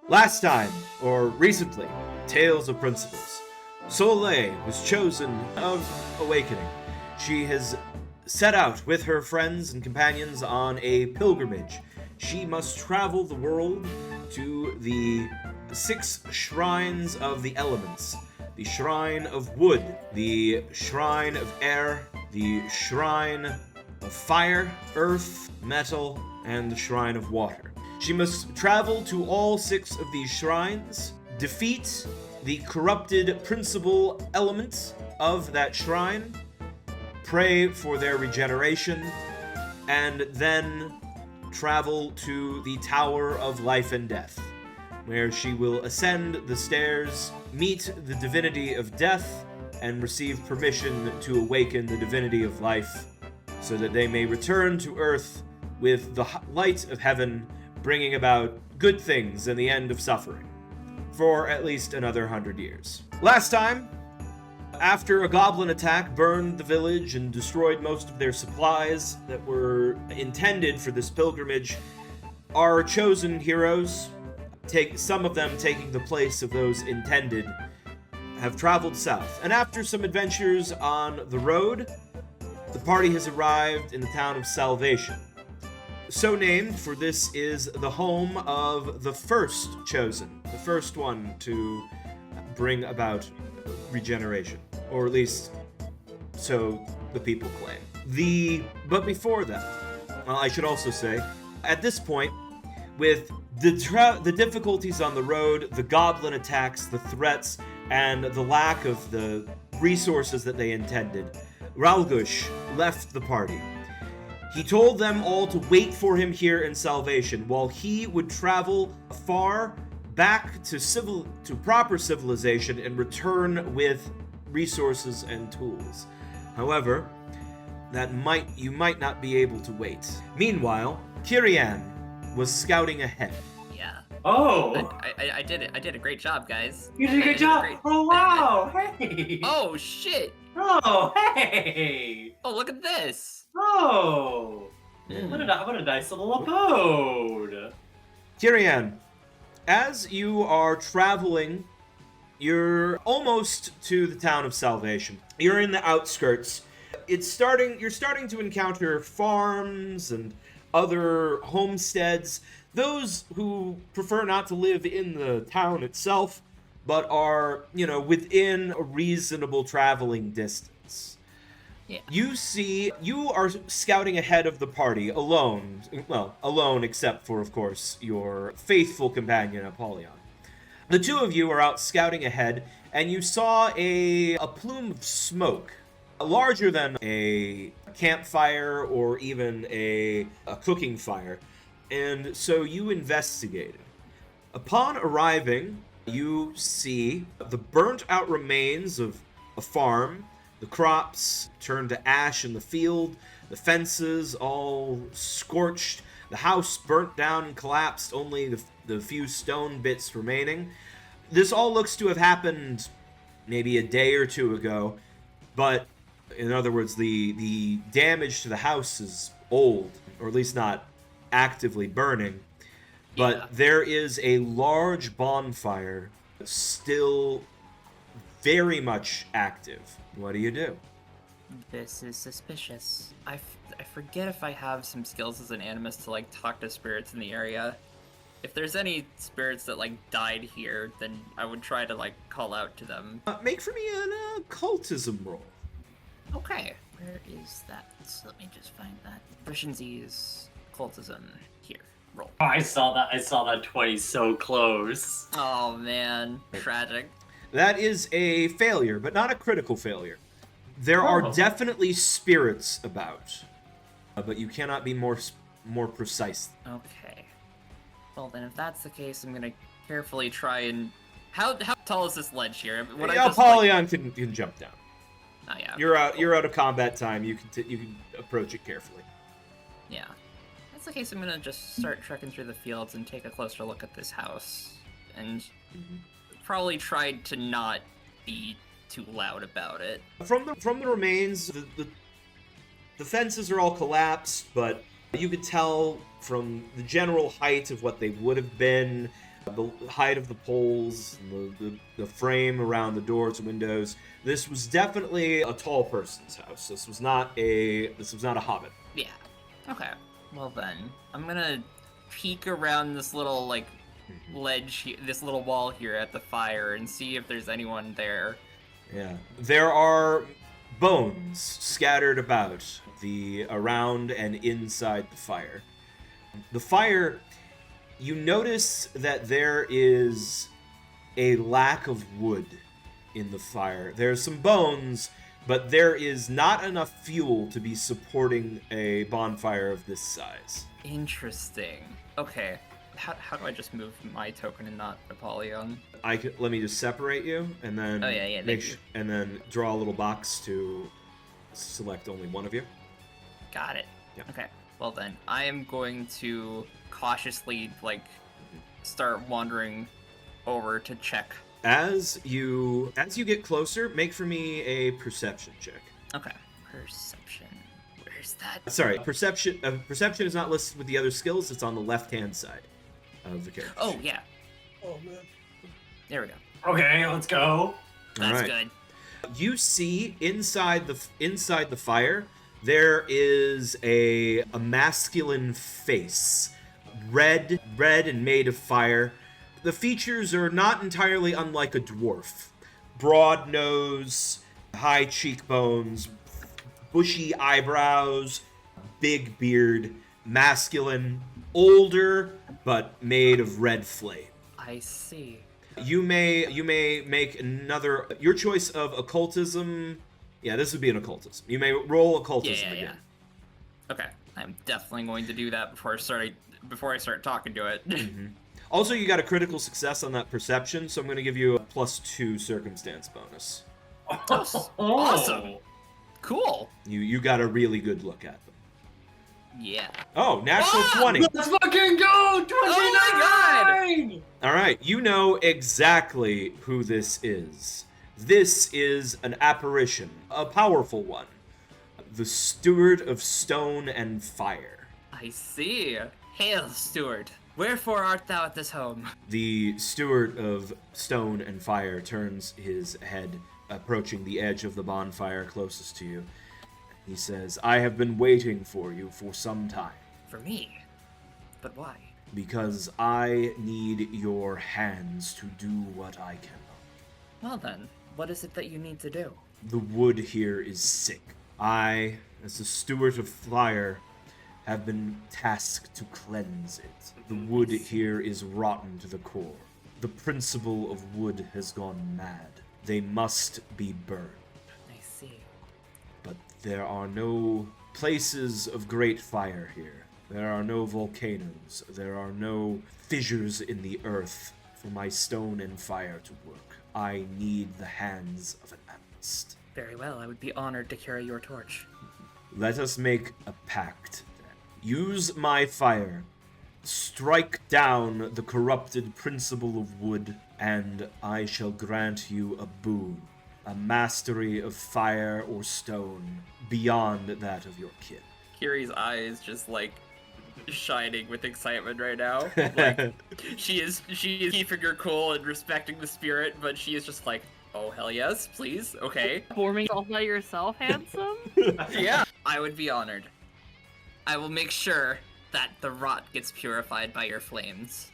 Last time, or recently, Tales of Principles. Soleil was chosen of Awakening. She has set out with her friends and companions on a pilgrimage. She must travel the world to the 6 shrines of the elements. The Shrine of Wood, the Shrine of Air, the Shrine of Fire, Earth, Metal, and the Shrine of Water. She must travel to all 6 of these shrines, defeat the corrupted principal elements of that shrine, pray for their regeneration, and then travel to the Tower of Life and Death, where she will ascend the stairs, meet the divinity of death, and receive permission to awaken the divinity of life, so that they may return to Earth with the light of heaven, bringing about good things and the end of suffering, for at least another 100 years. Last time, after a goblin attack burned the village and destroyed most of their supplies that were intended for this pilgrimage, our chosen heroes, some of them taking the place of those intended, have traveled south. And after some adventures on the road, the party has arrived in the town of Salvation. So named, for this is the home of the first chosen, the first one to bring about regeneration, or at least so the people claim. But before that, I should also say, at this point, with the difficulties on the road, the goblin attacks, the threats, and the lack of the resources that they intended, Ralgush left the party. He told them all to wait for him here in Salvation, while he would travel far back to proper civilization and return with resources and tools. However, you might not be able to wait. Meanwhile, Kirian was scouting ahead. Yeah. Oh! I did it. I did a great job, guys. You did a good job! Oh, wow! Hey! Oh, shit! Oh, hey! Oh, look at this! Oh! What a nice little abode! Kirian, as you are traveling, you're almost to the town of Salvation. You're in the outskirts. You're starting to encounter farms and other homesteads. Those who prefer not to live in the town itself, but are, within a reasonable traveling distance. Yeah. You are scouting ahead of the party alone. Well, alone except for, of course, your faithful companion, Apollyon. The two of you are out scouting ahead, and you saw a plume of smoke, larger than a campfire or even a cooking fire. And so you investigated. Upon arriving, you see the burnt-out remains of a farm, the crops turned to ash in the field, the fences all scorched, the house burnt down and collapsed, only the few stone bits remaining. This all looks to have happened maybe a day or two ago, but in other words, the damage to the house is old, or at least not actively burning. But Yeah. there is a large bonfire still very much active. What do you do? This is suspicious. I forget if I have some skills as an animist to, talk to spirits in the area. If there's any spirits that, died here, then I would try to, call out to them. Make for me an occultism roll. Okay. Where is that? So let me just find that. Proficiency is occultism. Here. Roll. Oh, I saw that 20 so close. Oh, man. Tragic. That is a failure, but not a critical failure. There are definitely spirits about, but you cannot be more precise. Okay. Well, then, if that's the case, I'm gonna carefully try and... How tall is this ledge here? Would I just, Apollyon can jump down. Oh, yeah. You're out of combat time. You can approach it carefully. Yeah. If that's the case, I'm gonna just start trekking through the fields and take a closer look at this house. And probably try to not be too loud about it. From the remains, the fences are all collapsed, but you could tell from the general height of what they would have been, The height of the poles, the frame around the doors and windows. This was definitely a tall person's house. This was not a hobbit. Yeah. Okay. Well then, I'm gonna peek around this little like ledge, this little wall here at the fire, and see if there's anyone there. Yeah. There are bones scattered about around and inside the fire. The fire, you notice that there is a lack of wood in the fire. There's some bones, but there is not enough fuel to be supporting a bonfire of this size. Interesting. Okay. How do I just move my token and not Apollyon? Let me just separate you, and then and then draw a little box to select only one of you. Got it. Yeah. Okay. Well then, I am going to cautiously start wandering over to check. As you get closer, make for me a perception check. Okay. Perception. Where's that? Sorry, perception. Perception is not listed with the other skills. It's on the left-hand side of the character. Oh yeah. Oh man. There we go. Okay, let's go. That's All good. You see inside the fire, there is a masculine face, red and made of fire. The features are not entirely unlike a dwarf. Broad nose, high cheekbones, bushy eyebrows, big beard, masculine, older, but made of red flame. I see. You may make your choice of occultism. Yeah, this would be an occultism. You may roll occultism again. Okay, I'm definitely going to do that before I start talking to it. Mm-hmm. Also, you got a critical success on that perception, so I'm going to give you a +2 circumstance bonus. Awesome. Cool. You got a really good look at them. Yeah. Oh, natural 20. Let's fucking go! 29! Oh my god! All right, you know exactly who this is. This is an apparition, a powerful one. The Steward of Stone and Fire. I see. Hail, Steward. Wherefore art thou at this home? The Steward of Stone and Fire turns his head, approaching the edge of the bonfire closest to you. He says, I have been waiting for you for some time. For me? But why? Because I need your hands to do what I cannot. Well then, what is it that you need to do? The wood here is sick. I, as the Steward of Fire, have been tasked to cleanse it. The wood here is rotten to the core. The principle of wood has gone mad. They must be burned. I see. But there are no places of great fire here. There are no volcanoes. There are no fissures in the earth for my stone and fire to work. I need the hands of an alchemist. Very well, I would be honored to carry your torch. Let us make a pact. Use my fire. Strike down the corrupted principle of wood, and I shall grant you a boon. A mastery of fire or stone beyond that of your kin. Kiri's eyes just shining with excitement right now. She is keeping her cool and respecting the spirit, but she is just like, oh hell yes, please, okay. Forming all by yourself, handsome? Yeah, I would be honored. I will make sure that the rot gets purified by your flames.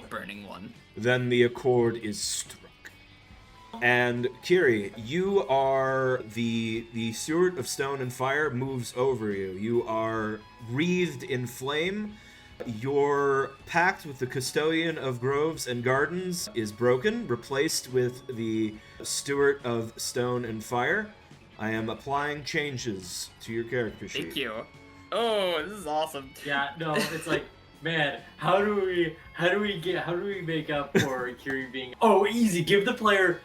Burning one. Then the accord is struck. And Kiri, you are the Steward of Stone and Fire moves over you. You are wreathed in flame. Your pact with the Custodian of Groves and Gardens is broken, replaced with the Steward of Stone and Fire. I am applying changes to your character sheet. Thank you. Oh, this is awesome. Yeah, no, it's like, man, how do we make up for Kiri being easy, give the player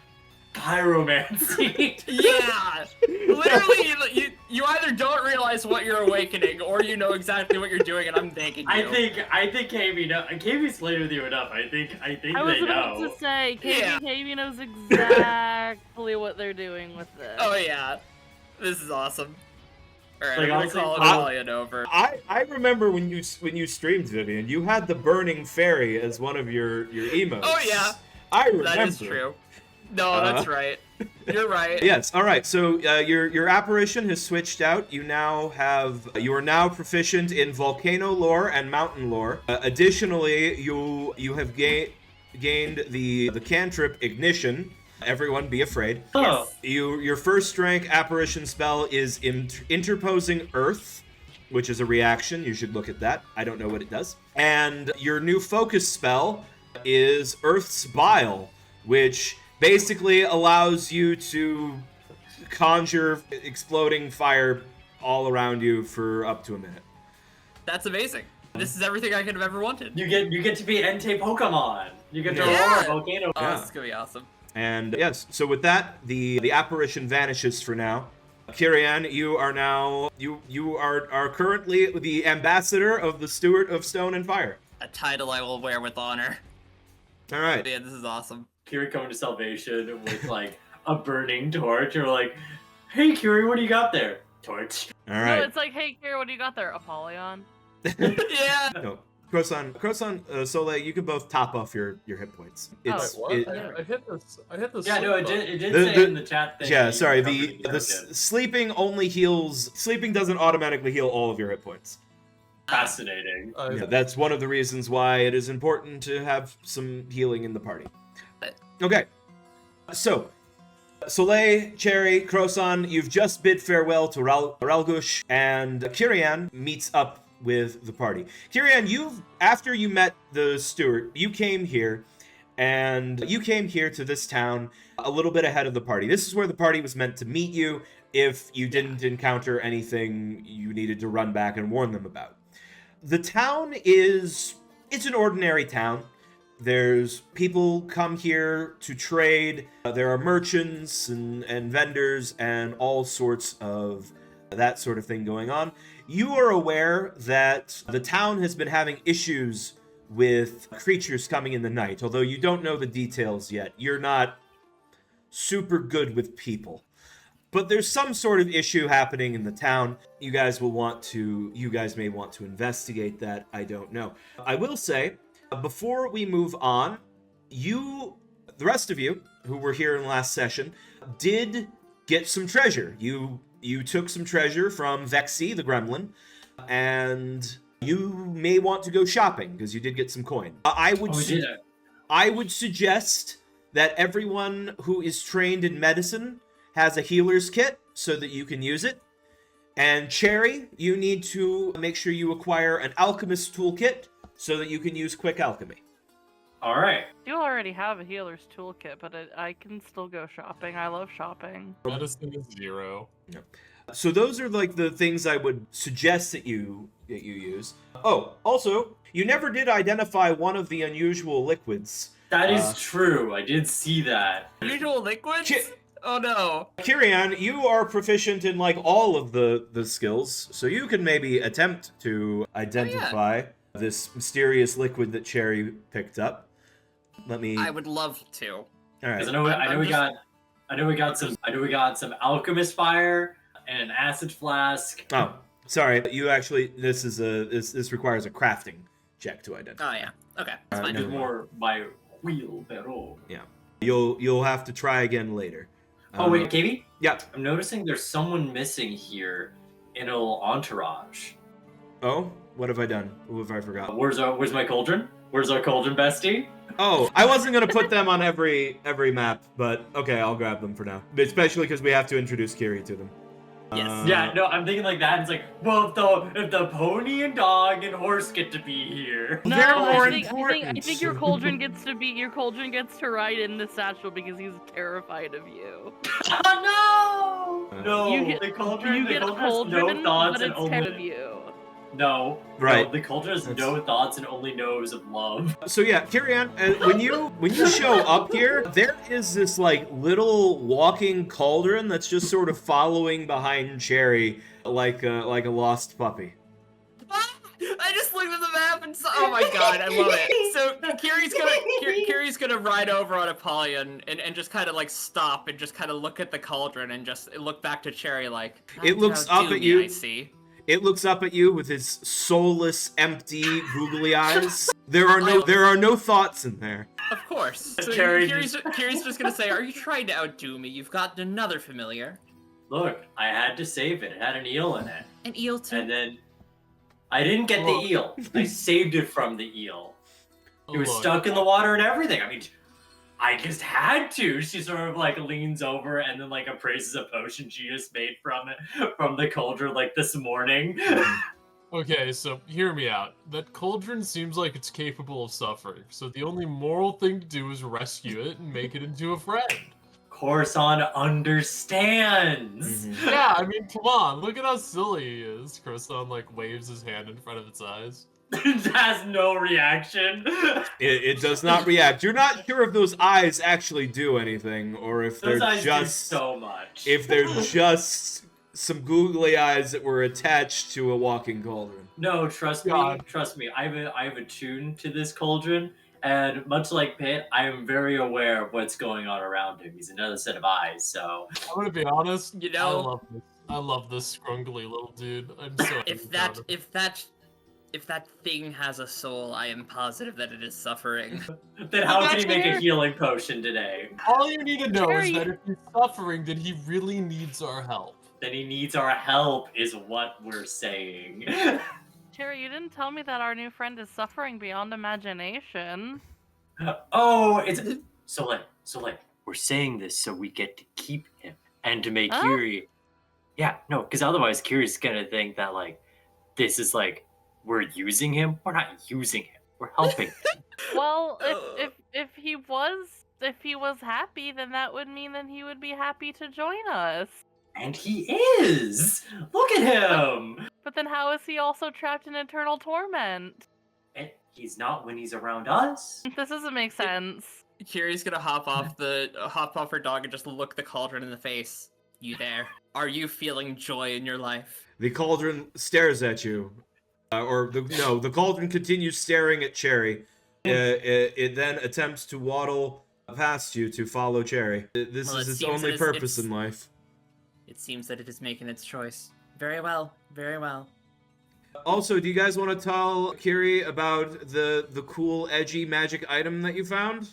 pyromancy. Yeah! Literally, you either don't realize what you're awakening, or you know exactly what you're doing, and I'm thanking you. I think Kaybe knows. Kaybe's played with you enough. I think I they was know. about to say, Yeah. Kaybe knows exactly what they're doing with this. Oh yeah. This is awesome. Alright, Like, I'm gonna honestly, call I- Apollyon over. I remember when you streamed, Vivian, you had the burning fairy as one of your emotes. Oh, yeah. I remember. That is true. No, that's right. You're right. Yes. All right. So your apparition has switched out. You are now proficient in volcano lore and mountain lore. Additionally, you have gained the cantrip ignition. Everyone, be afraid. Oh. Your first rank apparition spell is interposing earth, which is a reaction. You should look at that. I don't know what it does. And your new focus spell is Earth's Bile, which basically allows you to conjure exploding fire all around you for up to a minute. That's amazing. This is everything I could have ever wanted. You get to be Entei Pokemon. You get to Yeah. roll a volcano. Oh, Yeah. this is gonna be awesome. And yes, so with that, the apparition vanishes for now. Kirian, you are now you are currently the ambassador of the Steward of Stone and Fire. A title I will wear with honor. All right. Man, this is awesome. Kiri coming to salvation with like a burning torch. You're like, hey Kiri, what do you got there? Torch. All No, right. it's like, hey, Kira, what do you got there? Apollyon. Yeah. No. Croissant, Soleil, you can both top off your hit points. It's What? it, I hit this. Yeah, no, it did The- say the- in the chat thing. yeah, that sorry. you The covered sleeping only heals. Sleeping doesn't automatically heal all of your hit points. Fascinating. Yeah, that's one of the reasons why it is important to have some healing in the party. Okay, so Soleil, Cherry, Croissant, you've just bid farewell to Ralgush, and Kirian meets up with the party. Kirian, after you met the steward, you came here to this town a little bit ahead of the party. This is where the party was meant to meet you if you didn't encounter anything you needed to run back and warn them about. The town it's an ordinary town. There's people come here to trade. There are merchants and vendors and all sorts of that sort of thing going on. You are aware that the town has been having issues with creatures coming in the night, although you don't know the details yet. You're not super good with people. But there's some sort of issue happening in the town. You guys may want to investigate that. I don't know. I will say, before we move on, the rest of you who were here in the last session did get some treasure. You took some treasure from Vexy, the gremlin, and you may want to go shopping because you did get some coin. I would suggest that everyone who is trained in medicine has a healer's kit so that you can use it. And Cherry, you need to make sure you acquire an alchemist toolkit so that you can use quick alchemy. All right. You already have a healer's toolkit, but I can still go shopping. I love shopping. Medicine is 0. So those are like the things I would suggest that you use. Oh, also, you never did identify one of the unusual liquids. That is true. I did see that. Usual liquids? Oh no. Kirian, you are proficient in like all of the skills, so you can maybe attempt to identify this mysterious liquid that Cherry picked up. I would love to. All right. Because I know we got some alchemist fire and an acid flask. Oh, sorry. You actually, this requires a crafting check to identify. Oh yeah. Okay. That's fine. never It's mind. more my wheelbarrow. Yeah. You'll have to try again later. Oh wait, Kaybe? Yeah. I'm noticing there's someone missing here in a little entourage. Oh, what have I done? Who have I forgotten? Where's my cauldron? Where's our cauldron bestie? Oh, I wasn't gonna put them on every map, but okay, I'll grab them for now. Especially because we have to introduce Kiri to them. Yes. Yeah, no, I'm thinking like that. It's like, well, if the pony and dog and horse get to be here. No, They're more I think important. your cauldron gets to ride in the satchel because he's terrified of you. Oh no! No, You get- the cauldron. You The get a cauldron has cauldron, no thoughts but and it's terrified of only. you. No, Right. No, the cauldron has That's- no thoughts and only knows of love. So yeah, Kirian, when you show up here, there is this like little walking cauldron that's just sort of following behind Cherry like a lost puppy. I just looked at the map and saw. Oh my god, I love it. So Kiri's gonna ride over on Apollyon and just kind of like stop and just kind of look at the cauldron and just look back to Cherry like. It looks up at you. I see. It looks up at you with its soulless, empty, googly eyes. There are no thoughts in there. Of course. So Kiri's Kiri's just gonna say, "Are you trying to outdo me? You've got another familiar." Look, I had to save it. It had an eel in it. An eel too. And then I didn't get the eel. I saved it from the eel. It was stuck in the water and everything. I mean, I just had to. She sort of like leans over and then like appraises a potion she just made from the cauldron like this morning. Okay, so hear me out. That cauldron seems like it's capable of suffering, so the only moral thing to do is rescue it and make it into a friend. Coruscant understands. Yeah, I mean, come on, look at how silly he is. Coruscant like waves his hand in front of its eyes. It has no reaction. It does not react. You're not sure if those eyes actually do anything, or if Those they're eyes just do so much. if they're just some googly eyes that were attached to a walking cauldron. No, trust God. me. I have attuned to this cauldron, and much like Pitt, I am very aware of what's going on around him. He's another set of eyes, so I'm gonna be honest. You know, I love this scrungly little dude. I'm so proud of him. If that thing has a soul, I am positive that it is suffering. then how can he make a Cherry- healing potion today? All you need to know Cherry- is that if he's suffering, then he really needs our help. Then he needs our help, is what we're saying. Cherry, you didn't tell me that our new friend is suffering beyond imagination. Oh, it's so like we're saying this so we get to keep him and to make Huh? Kiri. Yeah, no, because otherwise Kiri's gonna think that like this is like we're using him. We're not using him. We're helping him. Well, if he was happy, then that would mean that he would be happy to join us. And he is. Look at him. But then how is he also trapped in eternal torment? And he's not when he's around us. This doesn't make sense. Kiri's gonna hop off her dog and just look the cauldron in the face. You there? Are you feeling joy in your life? The cauldron stares at you. The cauldron continues staring at Cherry. It then attempts to waddle past you to follow Cherry. This Well, is it its seems only that purpose it's- in life. It seems that it is making its choice. Very well, very well. Also, do you guys want to tell Kiri about the cool, edgy magic item that you found?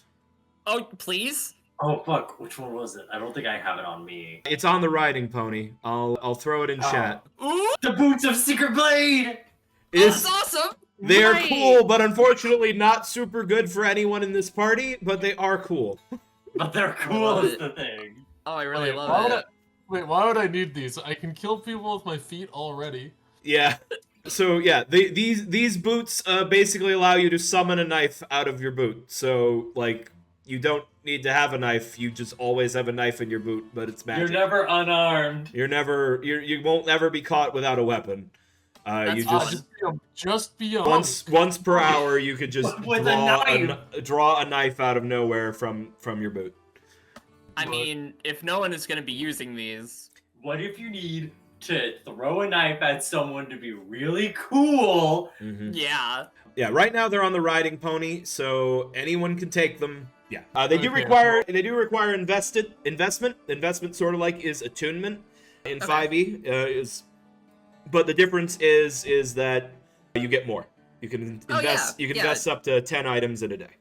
Oh, please? Oh fuck, which one was it? I don't think I have it on me. It's on the riding pony. I'll throw it in chat. Ooh, The boots of Secret Blade! It's, that's awesome! they are Right. cool, but unfortunately not super good for anyone in this party, but they are cool. But they're cool love is it. the thing. Oh, I really Wait, love it. why would I need these? I can kill people with my feet already. Yeah. So yeah, these boots basically allow you to summon a knife out of your boot. So like you don't need to have a knife. You just always have a knife in your boot, but it's magic. You're never unarmed. You won't ever be caught without a weapon. You That's just Just be honest. once per hour you could just With a draw a knife out of nowhere from your boot. I mean, if no one is gonna be using these, What if you need to throw a knife at someone to be really cool? yeah. Yeah, right now they're on the riding pony, so anyone can take them. Yeah, they do Okay. require investment. Investment sort of like is attunement in 5e but the difference is that you get more. You can invest. yeah, yeah. Invest up to 10 items in a day.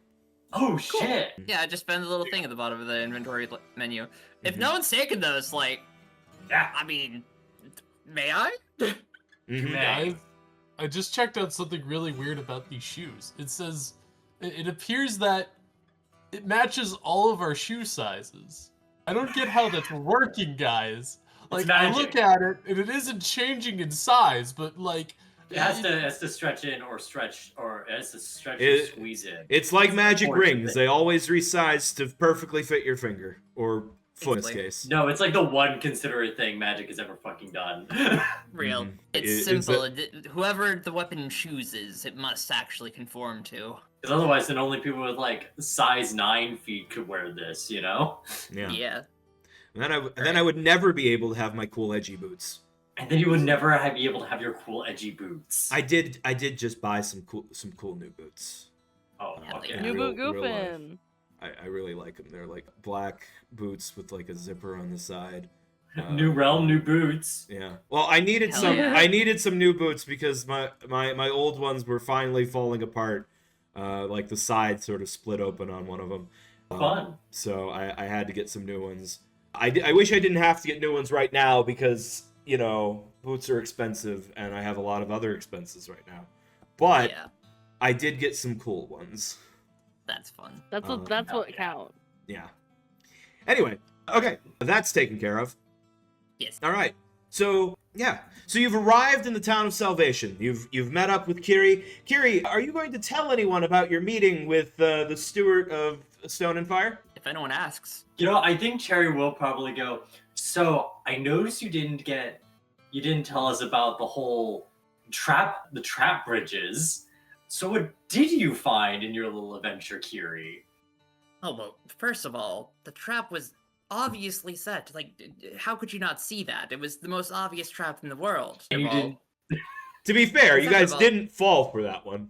Oh shit! Yeah, just spend the little thing at the bottom of the inventory menu. If no one's taking those, like, Yeah. I mean, may I? Mhm. Guys, I just checked out something really weird about these shoes. It says, it appears that it matches all of our shoe sizes. I don't get how that's working, guys. Like, I magic. look at it, and it isn't changing in size, but, like... It has to stretch in or stretch, or it has to stretch It- or squeeze in. It's like magic Unfortunate. rings. They always resize to perfectly fit your finger or foot in this Basically. case. No, it's like the one considerate thing Magic has ever fucking done. Real. Mhm. It's It's simple. Whoever the weapon chooses, it must actually conform to. Because otherwise, then only people with like size 9 feet could wear this, you know? Yeah. Yeah. And then I would never be able to have my cool edgy boots. And then you would never be able to have your cool edgy boots. I did just buy some cool new boots. Oh, Hell okay. yeah. New Real- boot real life. goofing. I really like them. They're like black boots with like a zipper on the side. New realm, new boots. Yeah. Well, I needed Hell some. yeah. I needed some new boots because my old ones were finally falling apart. Like the side sort of split open on one of them. Fun. So I had to get some new ones. I wish I didn't have to get new ones right now because boots are expensive and I have a lot of other expenses right now. But Yeah, I did get some cool ones. that's fun. That's what that's what counts. Yeah. Anyway, okay, that's taken care of. Yes. All right. So yeah. So you've arrived in the town of Salvation. You've met up with Kiri. Kiri, are you going to tell anyone about your meeting with the steward of Stone and Fire? If anyone asks. I think Cherry will probably go, so I noticed you didn't tell us about the whole the trap bridges. So what did you find in your little adventure, Kiri? Oh, well, first of all, the trap was obviously set. Like, how could you not see that? It was the most obvious trap in the world. And you Well, To be fair, you guys Second of all- didn't fall for that one.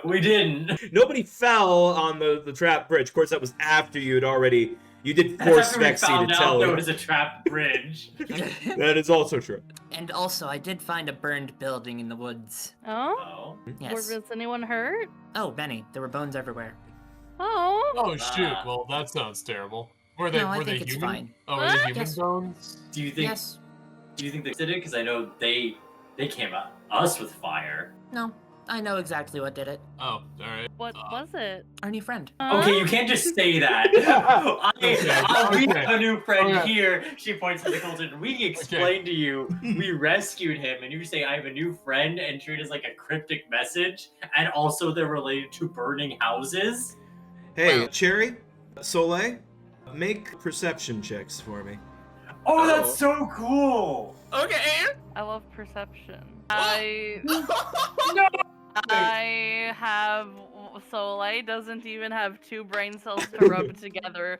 We didn't. Nobody fell on the trap bridge. Of course, that was after you did That's force after we Vexy to found tell out there you. was a trap bridge. That is also true. And also, I did find a burned building in the woods. Oh? Oh. Yes. Was anyone hurt? Oh, many. There were bones everywhere. Oh. Oh shoot! Well, that sounds terrible. Were they No, I were they think it's human? fine. Oh, were they human Yes. bones? Do you think Yes. they did it? Because I know they came at us with fire. No. I know exactly what did it. Oh, all right. What was it? Our new friend. Okay, you can't just say that. We Okay. have a new friend Okay. here. She points to the Colton. We explained to you, we rescued him, and you say, I have a new friend, and treat it as like a cryptic message, and also they're related to burning houses. Hey, Well- Cherry, Soleil, make perception checks for me. Oh, Oh. that's so cool! Okay. I love perception. No. I have Soleil doesn't even have two brain cells to rub together.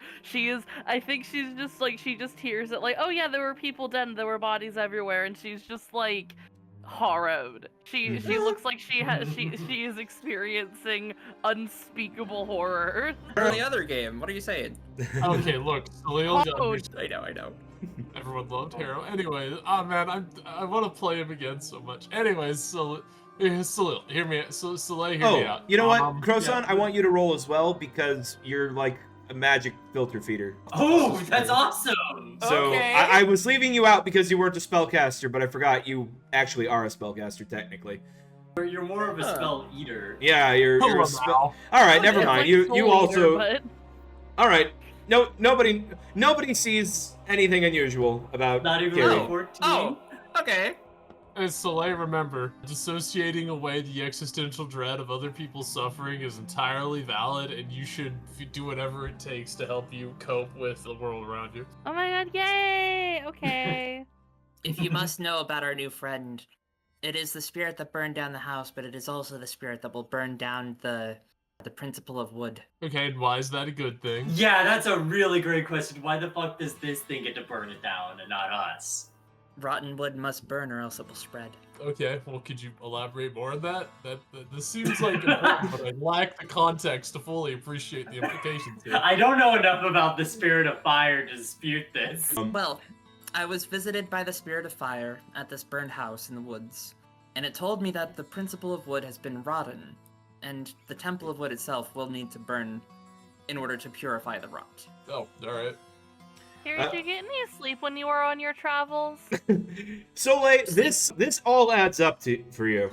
I think she's just like she just hears it like, oh yeah, there were people dead, and there were bodies everywhere, and she's just like horror. She looks like she is experiencing unspeakable horror. Or the other game. What are you saying? Okay, look, Salil got Oh. me. I know. Everyone loved Harrow. Anyway, oh man, I want to play him again so much. Anyways, Salil, hear me. Soleil, hear me Oh, out. you know what, Croson? yeah. I want you to roll as well because you're like a magic filter feeder. Oh, that's awesome! So Okay. I was leaving you out because you weren't a spellcaster, but I forgot you actually are a spellcaster technically. You're more of a spell eater. Yeah, you're Hello a spell. now. All right, never It's mind. like You Soul also. Eater, but All right. No, nobody sees anything unusual about Not even Kiri. like 14. Oh. Okay. And Soleil, remember, dissociating away the existential dread of other people's suffering is entirely valid, and you should do whatever it takes to help you cope with the world around you. oh my god, yay! Okay. If you must know about our new friend, it is the spirit that burned down the house, but it is also the spirit that will burn down the principle of wood. Okay, and why is that a good thing? Yeah, that's a really great question. Why the fuck does this thing get to burn it down and not us? Rotten wood must burn or else it will spread. Okay, well, could you elaborate more on that? This seems like important, but I lack the context to fully appreciate the implications here. I don't know enough about the spirit of fire to dispute this. Well, I was visited by the spirit of fire at this burned house in the woods, and it told me that the principle of wood has been rotten, and the temple of wood itself will need to burn in order to purify the rot. Oh, alright. Kiri, did you get any sleep when you were on your travels? Soleil, this all adds up for you.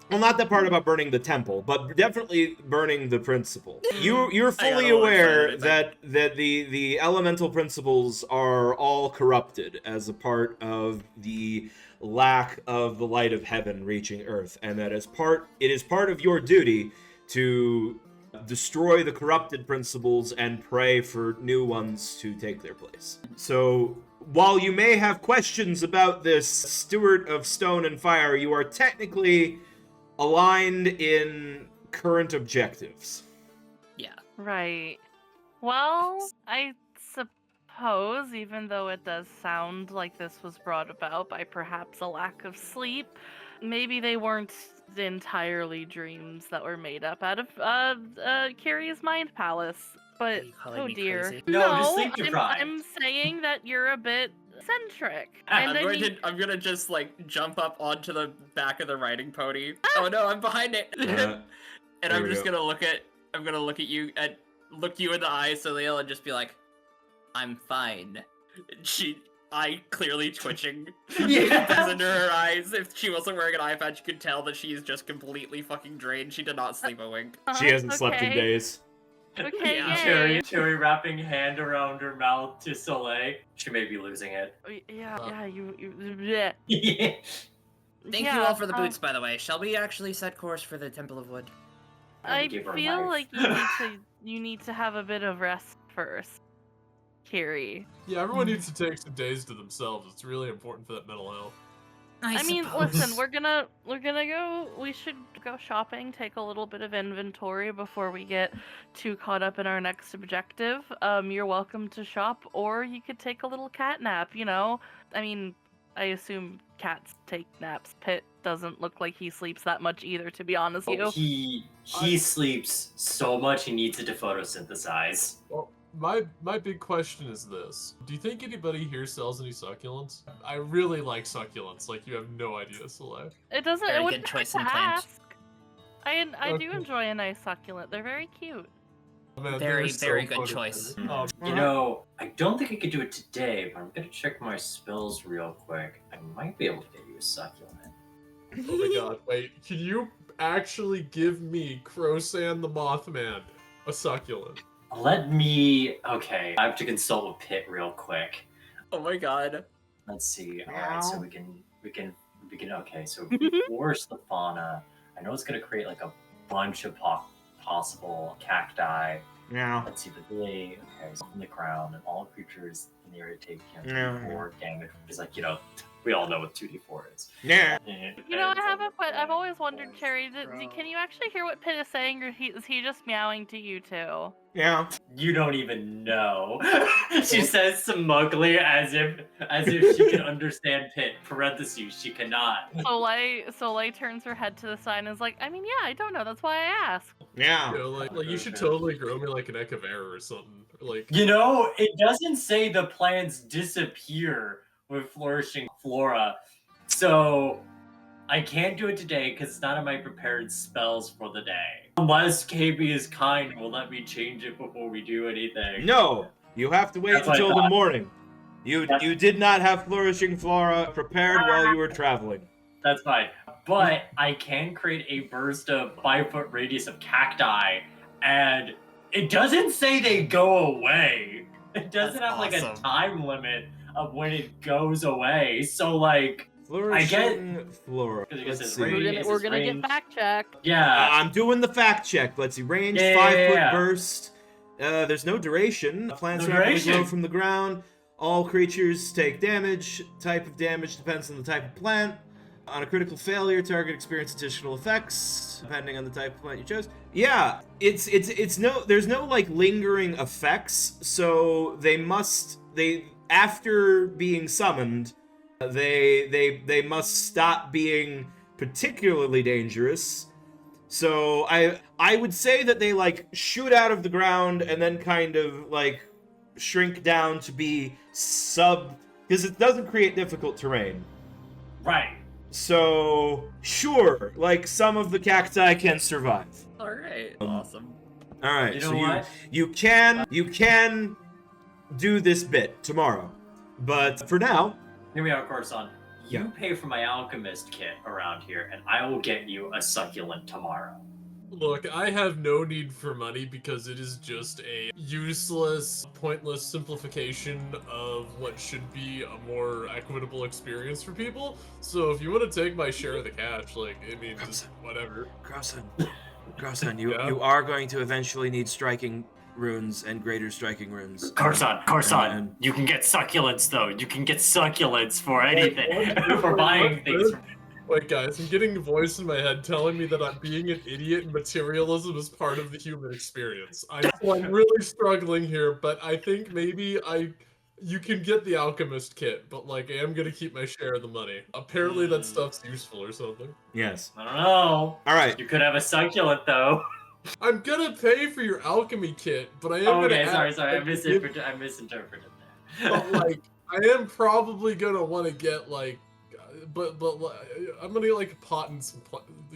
Well, not the part about burning the temple, but definitely burning the principle. You're I got fully all aware excited. that the elemental principles are all corrupted as a part of the lack of the light of heaven reaching Earth, and that it is part of your duty to destroy the corrupted principles and pray for new ones to take their place. So, while you may have questions about this steward of stone and fire, you are technically aligned in current objectives. Yeah. Right. Well, I suppose, even though it does sound like this was brought about by perhaps a lack of sleep, maybe they weren't entirely dreams that were made up out of Carrie's mind palace. But Are you calling oh me dear, crazy? No, just sleep deprived. I'm saying that you're a bit eccentric. I'm And I mean, gonna just like jump up onto the back of the riding pony. Oh no, I'm behind it. And there I'm we just go. gonna look at you and look you in the eye, Soleil, and just be like, I'm fine. Eye clearly twitching. Yeah. Tears into her eyes. If she wasn't wearing an eye patch, you could tell that she's just completely fucking drained. She did not sleep a wink. She hasn't slept in okay. days. Okay, Yeah. yay. Cherry wrapping hand around her mouth to Soleil. She may be losing it. Yeah, you bleh. Yeah. Thank you all for the boots, by the way. Shall we actually set course for the Temple of Wood? I Give her a feel knife. like you need to have a bit of rest first, Kiri. Yeah, everyone needs to take some days to themselves. It's really important for that mental health. I mean, listen, we should go shopping, take a little bit of inventory before we get too caught up in our next objective. You're welcome to shop, or you could take a little cat nap, you know? I mean, I assume cats take naps. Pitt doesn't look like he sleeps that much either, to be honest with you. He sleeps so much he needs it to photosynthesize. Well, my big question is this. Do you think anybody here sells any succulents? I really like succulents, like you have no idea, Soleil. It doesn't. Very It wouldn't good hurt choice to in plant. ask. I do Okay. enjoy a nice succulent. They're very cute. Man, Very, they're so very good photosynthetic. choice. You know, I don't think I could do it today, but I'm gonna check my spells real quick. I might be able to get you a succulent. Oh my god, wait, can you actually give me Crosan the Mothman a succulent? Okay, I have to consult with Pitt real quick. Oh my god. Let's see. Alright, so we can okay, so before Stephana, I know it's gonna create like a bunch of possible cacti. Yeah. Let's see, the day, okay, so from the ground, and all creatures in the area take Yeah. 4 damage, which is like, we all know what 2d4 is. Yeah. You know, I've always wondered, Cherry, can you actually hear what Pitt is saying, or is he just meowing to you too? Yeah. You don't even know. She says smugly as if she can understand Pitt. Parentheses, she cannot. Soleil turns her head to the side and is like, I mean, yeah, I don't know. That's why I asked. Yeah. You know, like you should totally grow me like an Echevera or something. Like, It doesn't say the plants disappear with flourishing flora. So I can't do it today because it's not in my prepared spells for the day. Unless Kaybe is kind and will let me change it before we do anything. No, you have to wait That's what I until the thought. morning. You did not have flourishing flora prepared while you were traveling. That's fine. But I can create a burst of 5-foot radius of cacti, and it doesn't say they go away. It doesn't That's have like a awesome. time limit of when it goes away. So like, Flourishing flora. 'Cause it Let's says see. radius. We're gonna get range. fact checked. yeah. I'm doing the fact check. Let's see. Range, Yeah, 5-foot yeah. burst. There's no duration. Plants No rapidly duration. grow from the ground. All creatures take damage. Type of damage depends on the type of plant. On a critical failure, target experience additional effects depending on the type of plant you chose. Yeah, there's no like lingering effects. So they after being summoned, they must stop being particularly dangerous. So I would say that they like shoot out of the ground and then kind of like shrink down to be because it doesn't create difficult terrain. Right. So sure, like some of the cacti can survive. Alright, awesome. All right, You know so what? you can do this bit tomorrow, but for now, Hear me out, Corson. You Yeah. pay for my alchemist kit around here, and I will get you a succulent tomorrow. look, I have no need for money because it is just a useless, pointless simplification of what should be a more equitable experience for people. So if you want to take my share of the cash, like, I mean, just whatever. Grossan, Yeah? you are going to eventually need striking runes and greater striking runes. Corson, you can get succulents though. You can get succulents for anything. what? For buying things. Wait, guys, I'm getting a voice in my head telling me that I'm being an idiot and materialism is part of the human experience. I'm really struggling here, but I think maybe I You can get the alchemist kit, but like I am gonna keep my share of the money. Apparently that stuff's useful or something. Yes. I don't know. All right. You could have a succulent though. I'm gonna pay for your alchemy kit, but I am Oh, gonna okay, sorry. ask I that you give- misinterpreted that. But like, I am probably gonna want to get like, but I'm gonna get like a pot and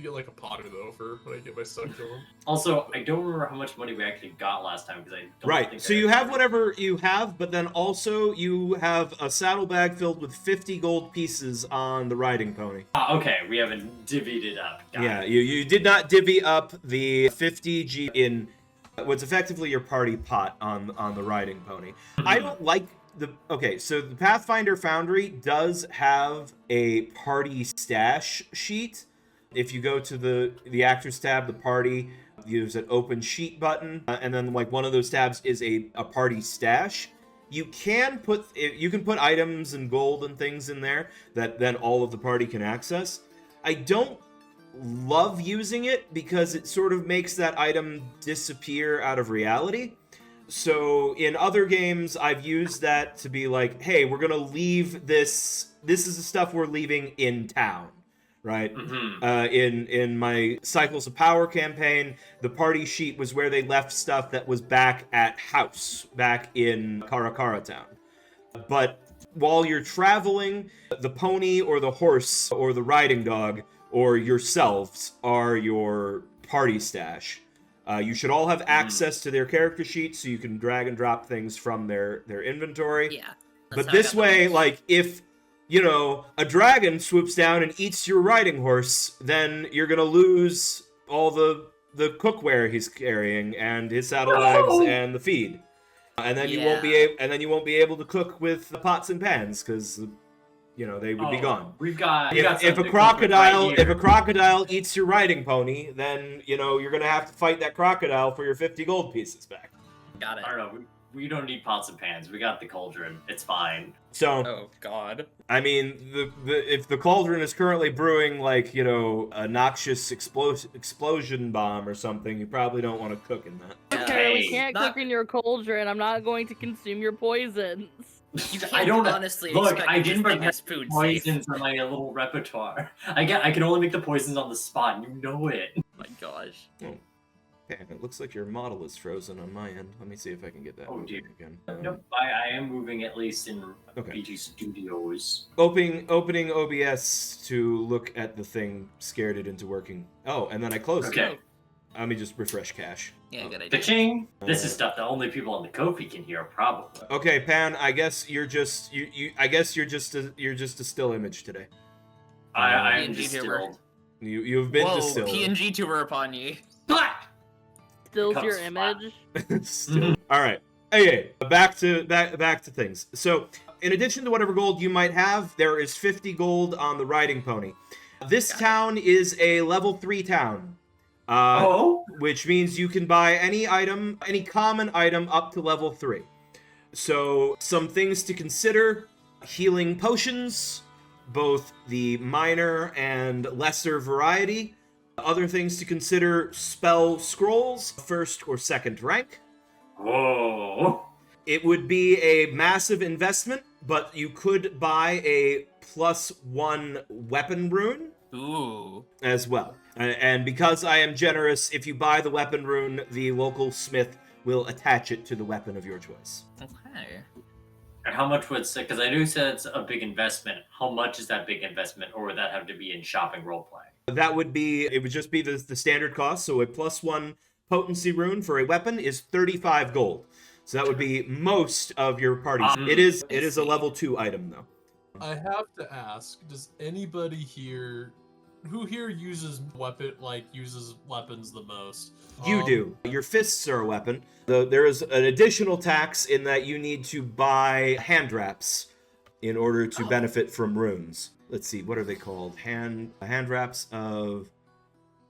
get like a potter though for when I get my succulent. Also, I don't remember how much money we actually got last time because I don't Right. think So I you actually- have whatever you have, but then also you have a saddlebag filled with 50 gold pieces on the riding pony. Okay, we haven't divvied it up. Got Yeah, it. you did not divvy up the 50 G in what's effectively your party pot on the riding pony. I don't like okay, so the Pathfinder Foundry does have a party stash sheet. If you go to the actors tab, the party, there's an open sheet button, and then like one of those tabs is a party stash. You can put items and gold and things in there that then all of the party can access. I don't love using it because it sort of makes that item disappear out of reality. So in other games, I've used that to be like, hey, we're gonna leave this. This is the stuff we're leaving in town, right? In my Cycles of Power campaign, the party sheet was where they left stuff that was back at house, back in Karakara town. But while you're traveling, the pony or the horse or the riding dog or yourselves are your party stash. You should all have access to their character sheets, so you can drag and drop things from their inventory. Yeah. But this way, like, if, you know, a dragon swoops down and eats your riding horse, then you're gonna lose all the cookware he's carrying and his saddlebags and the feed. And then you won't be able to cook with the pots and pans because, you know, they would be gone. We've got If a something to cook with crocodile right if a here. crocodile eats your riding pony, then you know you're gonna have to fight that crocodile for your 50 gold pieces back. Got it. I don't know. We don't need pots and pans. We got the cauldron. It's fine. So Oh God. I mean, if the cauldron is currently brewing like, you know, a noxious explosion bomb or something, you probably don't want to cook in that. Okay, we Hey, can't not- cook in your cauldron. I'm not going to consume your poisons. You can't I don't honestly look. expect I this didn't thing prepare is food safe. poisons on my little repertoire. I can only make the poisons on the spot. You know it. Oh my gosh. Okay, it looks like your model is frozen on my end. Let me see if I can get that Oh, moving dear. again. Nope. I am moving at least in Okay. PG Studios. Opening OBS to look at the thing scared it into working. Oh, and then I closed it. Okay. Let me just refresh cache. Yeah, good idea. Ka-ching! This is stuff that only people on the Kofi can hear, probably. Okay, Pan. I guess you're just I guess you're just a still image today. I am PNG distilled. You've been Whoa, distilled. PNG tuber upon ye. But Stills Becomes your flat. image. Still. All right. Hey, back to things. So, in addition to whatever gold you might have, there is 50 gold on the riding pony. This town is a level 3 town. Which means you can buy any item, any common item up to level 3. So, some things to consider: healing potions, both the minor and lesser variety. Other things to consider: spell scrolls, first or second rank. Whoa. It would be a massive investment, but you could buy a +1 weapon rune Ooh. as well. And because I am generous, if you buy the weapon rune, the local smith will attach it to the weapon of your choice. Okay. And how much would because I know you said it's a big investment. How much is that big investment, or would that have to be in shopping roleplay? It would just be the standard cost. So a +1 potency rune for a weapon is 35 gold. So that would be most of your parties. It is a level 2 item though. I have to ask: does anybody here, who here uses weapons the most? You do. Your fists are a weapon. There is an additional tax in that you need to buy hand wraps in order to benefit from runes. Let's see, what are they called? Hand wraps of...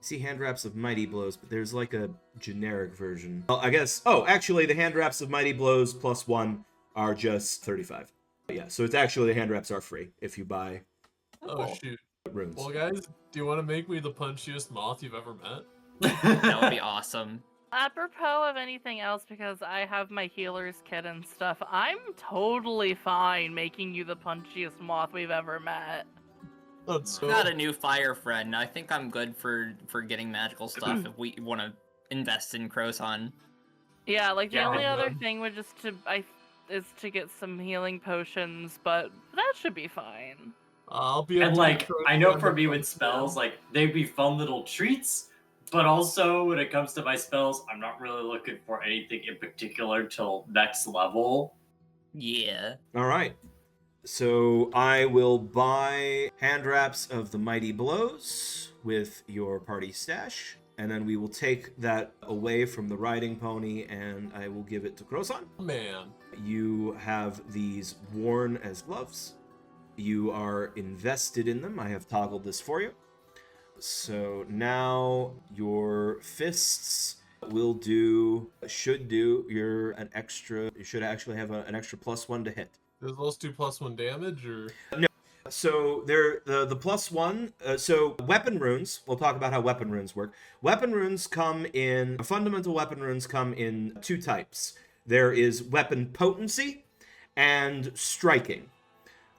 I see hand wraps of Mighty Blows, but there's like a generic version. Well, I guess... Oh, actually, the hand wraps of Mighty Blows +1 are just 35. Yeah, so it's actually the hand wraps are free if you buy Oh shoot! runes. Well, guys, do you want to make me the punchiest moth you've ever met? That would be awesome. Apropos of anything else, because I have my healer's kit and stuff, I'm totally fine making you the punchiest moth we've ever met. That's I got a new fire friend. I think I'm good for getting magical stuff if we want to invest in Croson. Yeah, like the Yeah, only other man. thing would just is to get some healing potions, but that should be fine. I'll be And able like, to I know for me with spells, like they'd be fun little treats. But also, when it comes to my spells, I'm not really looking for anything in particular till next level. Yeah. All right. So I will buy hand wraps of the Mighty Blows with your party stash, and then we will take that away from the riding pony, and I will give it to Croson. Man. You have these worn as gloves. You are invested in them. I have toggled this for you. So now your fists should actually have an extra +1 to hit. Does those do +1 damage, or? So they're the +1. So weapon runes. We'll talk about how weapon runes work. Fundamental weapon runes come in two types. There is weapon potency and striking.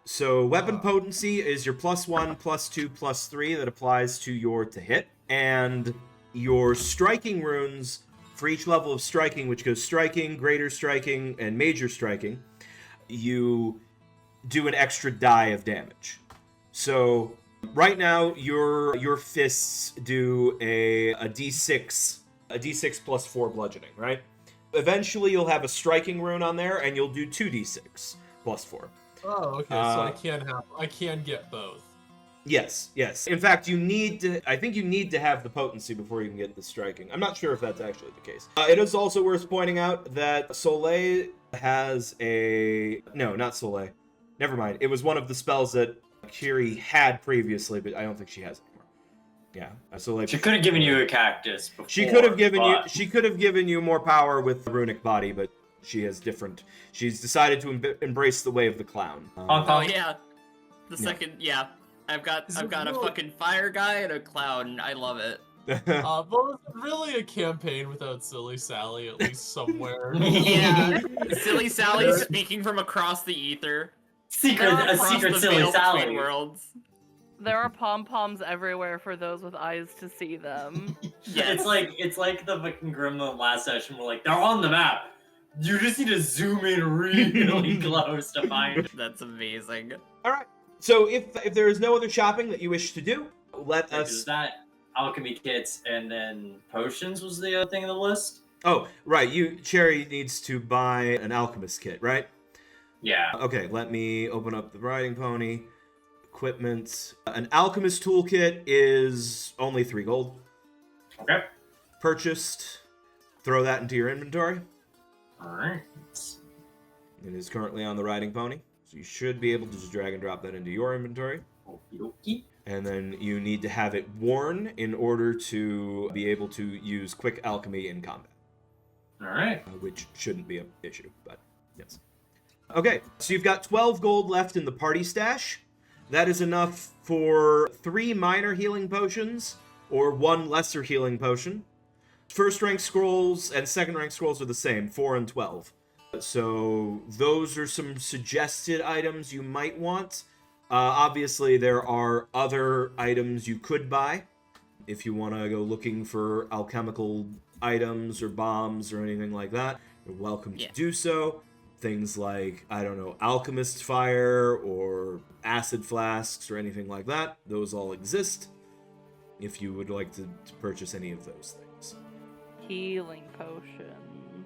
So weapon potency is your +1, +2, +3 that applies to your to hit, and your striking runes for each level of striking, which goes striking, greater striking, and major striking, you do an extra die of damage. So right now your fists do a d6 +4 bludgeoning, right? Eventually you'll have a striking rune on there, and you'll do 2d6 +4. Oh, okay. So I can get both. Yes. In fact, I think you need to have the potency before you can get the striking. I'm not sure if that's actually the case. It is also worth pointing out that Soleil has no, not Soleil. Never mind. It was one of the spells that Kiri had previously, but I don't think she has it anymore. Yeah. Soleil. She could have given you a cactus before. She could have given you more power with the runic body, but she's decided to embrace the way of the clown. Oh yeah. I've got a fucking fire guy and a clown. I love it. But was it really a campaign without Silly Sally, at least somewhere? Yeah. Silly Sally speaking from across the ether. a secret Silly Sally. Worlds. There are pom-poms everywhere for those with eyes to see them. Yes. It's like the fucking Gremlin last session. We're like, they're on the map. You just need to zoom in really close to find it. That's amazing. All right. So if there is no other shopping that you wish to do, let us. Is that alchemy kits and then potions was the other thing on the list? Oh, right. Cherry needs to buy an alchemist kit, right? Yeah. Okay. Let me open up the riding pony. Equipment. An alchemist toolkit is only 3 gold. Okay. Purchased. Throw that into your inventory. Alright. It is currently on the riding pony, so you should be able to just drag and drop that into your inventory. Okie And then you need to have it worn in order to be able to use quick alchemy in combat. Alright. Which shouldn't be an issue, but yes. Okay, so you've got 12 gold left in the party stash. That is enough for 3 minor healing potions or 1 lesser healing potion. First rank scrolls and second rank scrolls are the same, 4 and 12. So those are some suggested items you might want. Obviously, there are other items you could buy if you want to go looking for alchemical items or bombs or anything like that. You're welcome to do so. Things like, I don't know, alchemist fire or acid flasks or anything like that. Those all exist if you would like to purchase any of those things. Healing potion.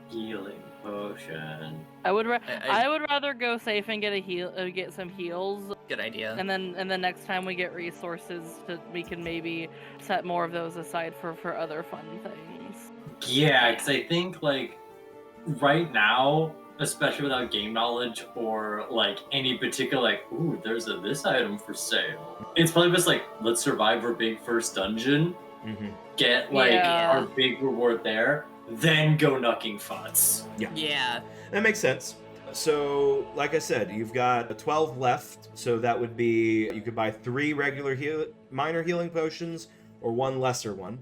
Healing potion. I would rather go safe and get some heals. Good idea. And then next time we get resources, we can maybe set more of those aside for other fun things. Yeah, because I think like right now, especially without game knowledge or like any particular like, ooh, there's this item for sale. It's probably just like, let's survive our big first dungeon, get like our big reward there, then go knucking futs. Yeah. That makes sense. So, like I said, you've got 12 left, so that would be, you could buy 3 regular minor healing potions or 1 lesser one.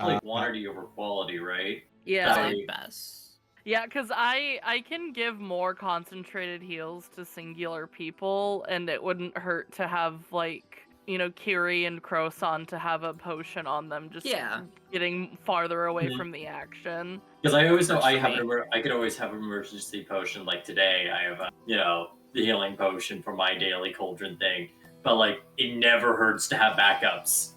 Like quantity over quality, right? Yeah. That- Like best. Yeah, because I can give more concentrated heals to singular people, and it wouldn't hurt to have, like, you know, Kiri and Croson to have a potion on them, just Yeah. getting farther away Mhm. from the action. Because I always know Works I for have me. I could always have an emergency potion. Like today, I have the healing potion for my daily cauldron thing. But like, it never hurts to have backups.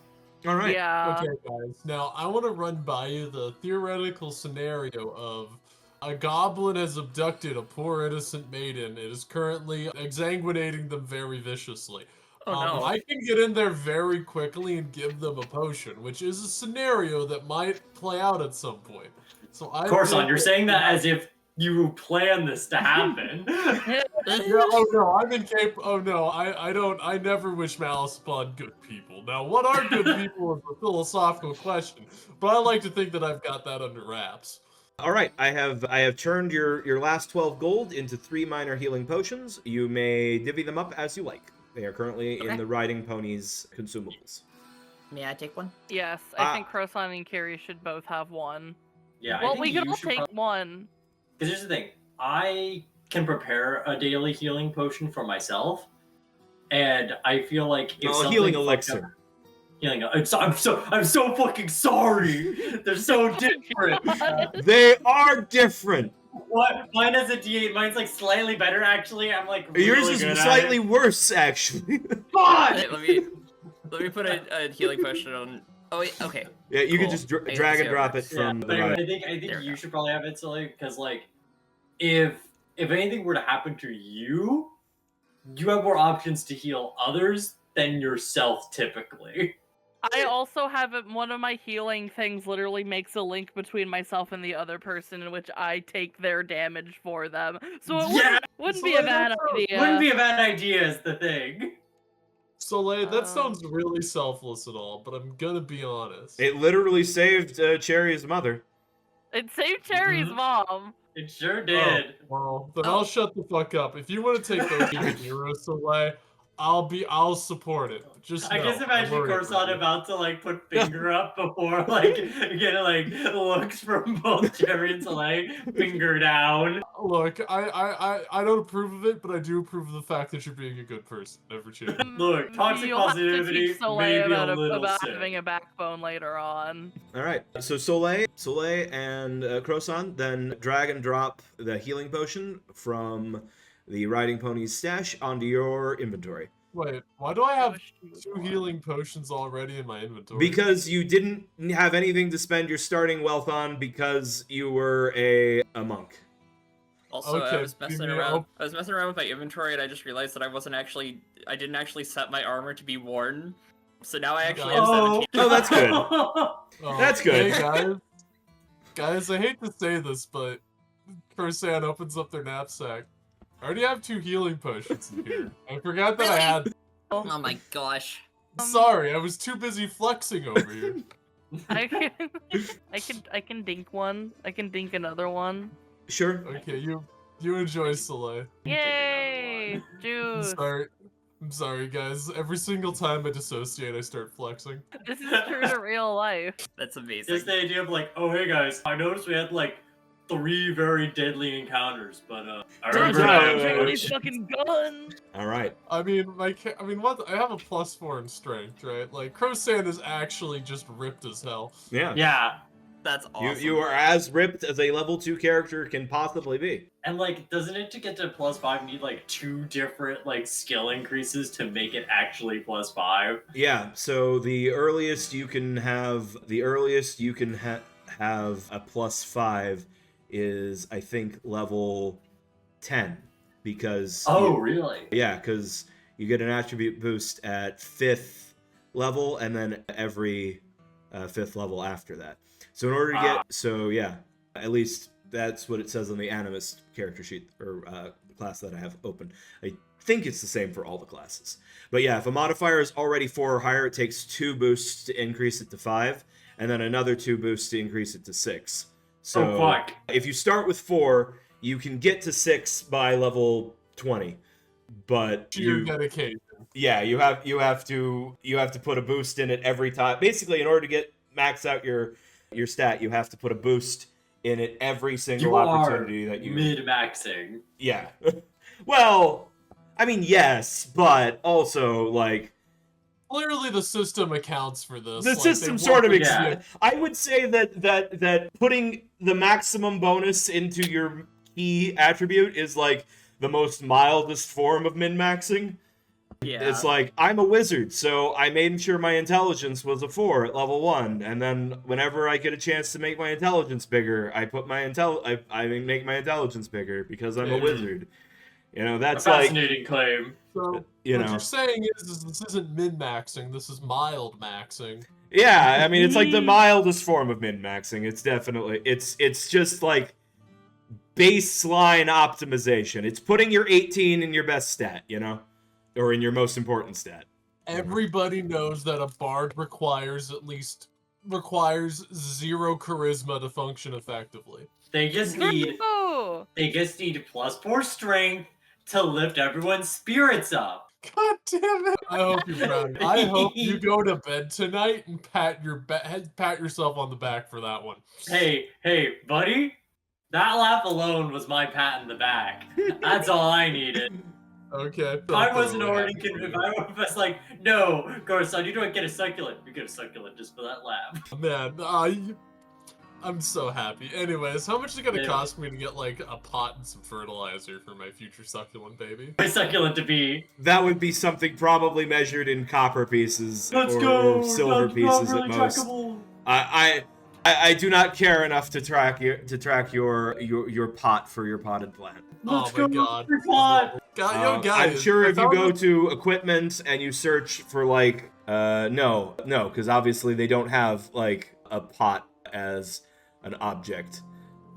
All right. Yeah. Okay, guys. Now, I want to run by you the theoretical scenario of a goblin has abducted a poor innocent maiden. It is currently exsanguinating them very viciously. Oh no. I can get in there very quickly and give them a potion, which is a scenario that might play out at some point. So I Of course, think you're saying that as if you plan this to happen. Yeah, oh no, I'm incapable. Oh no, I don't. I never wish malice upon good people. Now, what are good people is a philosophical question, but I like to think that I've got that under wraps. All right, I have turned your last 12 gold into 3 minor healing potions. You may divvy them up as you like. They are currently in Okay. the riding pony's consumables. May I take one? Yes, I think Croson and Kiri should both have one. Yeah, I Well, think we could you all should take one. Because here's the thing, I can prepare a daily healing potion for myself, and I feel like if something healing fucked elixir. up- healing. I'm so fucking sorry. They're so different. They are different. What? Mine has a D8. Mine's like slightly better actually. I'm like Yours really is good at slightly it. worse, actually. God! Hey, let me put a healing potion on. Oh wait, okay. Yeah, you can Cool. just I drag see and how it drop it works. Yeah, from but the anyway, right. I think There we you go. should probably have it, Silly, because like if anything were to happen to you, you have more options to heal others than yourself typically. I also have one of my healing things literally makes a link between myself and the other person in which I take their damage for them. So it Yeah, wouldn't be a so bad that's- idea. Wouldn't be a bad idea is the thing. Soleil, that sounds really selfless and all, but I'm gonna be honest. It literally saved Cherry's mother. It saved Cherry's Mhm. mom. It sure did. Well, then Oh. I'll shut the fuck up. If you want to take those even heroes Soleil, I'll support it. Just I know, just I'm imagine worried Corson about you. about to like put finger up before like getting like looks from both Jerry and Soleil, finger down. Look, I don't approve of it, but I do approve of the fact that you're being a good person. Never change. Look, toxic You'll have to positivity, teach Soleil maybe a about, little about sick. having a backbone later on. All right, so Soleil, and Croson then drag and drop the healing potion from the riding pony's stash onto your inventory. Wait, why do I have 2 healing potions already in my inventory? Because you didn't have anything to spend your starting wealth on because you were a monk. Also, Okay, I was messing give me around. up. I was messing around with my inventory, and I just realized that I didn't actually set my armor to be worn. So now I actually have 17. Oh, that's good. Oh, That's good. Hey guys, I hate to say this, but Corsan opens up their knapsack. I already have 2 healing potions in here. I forgot that I had. Oh my gosh. Sorry, I was too busy flexing over here. I can dink one. I can dink another one. Sure. Okay, you enjoy Soleil. Yay! I'm Juice. sorry, guys. Every single time I dissociate, I start flexing. This is true to real life. That's amazing. Just the idea of like, oh hey guys, I noticed we had like 3 very deadly encounters, but I Turns remember out- that. Really fucking gun. All right. I mean, what? I have a +4 in strength, right? Like, Crosan is actually just ripped as hell. Yeah. Yeah, That's awesome. You are as ripped as a level 2 character can possibly be. and like, doesn't it to get to +5 need like 2 different like skill increases to make it actually +5? Yeah. So the earliest you can have have a +5 is I think level 10 because Oh, really? yeah, because you get an attribute boost at 5th level and then every 5th level after that. So in order to get at least that's what it says on the Animist character sheet or class that I have open. I think it's the same for all the classes. But yeah, if a modifier is already 4 or higher, it takes 2 boosts to increase it to 5, and then another 2 boosts to increase it to 6. So Oh, fuck. if you start with 4, you can get to 6 by level 20. But Sheer dedication. yeah, you have to put a boost in it every time. Basically, in order to max out your your stat, you have to put a boost in it every single You opportunity are that you mid-maxing. Yeah. Well, I mean, yes, but also like Clearly, the system accounts for this. the Like, they system want sort of them to Yeah. be- I would say that putting the maximum bonus into your key attribute is like the most mildest form of min-maxing. Yeah. It's like, I'm a wizard, so I made sure my intelligence was a 4 at level 1, and then whenever I get a chance to make my intelligence bigger, I put my I make my intelligence bigger because I'm a Yeah. wizard. You know, A that's like, fascinating claim. So, you what know. you're saying is this isn't min-maxing, this is mild maxing. Yeah, I mean, it's like the mildest form of min-maxing. It's definitely, it's just like baseline optimization. It's putting your 18 in your best stat, you know? Or in your most important stat. Everybody knows that a bard requires 0 charisma to function effectively. They just need No! +4 strength to lift everyone's spirits up. God damn it! I hope you're proud. I hope you go to bed tonight and pat yourself on the back for that one. Hey, buddy, that laugh alone was my pat in the back. That's all I needed. Okay. If I wasn't already convinced, if I was like, no, Gorson, you don't get a succulent. You get a succulent just for that laugh. Man, I'm so happy. Anyways, how much is it gonna Yeah. cost me to get like a pot and some fertilizer for my future succulent baby? My succulent to be. That would be something probably measured in copper pieces Let's or go. silver That's pieces really at most. trackable. I do not care enough to track your pot for your potted plant. Let's Oh my go. god. Pot. Yo, guys, I'm sure I if you found go a- to equipment and you search for like no, because obviously they don't have like a pot as an object.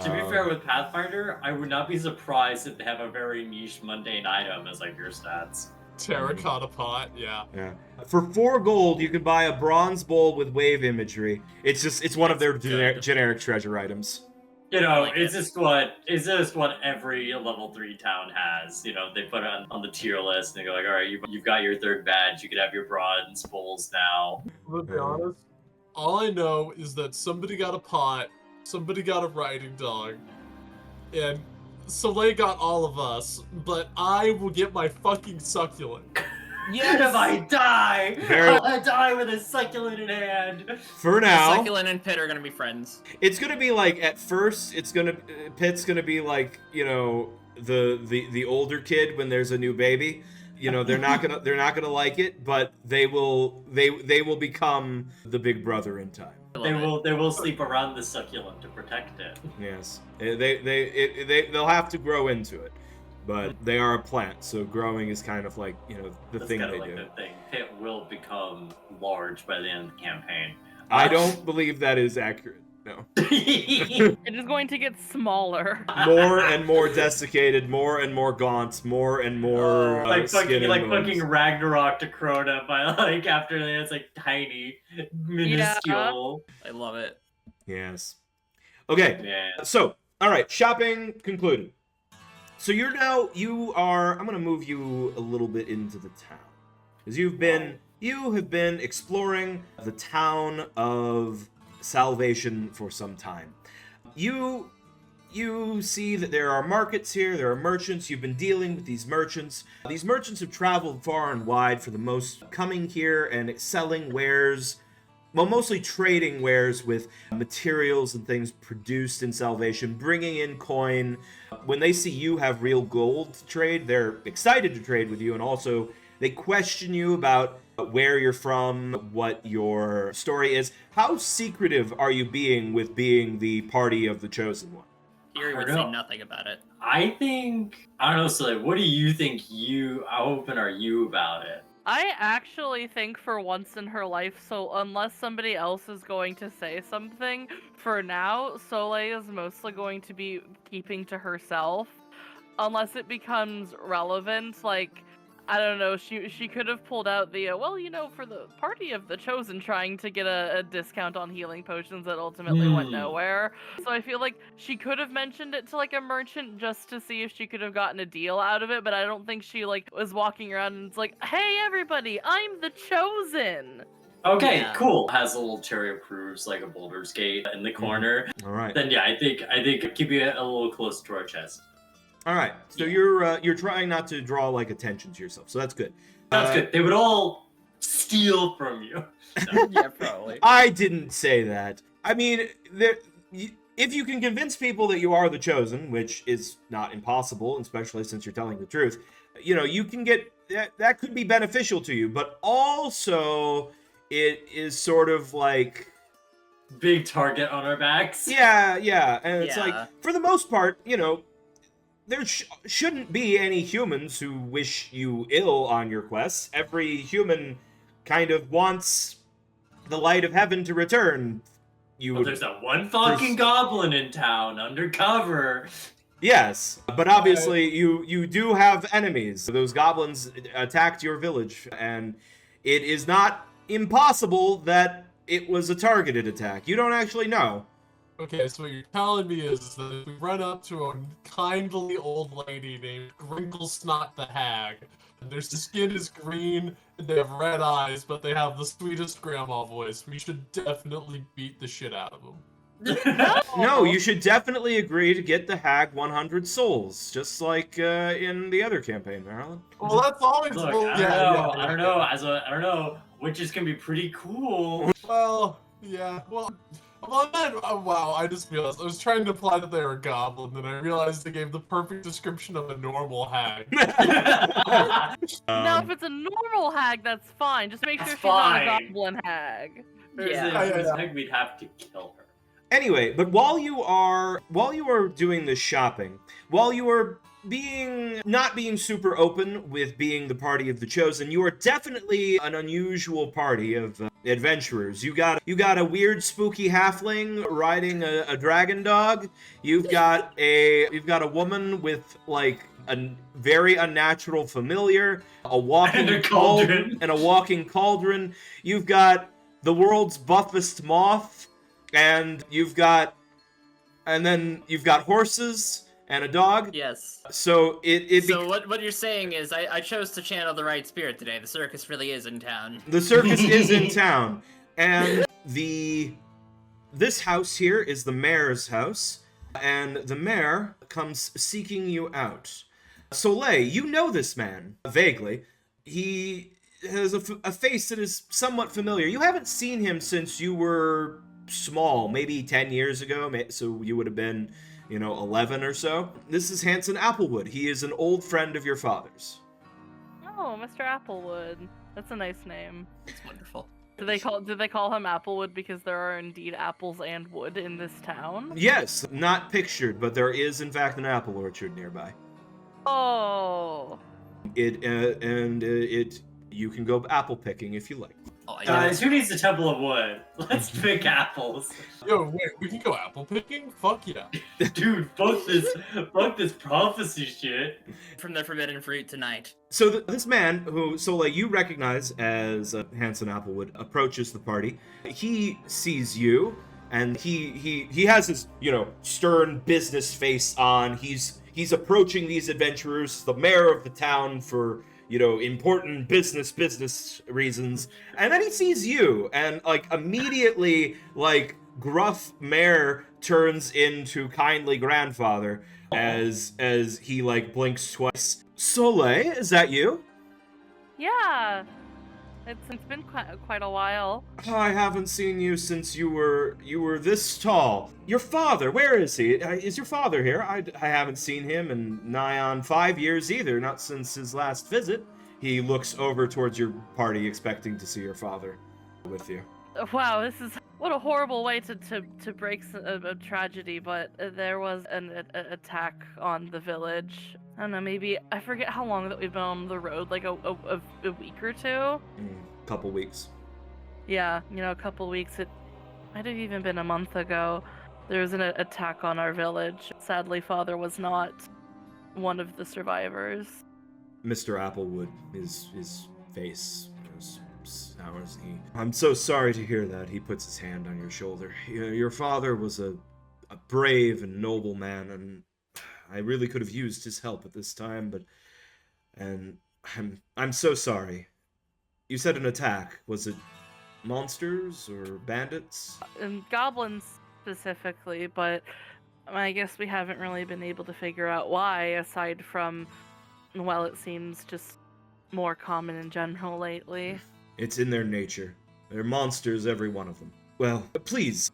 To be fair, with Pathfinder, I would not be surprised if they have a very niche, mundane item as like your stats. terracotta pot, yeah. Yeah. For 4 gold, you can buy a bronze bowl with wave imagery. It's one of their generic treasure items. You know, like it's just what every level 3 town has. You know, they put it on the tier list and they go like, all right, you've got your 3rd badge. You can have your bronze bowls now. To be honest, all I know is that somebody got a pot, somebody got a riding dog, and Soleil got all of us, but I will get my fucking succulent. Yes! If I die, Very- I'll die with a succulent in hand. For now, Succulent and Pit are gonna be friends. it's gonna be like at first, Pitt's gonna be like, you know, the older kid when there's a new baby. You know, they're not gonna like it, but they will become the big brother in time. They will sleep around the succulent to protect it. Yes, they'll have to grow into it, but they are a plant, so growing is kind of like, you know, the That's thing kind they of like do. the thing. Pit will become large by the end of the campaign. I don't believe that is accurate. No. It is going to get smaller. More and more desiccated, more and more gaunt, more and more like skin and bones. fucking Ragnarok to Crota by like after that it's like tiny, minuscule. I love it. Yes. Okay. Man. So, all right, shopping concluded. So you are. I'm gonna move you a little bit into the town, because you have been exploring the town of Salvation for some time. You see that there are markets here, there are merchants. You've been dealing with these merchants. These merchants have traveled far and wide for the most, coming here and selling wares. Well, mostly trading wares with materials and things produced in Salvation, bringing in coin. When they see you have real gold to trade, they're excited to trade with you, and also they question you about where you're from, what your story is. How secretive are you being with being the party of the chosen one? Eerie I would don't say know. nothing about it. I don't know, so like, what do you think how open are you about it? I actually think for once in her life, so unless somebody else is going to say something, for now, Soleil is mostly going to be keeping to herself. Unless it becomes relevant, like, I don't know, she could have pulled out the, well, you know, for the party of the chosen trying to get a discount on healing potions that ultimately went nowhere. So I feel like she could have mentioned it to, like, a merchant just to see if she could have gotten a deal out of it, but I don't think she, like, was walking around and it's like, hey, everybody, I'm the chosen! Okay, Yeah. cool. Has a little chariot cruise like a Boulder's Gate in the corner. All right. Then yeah, I think keep it a little close to our chest. All right. So Yeah. you're trying not to draw like attention to yourself. So that's good. That's good. They would all steal from you. Yeah, probably. I didn't say that. I mean, if you can convince people that you are the chosen, which is not impossible, especially since you're telling the truth, you know, you can get that could be beneficial to you, but also it is sort of like Big target on our backs. yeah, and it's Yeah. like for the most part, you know, there shouldn't be any humans who wish you ill on your quests. Every human kind of wants the light of heaven to return. Well, there's that one fucking goblin in town undercover. Yes, but obviously you do have enemies. Those goblins attacked your village, and it is not impossible that it was a targeted attack. You don't actually know. Okay, so what you're telling me is that if we run up to a kindly old lady named Gringlesnot the Hag, and their skin is green, and they have red eyes, but they have the sweetest grandma voice, we should definitely beat the shit out of them. No, you should definitely agree to get the hag 100 souls, just like in the other campaign, Marilyn. Well, that's always... Look, well, I don't know. I don't know. Witches can be pretty cool. Well, yeah, well, then, wow, I just realized, I was trying to imply that they were a goblin, and I realized they gave the perfect description of a normal hag. Now, if it's a normal hag, that's fine. Just make sure That's she's not a fine. goblin hag. Yeah. We'd have to kill her. Anyway, but while you are doing the shopping, while you are not being super open with being the party of the chosen, you are definitely an unusual party of adventurers. You got a weird spooky halfling riding a dragon dog. You've got a woman with like a very unnatural familiar, a walking And a cauldron. and a walking cauldron. You've got the world's buffest moth, and you've got horses and a dog. Yes. So So what you're saying is I chose to channel the right spirit today. The circus really is in town. the circus is in town, and this house here is the mayor's house, and the mayor comes seeking you out. Soleil, you know this man vaguely. He has a face that is somewhat familiar. You haven't seen him since you were small, maybe 10 years ago, so you would have been, 11 or so. This is Hanson Applewood. He is an old friend of your father's. Oh, Mr. Applewood. That's a nice name. It's wonderful. Do they call him Applewood because there are indeed apples and wood in this town? Yes, not pictured, but there is in fact an apple orchard nearby. Oh. You can go apple picking if you like. Oh, I Guys, who needs a temple of wood? Let's pick apples. Yo, wait, we can go apple picking? Fuck yeah. Dude, fuck this prophecy shit. from the forbidden fruit tonight. So this man, who Soleil you recognize as Hanson Applewood, approaches the party. He sees you, and he has his stern business face on. He's approaching these adventurers, the mayor of the town, for important business reasons, and then he sees you, and immediately gruff mayor turns into kindly grandfather as he blinks twice. Soleil, is that you? Yeah. It's been quite a while. I haven't seen you since you were this tall. Your father, where is he? Is your father here? I haven't seen him in nigh on 5 years either, not since his last visit. He looks over towards your party, expecting to see your father with you. Wow, what a horrible way to break a tragedy, but there was an attack on the village. I don't know, maybe, I forget how long that we've been on the road, like a week or two? Couple weeks. Yeah, a couple weeks. It might have even been a month ago. There was an attack on our village. Sadly, father was not one of the survivors. Mr. Applewood, his face goes sour as he... I'm so sorry to hear that. He puts his hand on your shoulder. Your father was a brave and noble man, and I really could have used his help at this time, and I'm so sorry. You said an attack. Was monsters or bandits? And goblins specifically, but I guess we haven't really been able to figure out why, aside from, well, it seems just more common in general lately. It's in their nature. They're monsters, every one of them. Well, please.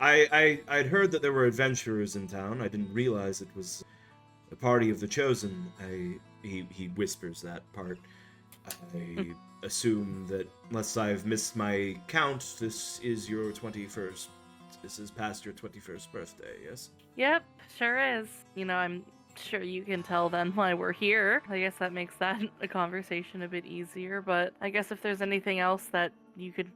I'd heard that there were adventurers in town. I didn't realize it was a party of the chosen. He whispers that part. I assume that, unless I've missed my count, this is your 21st. This is past your 21st birthday, yes? Yep, sure is. I'm sure you can tell then why we're here. I guess that makes that a conversation a bit easier, but I guess if there's anything else that you could,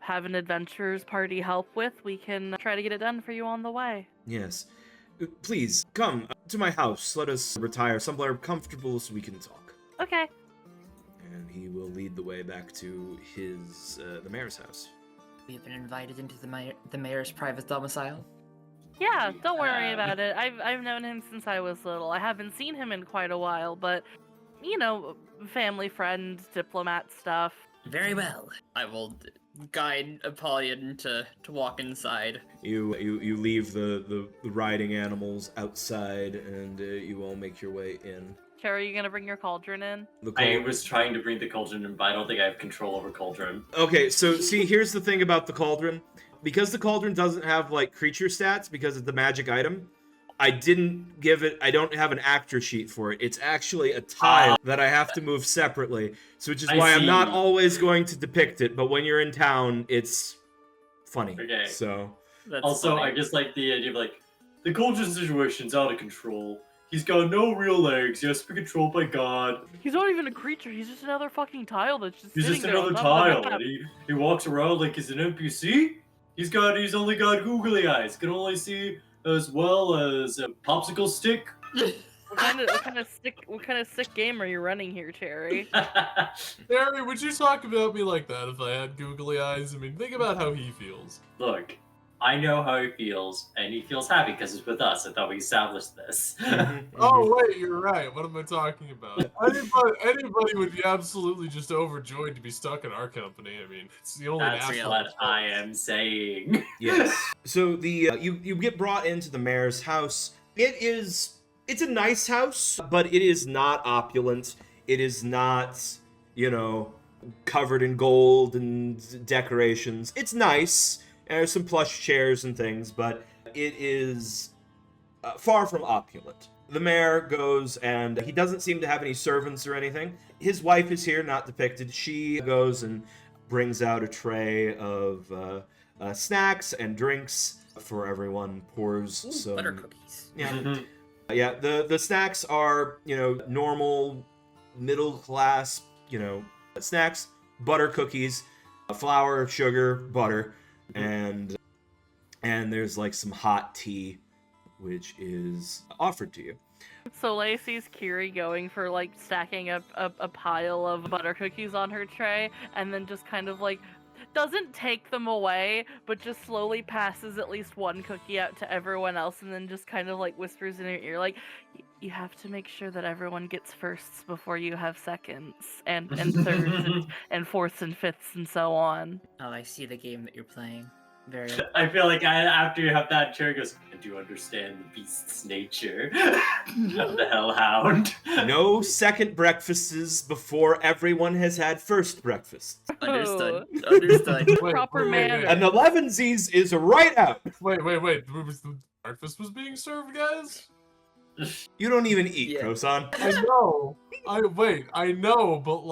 have an adventurers party help with, we can try to get it done for you on the way. Yes. Please, come to my house. Let us retire somewhere comfortable so we can talk. Okay. And he will lead the way back to the mayor's house. We've been invited into the mayor's private domicile. Yeah, don't worry about it. I've known him since I was little. I haven't seen him in quite a while, but, family friend, diplomat stuff. Very well. I will guide Apollyon to walk inside. You leave the riding animals outside, and you all make your way in. Sure, are you gonna bring your cauldron in? I was trying to bring the cauldron in, but I don't think I have control over cauldron. Okay, so see, here's the thing about the cauldron. Because the cauldron doesn't have, creature stats, because it's the magic item, I don't have an actor sheet for it. It's actually a tile that I have to move separately, so which is why I'm not always going to depict it, but when you're in town, it's funny. Okay. So. That's also, funny. I just like the idea of, the cauldron situation's out of control. He's got no real legs. He has to be controlled by God. He's not even a creature. He's just another fucking tile that's just He's sitting just there on another top of the tile. map. And he walks around like he's an NPC. He's only got googly eyes. Can only see as well as a popsicle stick. What kind of sick game are you running here, Cherry? Barry, would you talk about me like that if I had googly eyes? I mean, think about how he feels. Look, I know how he feels, and he feels happy because he's with us. I thought we established this. Oh, wait, you're right. What am I talking about? Anybody would be absolutely just overjoyed to be stuck in our company. I mean, it's the only That's natural what choice. I am saying. Yes. So you get brought into the mayor's house. It's a nice house, but it is not opulent. It is not, covered in gold and decorations. It's nice. And there's some plush chairs and things, but it is far from opulent. The mayor goes, and he doesn't seem to have any servants or anything. His wife is here, not depicted. She goes and brings out a tray of snacks and drinks for everyone. Pours some butter cookies. Yeah, yeah. The snacks are normal, middle class snacks. Butter cookies, flour, sugar, butter. And there's some hot tea, which is offered to you. Soleil sees Kiri going for stacking up a pile of butter cookies on her tray, and then just kind of doesn't take them away, but just slowly passes at least one cookie out to everyone else, and then just kind of whispers in her ear you have to make sure that everyone gets firsts before you have seconds and thirds and fourths and fifths and so on. Oh, I see the game that you're playing. Very. I feel like after you have that, Cherry goes, I do understand the beast's nature of the hellhound. No second breakfasts before everyone has had first breakfast. Understood. Understood. Proper manners. An 11Z's is right out. Wait. The breakfast was being served, guys? You don't even eat, Yeah. Kosan. I know. I know, but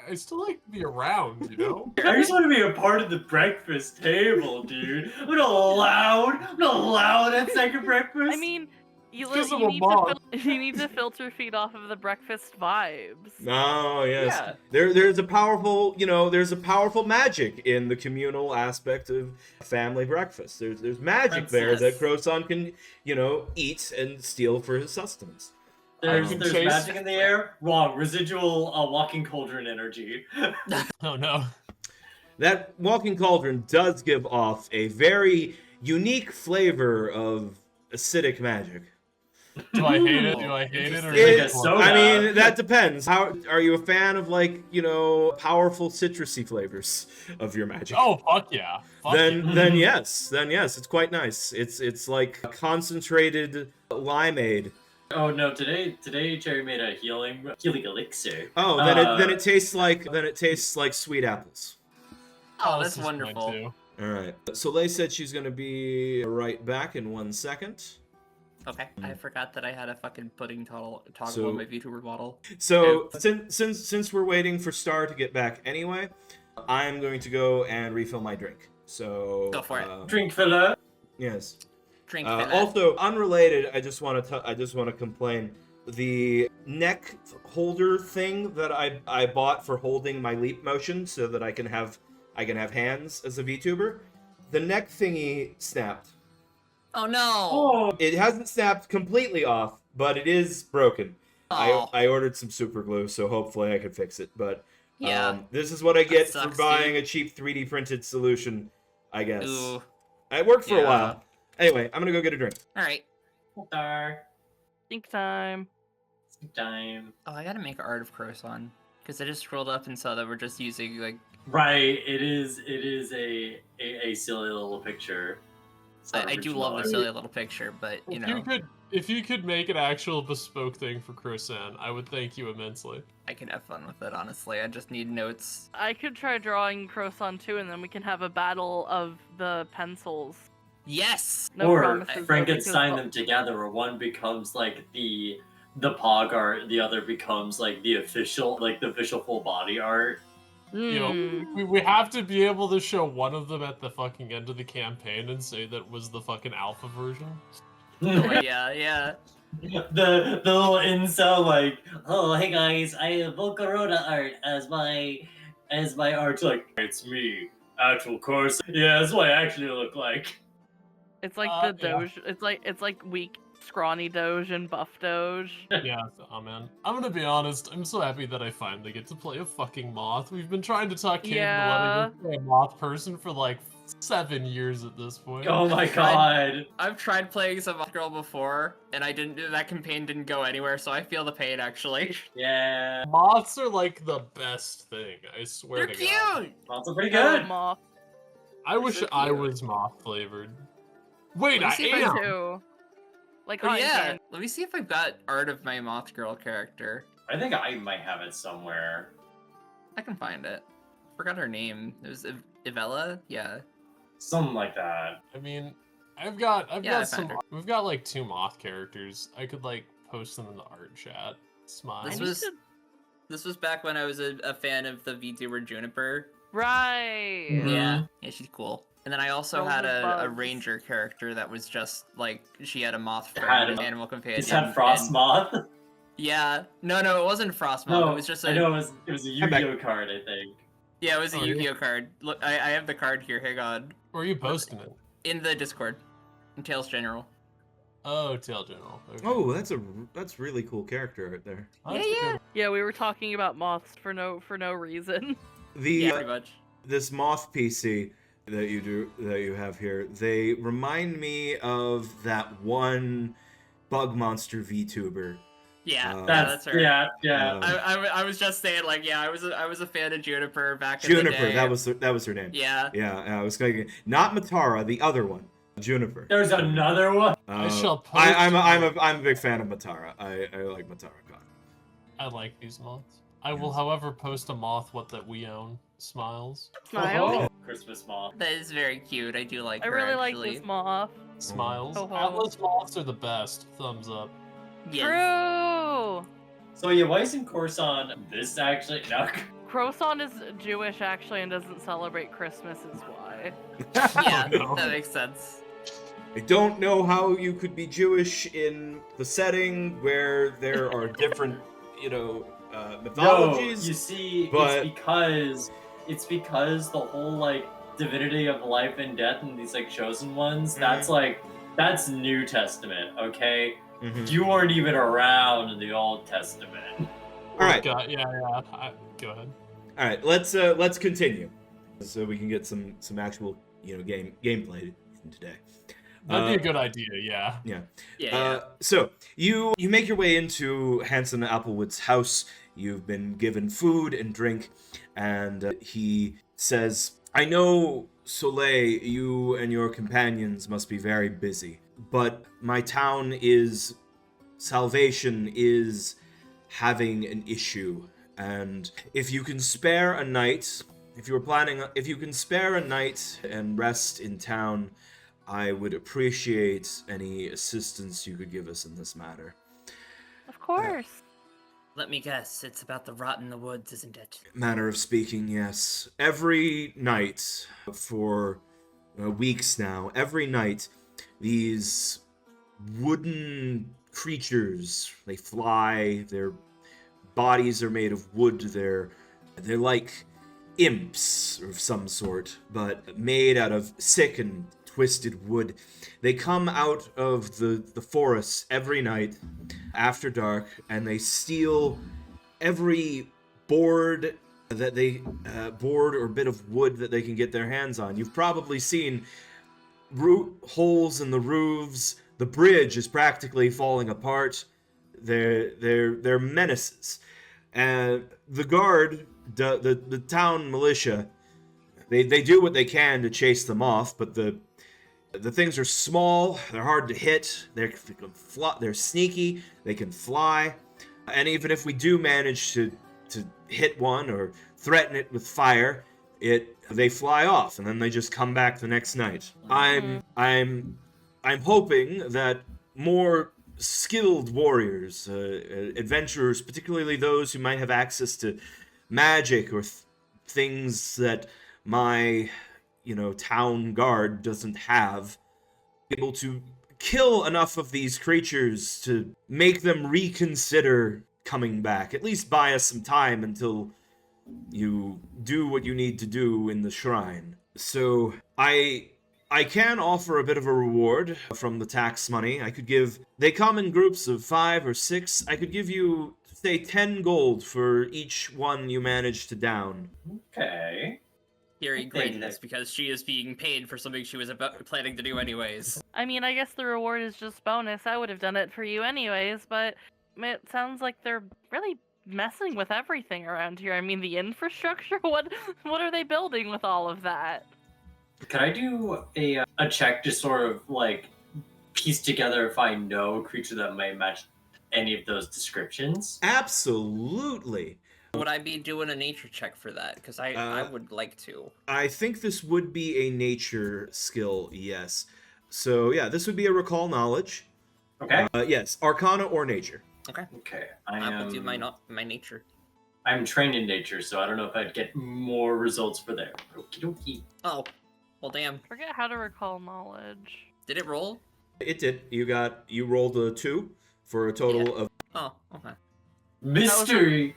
I still like to be around, I just want to be a part of the breakfast table, dude. I'm not allowed that second breakfast. I mean, you Because of a need boss. you need to filter feed off of the breakfast vibes. Oh, yes. Yeah. There's a powerful magic in the communal aspect of family breakfast. There's magic there that Croissant can, eat and steal for his sustenance. There's Chase- magic in the air. Wrong. Residual walking cauldron energy. Oh no. That walking cauldron does give off a very unique flavor of acidic magic. Do I hate it? Do I hate it? Or Interesting. is Like a it soda. I mean, that depends. How are you a fan of, like, powerful citrusy flavors of your magic? Oh, fuck yeah. Fuck then yeah. then yes, it's quite nice. It's like concentrated limeade. Oh no! Today Cherry made a healing elixir. Oh, then it tastes like sweet apples. Oh, This that's is mine wonderful. too. All right. Soleil said she's gonna be right back in 1 second. Okay, I forgot that I had a fucking pudding toggle So- on my VTuber model. So since we're waiting for Star to get back anyway, I'm going to go and refill my drink. So Go for it. Drink filler. Yes. Drink for that. Also, unrelated, I just want to complain. The neck holder thing that I bought for holding my leap motion so that I can have hands as a VTuber, the neck thingy snapped. Oh no! Oh, It hasn't snapped completely off, but it is broken. Oh. I ordered some super glue, so hopefully I can fix it. But Yeah. this is what I get for sucks, buying dude. a cheap 3D printed solution, I guess. Ooh. It worked for a Yeah. while. Anyway, I'm gonna go get a drink. All right. Star. Think time. Time. Oh, I gotta make art of Croissant because I just scrolled up and saw that we're just using like. Right. It is a silly little picture. It's not I do love the original. silly little picture, but you know, If you could make an actual bespoke thing for Croissant, I would thank you immensely. I can have fun with it. Honestly, I just need notes. I could try drawing Croissant too, and then we can have a battle of the pencils. Yes. No or promises, though, Frankenstein because- them together, where one becomes like the pog art, the other becomes like the official full body art. You know, Mm. we have to be able to show one of them at the fucking end of the campaign and say that was the fucking alpha version. Oh, yeah. The little incel like, oh hey guys, I have Volcarona art as my art. Like, it's me, actual course. Yeah, that's what I actually look like. It's like the yeah. Doge. It's like weak, scrawny Doge and buff Doge. Yeah, oh man. I'm gonna be honest, I'm so happy that I finally get to play a fucking moth. We've been trying to talk Kaybe Yeah. into letting me play a moth person for like 7 years at this point. Oh my god. I've tried playing some Moth Girl before, and that campaign didn't go anywhere, so I feel the pain actually. Yeah. Moths are like the best thing, I swear They're to God. cute. Also pretty I love good. moth. I wish so I cute. was moth flavored. Wait, Let me I see if am! Too. Like Oh cotton yeah. candy. Let me see if I've got art of my Moth Girl character. I think I might have it somewhere. I can find it. Forgot her name. It was Ivella. Yeah. Something like that. I mean, I've got I some. found her. We've got like 2 moth characters. I could like post them in the art chat. Smile. This need was to- this was back when I was a fan of the VTuber Juniper. Right. Mhm. Yeah, she's cool. And then I also Those had are a bugs. ranger character that was just like she had a moth Had friend, a- an animal companion. It's had Frost and- Moth. Yeah, no, it wasn't Frost Moth. It was just a I know it was a I'm back. Yu-Gi-Oh card, I think. yeah, it was a Oh, yeah. Yu-Gi-Oh card. Look, I have the card here. Hang on, Where are you posting it? in the Discord, in Tails General. Oh, Tail General. Okay. Oh, that's really cool character right there. Oh, that's yeah, a good yeah. one. Yeah, we were talking about moths for no reason. The Yeah, pretty much. this moth PC that you have here, they remind me of that one bug monster VTuber. Yeah, That's her. yeah. I was just saying, like, yeah, I was a fan of Juniper back in the Juniper, day. that was her name. Yeah. Yeah, I was going not Matara, the other one, Juniper. There's another one. I shall post. I'm a big fan of Matara. I like Matara. I like these moths. I will, however, post a moth what that we own. Smiles. Smile. Christmas moth. That is very cute. I do like I her, really like actually. this moth. Smiles. Ho ho. Atlas moths are the best. Thumbs up. Yes. True. So yeah, why isn't Corson this actually? No. Croissant is Jewish actually and doesn't celebrate Christmas is why. Yeah, Oh, no. that makes sense. I don't know how you could be Jewish in the setting where there are different, mythologies. No, you see, but- it's because the whole like divinity of life and death and these like chosen ones. Mhm. That's New Testament, okay? Mhm. You weren't even around in the Old Testament. All right, God, yeah. Go ahead. all right. Let's continue, so we can get some actual gameplay today. That'd be a good idea, yeah. Yeah. Yeah. So you make your way into Hanson Applewood's house. You've been given food and drink, and he says, "I know, Soleil, you and your companions must be very busy, but my town is salvation is having an issue, and if you can spare a night, if you can spare a night and rest in town, I would appreciate any assistance you could give us in this matter." Of course. Let me guess, it's about the rot in the woods, isn't it? Manner of speaking, yes. Every night, for weeks now, every night, these wooden creatures, they fly, their bodies are made of wood, they're like imps of some sort, but made out of sick and twisted wood. They come out of the forests every night after dark, and they steal every board that they board or bit of wood that they can get their hands on. You've probably seen holes in the roofs. The bridge is practically falling apart. They're menaces, and the guard, the town militia, they do what they can to chase them off, but the things are small, they're hard to hit, they're sneaky, they can fly, and even if we do manage to hit one or threaten it with fire, they fly off and then they just come back the next night. I'm hoping that more skilled warriors, adventurers, particularly those who might have access to magic or things that my town guard doesn't have, able to kill enough of these creatures to make them reconsider coming back. At least buy us some time until you do what you need to do in the shrine. So I can offer a bit of a reward from the tax money. They come in groups of 5 or 6. I could give you, say, 10 gold for each one you manage to down. Okay. Kiri grins because she is being paid for something she was planning to do anyways. I mean, I guess the reward is just bonus. I would have done it for you anyways, but it sounds like they're really messing with everything around here. I mean, the infrastructure, what are they building with all of that? Can I do a check to sort of like piece together if I know a creature that might match any of those descriptions? Absolutely. Would I be doing a nature check for that? Because I would like to. I think this would be a nature skill, yes. So yeah, this would be a recall knowledge. Okay. Yes, Arcana or nature. Okay. Okay. I will do my nature. I'm trained in nature, so I don't know if I'd get more results for there. Okie dokie. Oh, well, damn. Forget how to recall knowledge. Did it roll? It did. You rolled a 2 for a total of. Oh, okay. Mystery.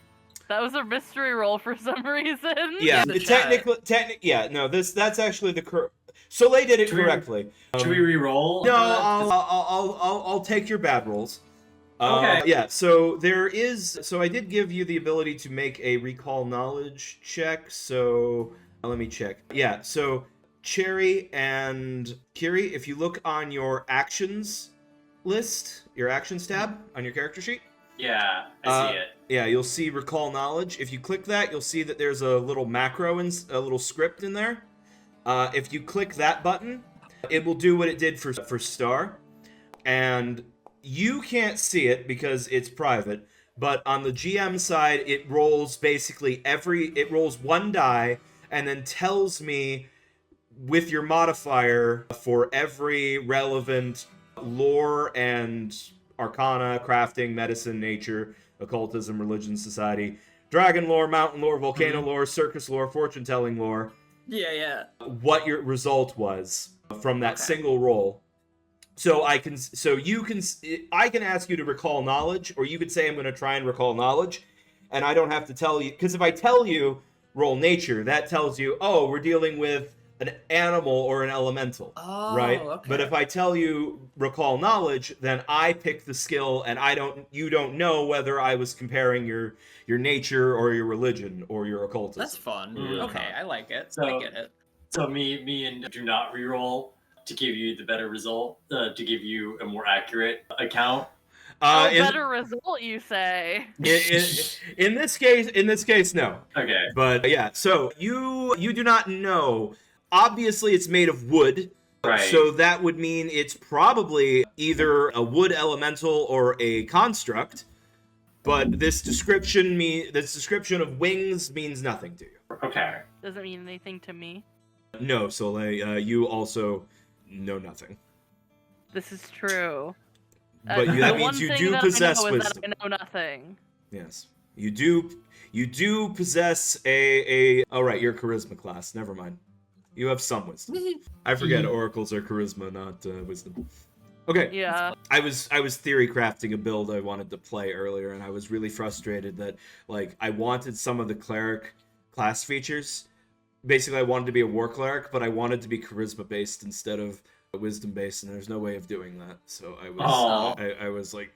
That was a mystery roll for some reason. Yeah, technically, yeah. No, that's actually the Soleil did it correctly. Should we re-roll? No, I'll take your bad rolls. Okay. Yeah. So I did give you the ability to make a recall knowledge check. So let me check. Yeah. So Cherry and Kiri, if you look on your actions list, your actions tab on your character sheet. Yeah, I see it. Yeah, you'll see recall knowledge. If you click that, you'll see that there's a little macro and a little script in there. If you click that button, it will do what it did for Star. And you can't see it because it's private, but on the GM side, it rolls basically it rolls one die and then tells me with your modifier for every relevant lore and arcana, crafting, medicine, nature, occultism, religion, society, dragon lore, mountain lore, volcano lore, circus lore, fortune-telling lore. Yeah. What your result was from that single roll. So I can ask you to recall knowledge, or you could say I'm going to try and recall knowledge, and I don't have to tell you, because if I tell you roll nature, that tells you, oh, we're dealing with an animal or an elemental, right? Okay. But if I tell you recall knowledge, then I pick the skill, and you don't know whether I was comparing your nature or your religion or your occultism. That's fun. Mhm. Okay, I like it. So- I get it. So me and do not re-roll. to give you the better result, to give you a more accurate account. Better result, you say? In this case, no. Okay. But yeah, so you do not know. Obviously, it's made of wood. Right. So that would mean it's probably either a wood elemental or a construct. But this description of wings means nothing to you. Okay. Doesn't mean anything to me. No, Soleil, you also know nothing. This is true. But The that one means you thing do that possess I know is wisdom. that I know nothing. Yes, you do possess a. Oh right, you're charisma class. Never mind. You have some wisdom. I forget oracles are charisma, not wisdom. Okay. Yeah. I was theory crafting a build I wanted to play earlier, and I was really frustrated that like I wanted some of the cleric class features. Basically, I wanted to be a war cleric, but I wanted to be charisma based instead of wisdom based, and there's no way of doing that. So I was like,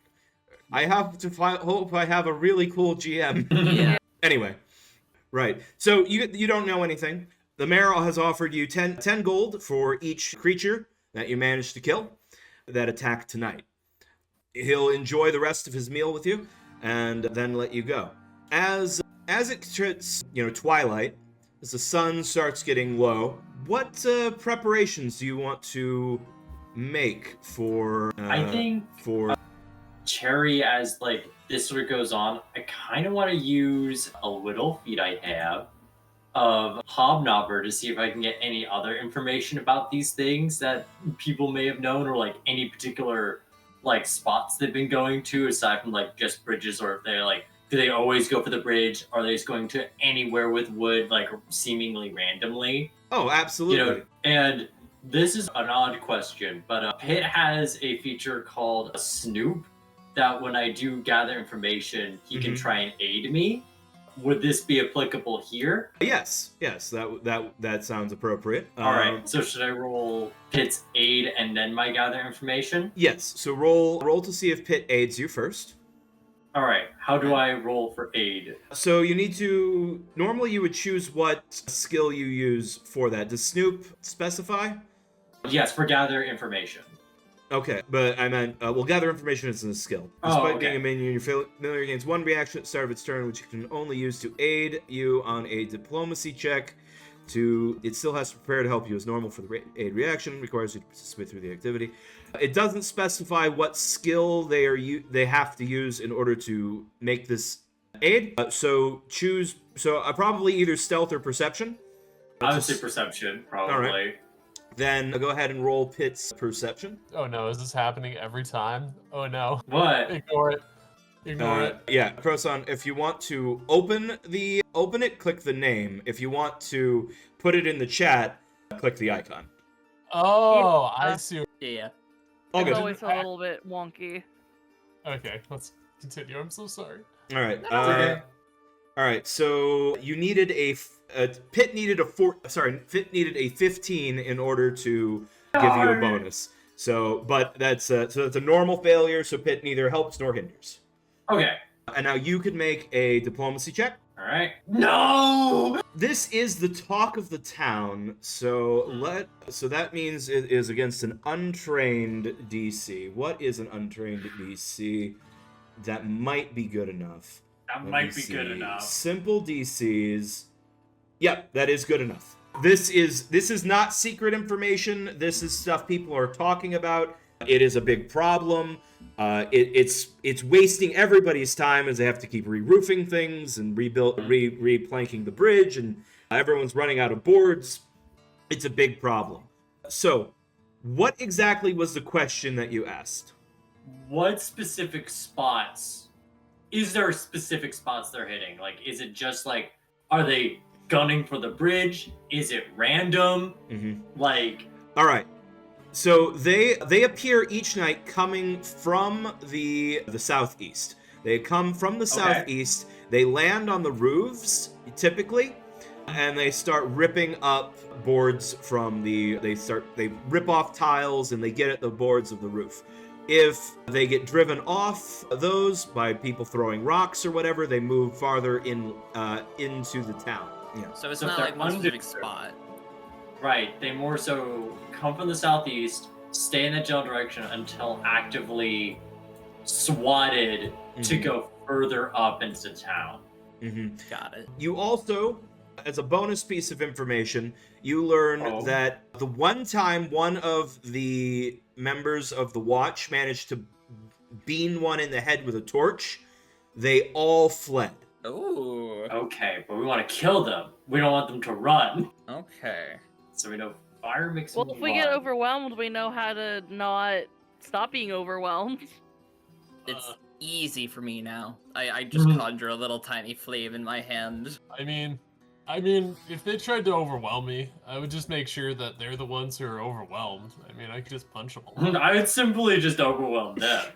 I have to hope I have a really cool GM. Yeah. Anyway, right. So you don't know anything. The mayor has offered you 10 gold for each creature that you managed to kill that attack tonight. He'll enjoy the rest of his meal with you and then let you go. As it hits, twilight, as the sun starts getting low, what preparations do you want to make for I think for Cherry, as like this sort of goes on, I kind of want to use a little feat I have of Hobnobber to see if I can get any other information about these things that people may have known, or like any particular like spots they've been going to aside from like just bridges, or if they're like, do they always go for the bridge? Are they just going to anywhere with wood, like seemingly randomly? Oh, absolutely. And this is an odd question, but Pit has a feature called Snoop that when I do gather information, he can try and aid me. Would this be applicable here? Yes, that sounds appropriate. All right. So should I roll Pit's aid and then my gather information? Yes. So roll to see if Pit aids you first. All right. How do I roll for aid? So you need to. Normally, you would choose what skill you use for that. Does Snoop specify? Yes, for gather information. Okay, but I meant, we'll gather information as a skill. Despite being a minion, your familiar gains one reaction at the start of its turn, which you can only use to aid you on a diplomacy check. It still has to prepare to help you as normal for the aid reaction, requires you to participate through the activity. It doesn't specify what skill they have to use in order to make this aid. So probably either stealth or perception. I would say perception, probably. All right. Then go ahead and roll Pit's perception. Oh no, is this happening every time? Oh no. What? Ignore it. Ignore it. Yeah, Croson, if you want to open it, click the name. If you want to put it in the chat, click the icon. Oh, I see. Yeah. All It's good. always a little bit wonky. Okay, let's continue. I'm so sorry. All right. okay. All right. So you needed Pit needed a 15 in order to give you a bonus. So, but that's a normal failure. So Pit neither helps nor hinders. Okay. And now you could make a diplomacy check. All right. No. This is the talk of the town, so that means it is against an untrained DC. What is an untrained DC? That might be good enough. That might be good enough. Simple DCs. Yep, that is good enough. This is not secret information. This is stuff people are talking about. It is a big problem. It's wasting everybody's time as they have to keep re-roofing things and replanking the bridge, and everyone's running out of boards. It's a big problem. So, what exactly was the question that you asked? What specific spots? Is there specific spots they're hitting? Like, is it just like, are they gunning for the bridge? Is it random? Like, all right. So they appear each night coming from the southeast. They come from the southeast. They land on the roofs typically, and they start ripping up boards from they rip off tiles and they get at the boards of the roof. If they get driven off those by people throwing rocks or whatever, they move farther into the town. Yeah. So it's So if not they're like one specific undisturbed. spot. right, they more so come from the southeast, stay in that general direction until actively swatted to go further up into town. Got it. You also, as a bonus piece of information, you learn that the one time one of the members of the Watch managed to bean one in the head with a torch, they all fled. Ooh. Okay, but we want to kill them. We don't want them to run. Okay. So we know fire makes Well, them if we get run. overwhelmed, we know how to not stop being overwhelmed. It's easy for me now. I just conjure a little tiny flame in my hand. I mean, if they tried to overwhelm me, I would just make sure that they're the ones who are overwhelmed. I mean, I could just punch them all. I would simply just overwhelm them.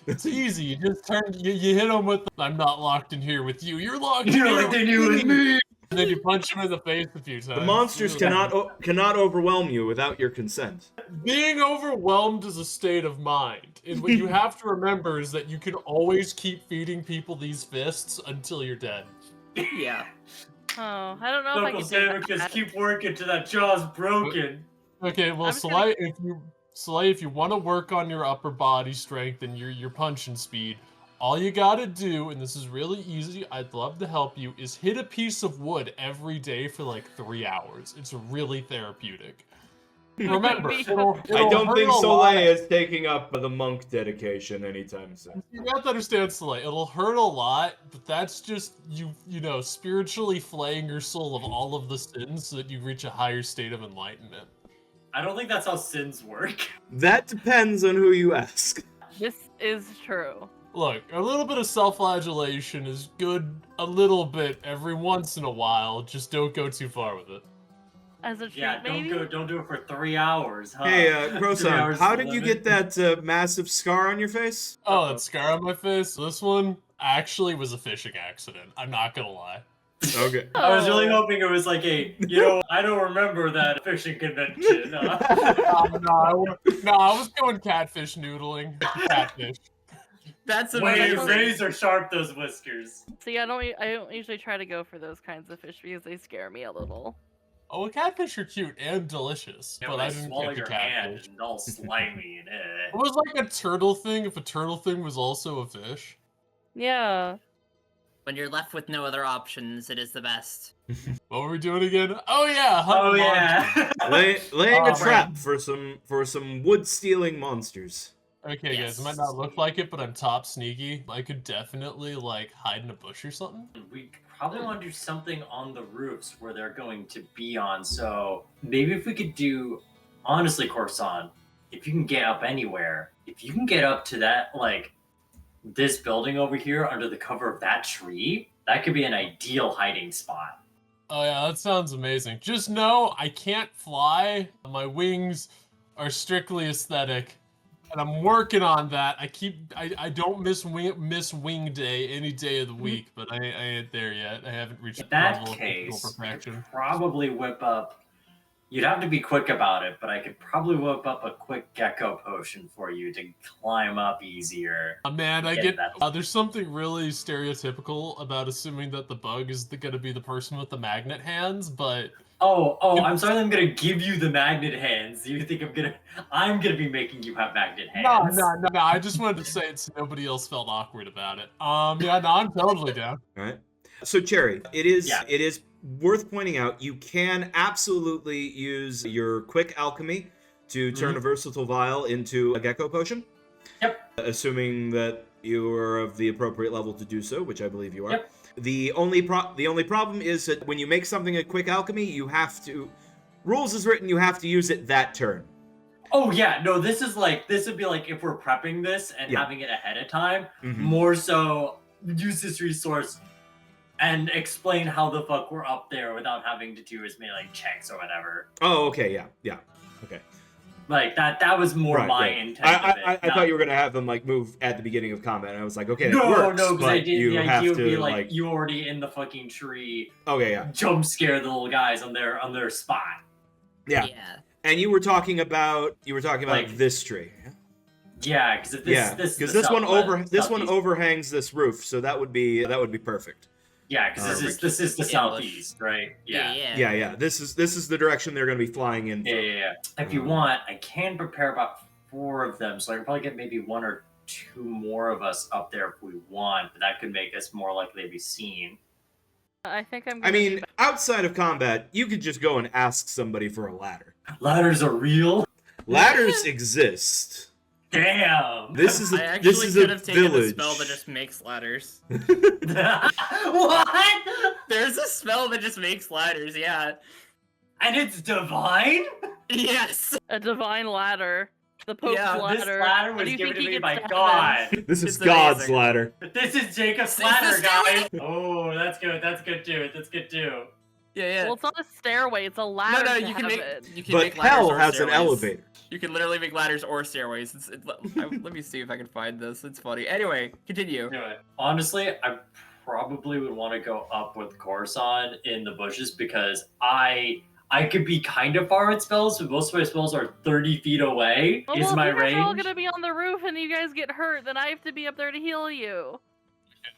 It's easy. You just you hit them with I'm not locked in here with you. You're locked in You're here locked in here with me. And then you punch them in the face a few times. The monsters cannot overwhelm you without your consent. Being overwhelmed is a state of mind. And what you have to remember is that you can always keep feeding people these fists until you're dead. Yeah. Oh, I don't know if I Local can do Samicus, that. keep working till that jaw's broken. Okay, well, I'm just Sly, if you want to work on your upper body strength and your punching speed, all you gotta do, and this is really easy, I'd love to help you, is hit a piece of wood every day for like 3 hours. It's really therapeutic. Remember, I don't think Soleil is taking up the monk dedication anytime soon. You have to understand, Soleil, it'll hurt a lot, but that's just you know, spiritually flaying your soul of all of the sins so that you reach a higher state of enlightenment. I don't think that's how sins work. That depends on who you ask. This is true. Look, a little bit of self-flagellation is good a little bit every once in a while, just don't go too far with it. As a treat, Yeah, maybe? don't do it for 3 hours, huh? Hey, 3 Croson, hours how is did you limit. get that massive scar on your face? Oh, that scar on my face? This one actually was a fishing accident, I'm not gonna lie. Okay. I was really Oh. hoping it was like I don't remember that fishing convention. No, I was going catfish noodling. Catfish. That's Way amazing. razor sharp those whiskers. See, I don't usually try to go for those kinds of fish because they scare me a little. Oh, well, catfish are cute and delicious, You but know, I they didn't swallow get the your hand catfish. and all slimy and It was like a turtle thing if a turtle thing was also a fish. Yeah. When you're left with no other options, it is the best. What were we doing again? Oh yeah, Oh hunting yeah. Laying Oh, a trap for some wood stealing monsters. Okay, guys, it might not look like it, but I'm top sneaky. I could definitely, like, hide in a bush or something. We probably want to do something on the roofs where they're going to be on. So maybe if we could do, honestly, Corson, if you can get up anywhere, if you can get up to that, like, this building over here under the cover of that tree, that could be an ideal hiding spot. Oh yeah, that sounds amazing. Just know I can't fly. My wings are strictly aesthetic. And I'm working on that. I don't miss wing day any day of the week, but I ain't there yet. I haven't reached In the that level of case, physical I perfection. could probably whip up. You'd have to be quick about it, but I could probably whip up a quick gecko potion for you to climb up easier. Man, I Yeah, get. that's- There's something really stereotypical about assuming that the bug is gonna be the person with the magnet hands, but Oh, I'm sorry. I'm gonna give you the magnet hands. You think I'm gonna be making you have magnet hands? no. I just wanted to say it so nobody else felt awkward about it. Yeah, no, I'm totally down. All right. So Cherry, it is Yeah. worth pointing out you can absolutely use your quick alchemy to turn a versatile vial into a gecko potion. Yep. Assuming that you are of the appropriate level to do so, which I believe you are. Yep. The only problem is that when you make something a quick alchemy, you have to rules is written you have to use it that turn. Oh yeah, no. This would be like if we're prepping this and Yeah. having it ahead of time. Mhm. More so, use this resource and explain how the fuck we're up there without having to do as many like checks or whatever. Oh, okay, yeah. Okay. Like that was more Right, my right. intent. I of it, not- thought you were gonna have them like move at the beginning of combat, and I was like, okay, that No, works, no, because but you the have idea would be to like you already in the fucking tree, okay, yeah, jump scare the little guys on their spot. yeah. And you were talking about Like- this tree. Yeah, because Because this one overhangs this roof, so that would be perfect. Yeah, because this is the southeast, right? Yeah. This is the direction they're going to be flying in. Yeah. If you want, I can prepare about 4 of them, so I can probably get maybe 1 or 2 more of us up there if we want, but that could make us more likely to be seen. I think I'm I gonna mean, outside of combat, you could just go and ask somebody for a ladder. Ladders are real? Ladders exist. Damn! This is I a actually could have taken village. a spell that just makes ladders. What? There's a spell that just makes ladders, yeah. And it's divine? Yes! a divine ladder. The Pope's Yeah, ladder. This ladder How was do you given think to he me gets by to heaven? God. This is It's God's amazing. ladder. This is Jacob's It's ladder, the stairway. guys. Oh, that's good. That's good too. That's good too. Yeah. Well, it's not a stairway. It's a ladder. No, to you can heaven. make But ladders hell or has an stairways. elevator. You can literally make ladders or stairways. Let me see if I can find this. It's funny. Anyway, continue. Anyway, honestly, I probably would want to go up with Coruscant in the bushes because I could be kind of far with spells, but most of my spells are 30 feet away. Oh, is well, my if you guys are all range. gonna be on the roof and you guys get hurt, then I have to be up there to heal you.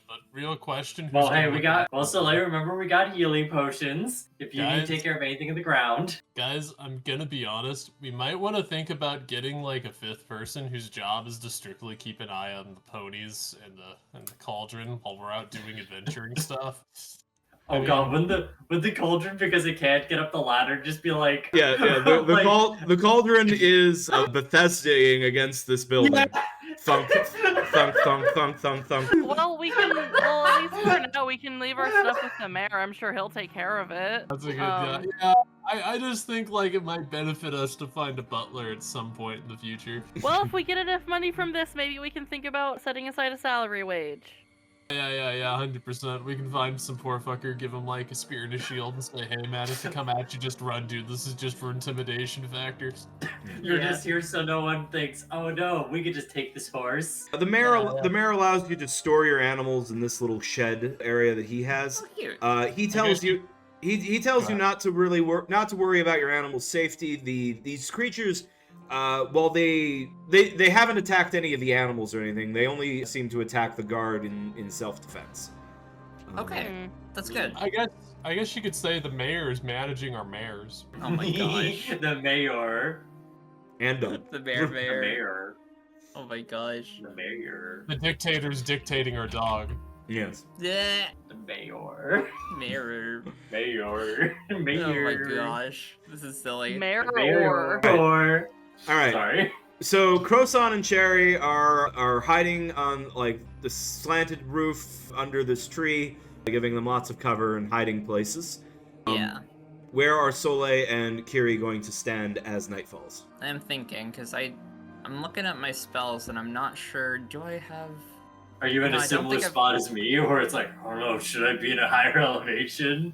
But real question. who's Well, hey, gonna we look got. at- Well, Soleil, remember we got healing potions. If you need Guys. to take care of anything in the ground. Guys, I'm gonna be honest. We might want to think about getting like a 5th person whose job is to strictly keep an eye on the ponies and the cauldron while we're out doing adventuring stuff. Oh god, wouldn't the cauldron, because it can't get up the ladder, just be like, Yeah. The cauldron is Bethesdaing against this building. Thunk, thunk, thunk, thunk, thunk, thunk. Well, at least for now, we can leave our stuff with the mayor. I'm sure he'll take care of it. That's a good Um, yeah. I just think like it might benefit us to find a butler at some point in the future. Well, if we get enough money from this, maybe we can think about setting aside a salary wage. Yeah, 100%. We can find some poor fucker, give him like a spear and a shield, and say, "Hey man, if they come at you, just run, dude. This is just for intimidation factors." you're Yeah. just here so no one thinks, oh no, we could just take this horse. The mayor Yeah. the mayor allows you to store your animals in this little shed area that he has. Oh, cute. He tells you he tells you not to really not to worry about your animal's safety. These creatures, while they haven't attacked any of the animals or anything, they only seem to attack the guard in self-defense. Okay. Hmm. That's good. I guess you could say the mayor is managing our mayors. Oh my gosh. The mayor. And The mayor. The mayor. Oh my gosh. The mayor. The dictator's dictating our dog. yes. Yeah. The mayor. Mirror. Mayor. Mayor. Oh my gosh. This is silly. Mayor The mayor. or All right. Sorry. So Croissant and Cherry are hiding on like the slanted roof under this tree, giving them lots of cover and hiding places. Yeah. Where are Soleil and Kiri going to stand as night falls? I'm thinking, because I'm looking at my spells and I'm not sure, do I have... Are you in No, a I don't similar think I've- spot as me, or it's like, I don't know, should I be in a higher elevation?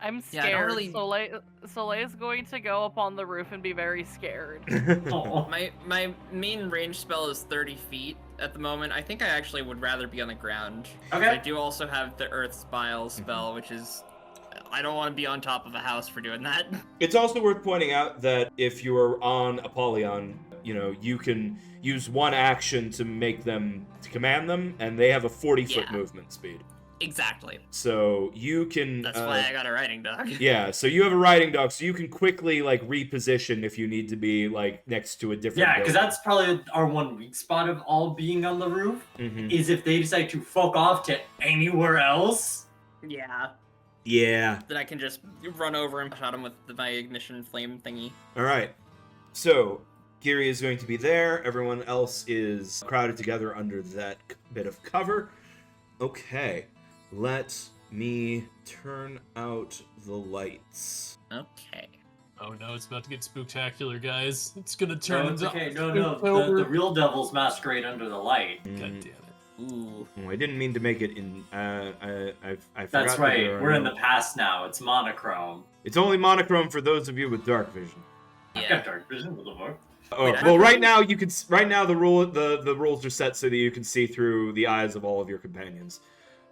I'm Yeah, I don't scared. really- Soleil is going to go up on the roof and be very scared. Oh. My main range spell is 30 feet at the moment. I think I actually would rather be on the ground. Okay. I do also have the Earth Spile spell, which is... I don't want to be on top of a house for doing that. It's also worth pointing out that if you are on Apollyon, you can use one action to command them, and they have a 40-foot Yeah. movement speed. Exactly. So you can. That's why I got a riding dog. Yeah, so you have a riding dog, so you can quickly reposition if you need to be next to a different. Yeah, because building. that's probably our one weak spot of all being on the roof, Mhm. is if they decide to fuck off to anywhere else. Yeah. Yeah. Then I can just run over and shot him with my ignition flame thingy. All right. So Kiri is going to be there. Everyone else is crowded together under that bit of cover. Okay. Let me turn out the lights. Okay. Oh no, it's about to get spooktacular, guys. It's gonna turn No, it's into okay. No. October. The real devils masquerade under the light. God Mm, damn it. Ooh. oh, I didn't mean to make it in. I forgot. That's that right. there are We're in no- the past now. It's monochrome. It's only monochrome for those of you with dark vision. I've Yeah. got dark vision. What the fuck? Oh, Wait, I well, don't- right now you can. Right now the rules are set so that you can see through the eyes of all of your companions.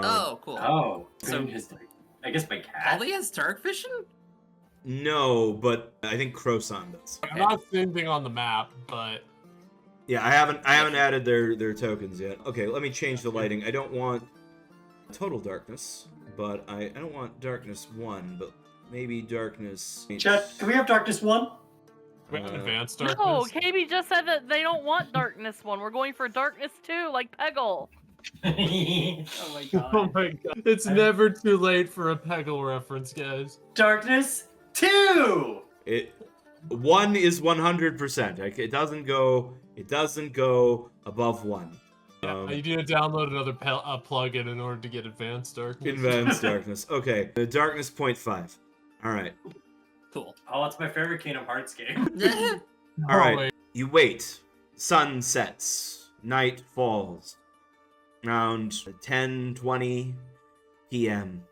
Oh, cool. Oh, So- goodness. I guess my cat. Holly has dark vision? No, but I think Croissant does. I'm not seeing anything on the map, but Yeah, I haven't added their tokens yet. Okay, let me change the lighting. I don't want total darkness, but I don't want darkness 1, but maybe darkness. Chet, can we have darkness 1? Wait, advanced No, darkness. KB just said that they don't want darkness 1. We're going for darkness 2, like Peggle. Oh my Oh my god. It's never too late for a Peggle reference, guys. Darkness 2! 1 is 100%. Like, it doesn't go above 1. Yeah, you need to download another plugin in order to get advanced darkness. Advanced darkness. Okay, the darkness 0.5. All right. Cool. Oh, it's my favorite Kingdom Hearts game. All right. wait. You wait. Sun sets. Night falls. Around 10:20 p.m.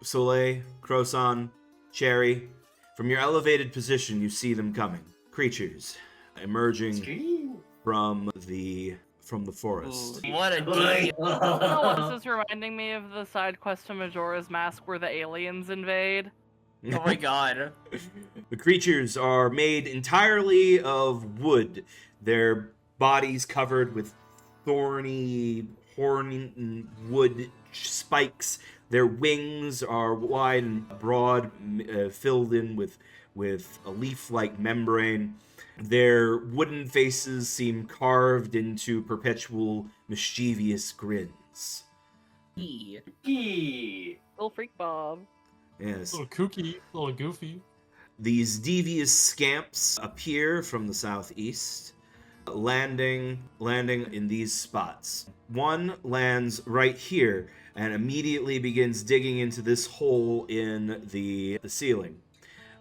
Soleil, Croissant, Cherry. From your elevated position, you see them coming. Creatures emerging from the forest. Ooh, what a day. Oh, this is reminding me of the side quest to Majora's Mask where the aliens invade. Oh my god. The creatures are made entirely of wood. Their bodies covered with thorny, horny wood spikes. Their wings are wide and broad, filled in with a leaf-like membrane. Their wooden faces seem carved into perpetual mischievous grins. Eee. Eee. Little freak Bob. Yes. A little kooky, a little goofy. These devious scamps appear from the southeast, landing in these spots. One lands right here and immediately begins digging into this hole in the ceiling.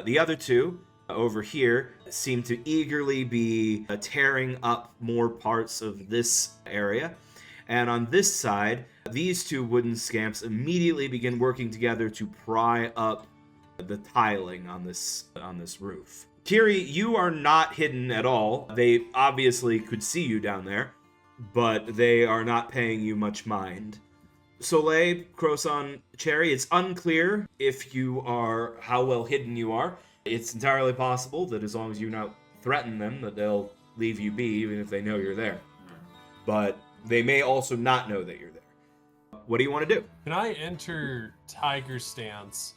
The other two over here seem to eagerly be tearing up more parts of this area. And on this side, these two wooden scamps immediately begin working together to pry up the tiling on this roof. Kiri, you are not hidden at all. They obviously could see you down there, but they are not paying you much mind. Soleil, Croissant, Cherry, it's unclear how well hidden you are. It's entirely possible that as long as you don't threaten them, that they'll leave you be, even if they know you're there. But they may also not know that you're there. What do you want to do? Can I enter Tiger Stance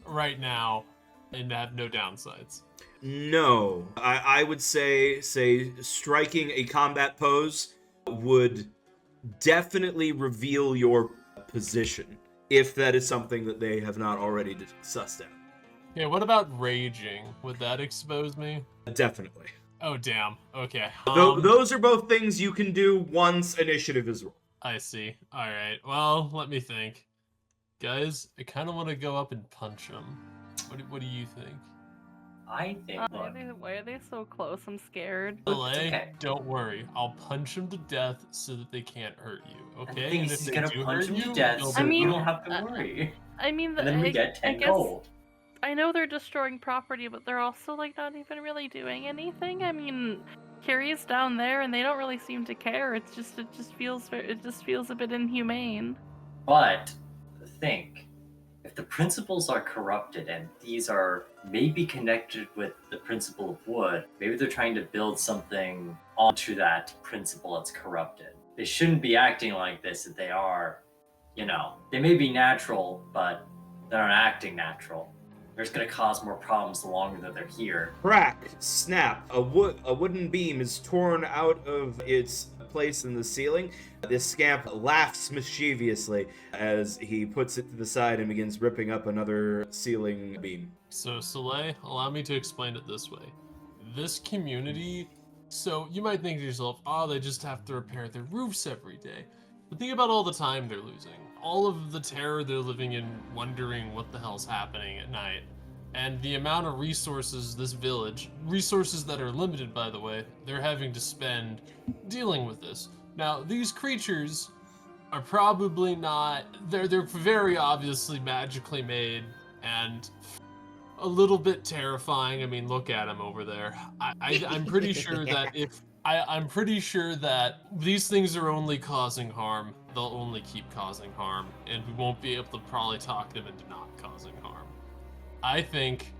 right now and have no downsides? No. I would say striking a combat pose would definitely reveal your position, if that is something that they have not already sussed out. Yeah, what about raging? Would that expose me? Definitely. Oh, damn. Okay. Those are both things you can do once initiative is rolled. I see. Alright, well, let me think. Guys, I kind of want to go up and punch him. What do you think? I think, look, Why are they so close? I'm scared. LA, okay. don't worry. I'll punch him to death so that they can't hurt you, the okay? thing And is, if he's they gonna do punch hurt him to you, death, they'll so be you mean, don't have to worry. I mean, And then we I get 10 guess gold. I know they're destroying property, but they're also like not even really doing anything. I mean, Carrie's down there, and they don't really seem to care. It just feels a bit inhumane. But think, if the principles are corrupted and these are maybe connected with the principle of wood, maybe they're trying to build something onto that principle that's corrupted. They shouldn't be acting like this if they are, they may be natural, but they're not acting natural. They're just going to cause more problems the longer that they're here. Crack, snap, a wooden beam is torn out of its place in the ceiling. This scamp laughs mischievously as he puts it to the side and begins ripping up another ceiling beam. So, Soleil, allow me to explain it this way. This community, so you might think to yourself, oh, they just have to repair their roofs every day. But think about all the time they're losing. All of the terror they're living in, wondering what the hell's happening at night. And the amount of resources this village, resources that are limited by the way, they're having to spend dealing with this. Now, these creatures are probably not, they're very obviously magically made and a little bit terrifying. I mean, look at them over there. I'm pretty sure that I'm pretty sure that these things are only causing harm. They'll only keep causing harm, and we won't be able to probably talk them into not causing harm. I think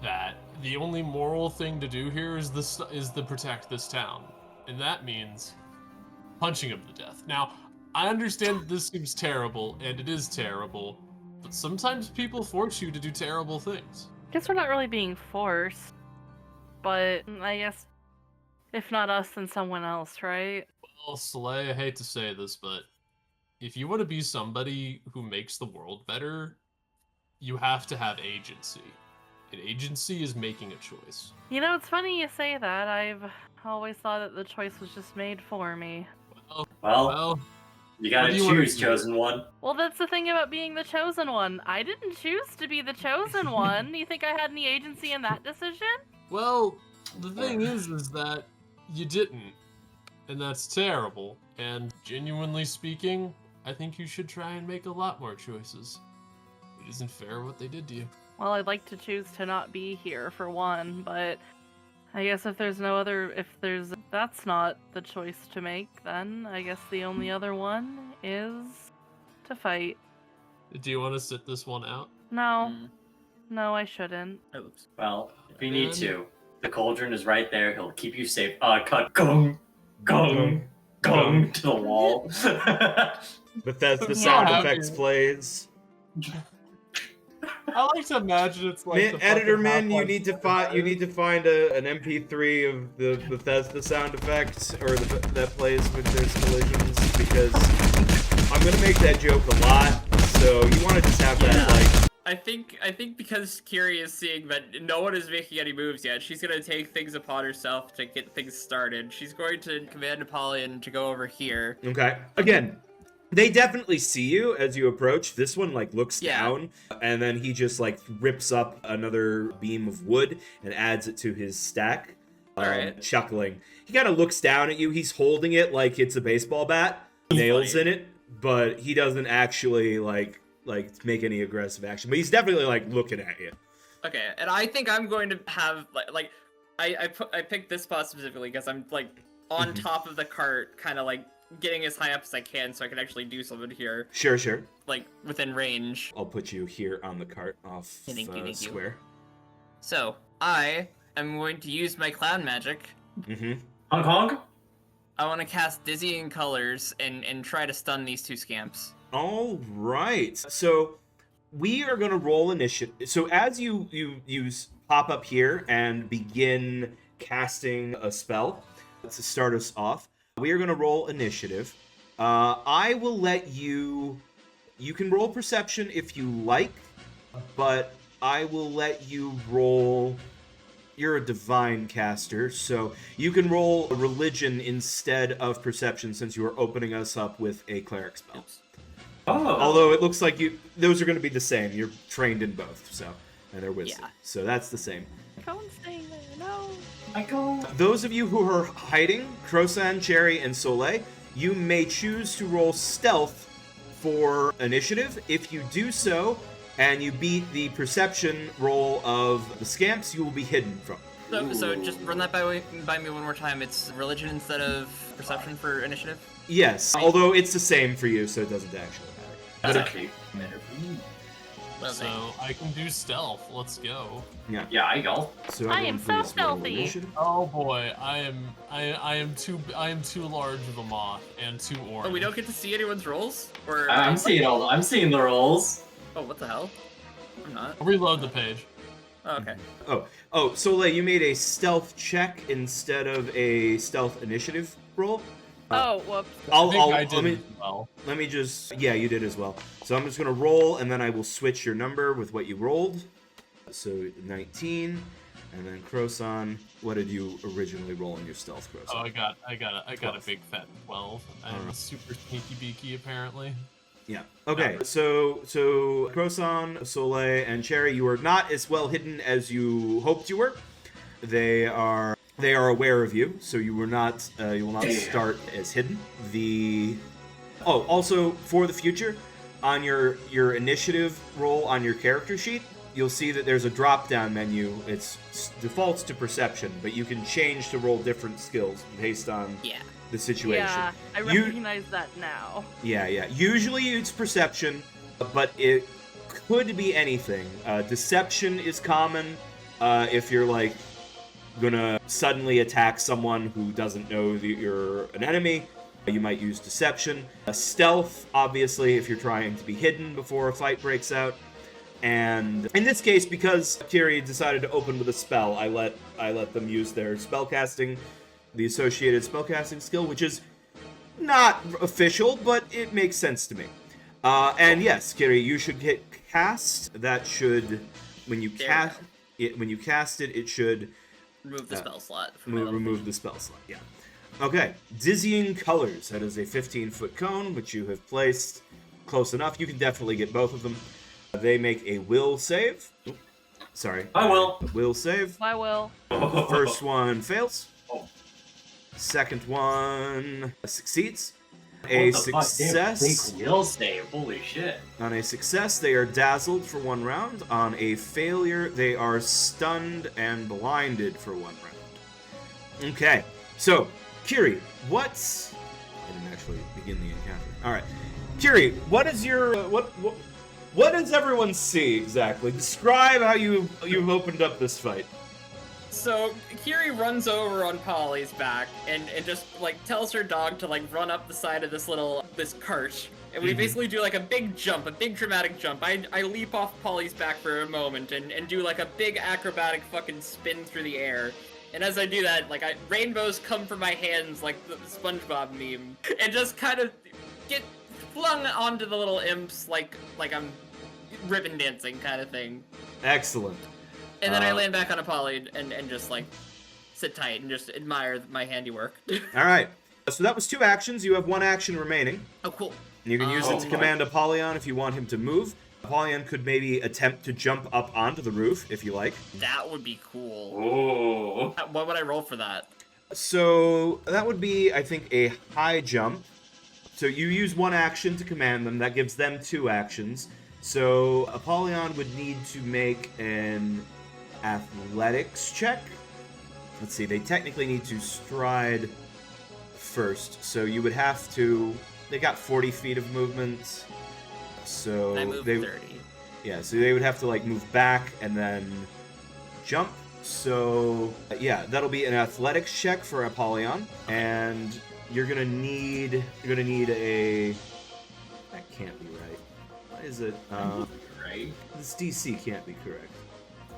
that the only moral thing to do here is to protect this town, and that means punching him to death. Now, I understand that this seems terrible, and it is terrible, but sometimes people force you to do terrible things. Guess we're not really being forced, but I guess if not us, then someone else, right? Well, Soleil, I hate to say this, but if you want to be somebody who makes the world better, you have to have agency. And agency is making a choice. You know, it's funny you say that. I've always thought that the choice was just made for me. Well, you gotta what do you wanna choose, do? chosen one. Well, that's the thing about being the chosen one. I didn't choose to be the chosen one. You think I had any agency in that decision? Well, the thing is that you didn't. And that's terrible. And genuinely speaking, I think you should try and make a lot more choices. It isn't fair what they did to you. Well, I'd like to choose to not be here for one, but I guess if there's no other, if that's not the choice to make, then I guess the only other one is to fight. Do you want to sit this one out? No. No, I shouldn't. Oops. Well, if you need to, the cauldron is right there. He'll keep you safe. Cut. Gong. Gong. Gong to the wall. Bethesda I'm sound so effects happy. plays. I like to imagine it's like the Editor fucking man, you Half-Life need to find an MP3 of the Bethesda sound effects or that plays when there's collisions, because I'm gonna make that joke a lot. So you want to just have that like. I think because Kiri is seeing that no one is making any moves yet, she's gonna take things upon herself to get things started. She's going to command Apollyon to go over here. Okay. Again, they definitely see you as you approach. This one like looks down, and then he just like rips up another beam of wood and adds it to his stack. Alright. Chuckling. He kind of looks down at you. He's holding it like it's a baseball bat, nails in it, but he doesn't actually like make any aggressive action. But he's definitely like looking at you. Okay, and I think I'm going to have I picked this spot specifically because I'm like on top of the cart, kind of like getting as high up as I can so I can actually do something here. Sure. Like within range. I'll put you here on the cart off Thank you. square. So I am going to use my clown magic. Mm-hmm. Honk honk. I want to cast Dizzying Colors and try to stun these two scamps. All right. So we are going to roll initiative. So as you pop up here and begin casting a spell to start us off, we are going to roll initiative. I will let you can roll perception if you like, but I will let you roll. You're a divine caster, so you can roll a religion instead of perception since you are opening us up with a cleric spell. Oh. Although it looks like those are going to be the same. You're trained in both, so, and they're wisdom. Yeah. So that's the same. Don't stay there, no. I go. Those of you who are hiding, Crosan, Cherry, and Soleil, you may choose to roll stealth for initiative. If you do so, and you beat the perception roll of the scamps, you will be hidden from. So just run that by me one more time. It's religion instead of perception for initiative? Yes, although it's the same for you, so it doesn't actually matter. That's actually better for me. So I can do stealth. Let's go. Yeah, I go. So I am everyone so please roll stealthy. initiative. Oh boy, I am too large of a moth and too orange. Oh, we don't get to see anyone's rolls? Or I'm seeing the rolls. Oh, what the hell? I'm not. Reload the page. Oh, okay. Oh, Soleil, you made a stealth check instead of a stealth initiative roll. Oh, whoops. I did as well. Let me just... Yeah, you did as well. So I'm just going to roll, and then I will switch your number with what you rolled. So 19, and then Crosan. What did you originally roll in your stealth, Crosan? Oh, I got a big fat 12. I'm a super sneaky beaky apparently. Yeah. Okay. So Crosan, Soleil, and Cherry, you are not as well hidden as you hoped you were. They are aware of you, so you will not start as hidden. Also for the future, on your initiative roll on your character sheet, you'll see that there's a drop-down menu. It defaults to perception, but you can change to roll different skills based on the situation. Yeah, I recognize that now. Yeah. Usually it's perception, but it could be anything. Deception is common if you're like gonna suddenly attack someone who doesn't know that you're an enemy. You might use deception. Stealth, obviously, if you're trying to be hidden before a fight breaks out. And in this case, because Kiri decided to open with a spell, I let them use their spellcasting, the associated spellcasting skill, which is not official, but it makes sense to me. And yes, Kiri, you should hit cast. That should, when you cast it, it should Remove the spell slot. remove the spell slot. Yeah. Okay. Dizzying colors. That is a 15-foot cone, which you have placed close enough. You can definitely get both of them. They make a will save. Oop, sorry. I will. Will save. I will. First one fails. Second one succeeds. A success. Will save. Holy shit. On a success, they are dazzled for 1 round. On a failure, they are stunned and blinded for 1 round. Okay. So, Kiri, what's... I didn't actually begin the encounter. All right. Kiri, what is your... What does everyone see exactly? Describe how you've opened up this fight. So Kiri runs over on Polly's back and just like tells her dog to like run up the side of this cart. And we basically do like a big jump, a big dramatic jump. I leap off Polly's back for a moment and do like a big acrobatic fucking spin through the air. And as I do that, like rainbows come from my hands like the SpongeBob meme, and just kind of get flung onto the little imps like I'm ribbon dancing kind of thing. Excellent. And then I land back on a Polly and just like sit tight and just admire my handiwork. All right. So that was 2 actions. You have 1 action remaining. Oh, cool. You can use it to command Apollyon if you want him to move. Apollyon could maybe attempt to jump up onto the roof if you like. That would be cool. Oh. What would I roll for that? So that would be, I think, a high jump. So you use 1 action to command them. That gives them 2 actions. So Apollyon would need to make an athletics check. Let's see, they technically need to stride first. So you would have to... They got 40 feet of movement. So I moved 30. Yeah, so they would have to like move back and then jump. So yeah, that'll be an athletics check for Apollyon, and you're gonna need a. That can't be right. Why is it? Right. This DC can't be correct.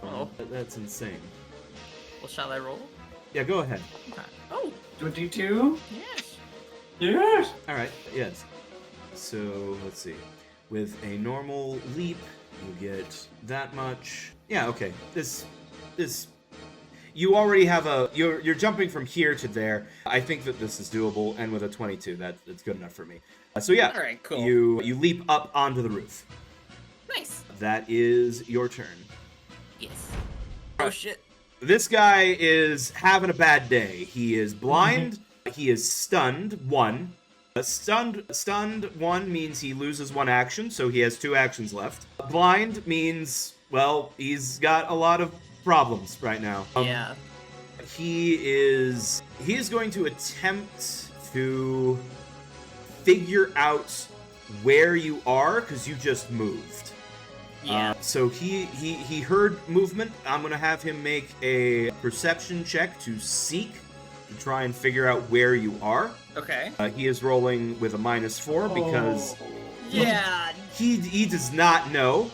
Oh. That's insane. Well, shall I roll? Yeah, go ahead. Okay. Oh, 22? yes. Yes. All right. Yes. So let's see. With a normal leap, you get that much. Yeah. Okay. This. You already have a. You're jumping from here to there. I think that this is doable, and with a 22, that's good enough for me. So yeah. All right. Cool. You leap up onto the roof. Nice. That is your turn. Yes. Oh shit. This guy is having a bad day. He is blind. He is stunned. 1. Stunned 1 means he loses 1 action, so he has 2 actions left. Blind means, well, he's got a lot of problems right now. Yeah. He is going to attempt to figure out where you are because you just moved. Yeah. So he heard movement. I'm gonna have him make a perception check to seek, to try and figure out where you are. Okay. He is rolling with a -4 because Yeah. he does not know.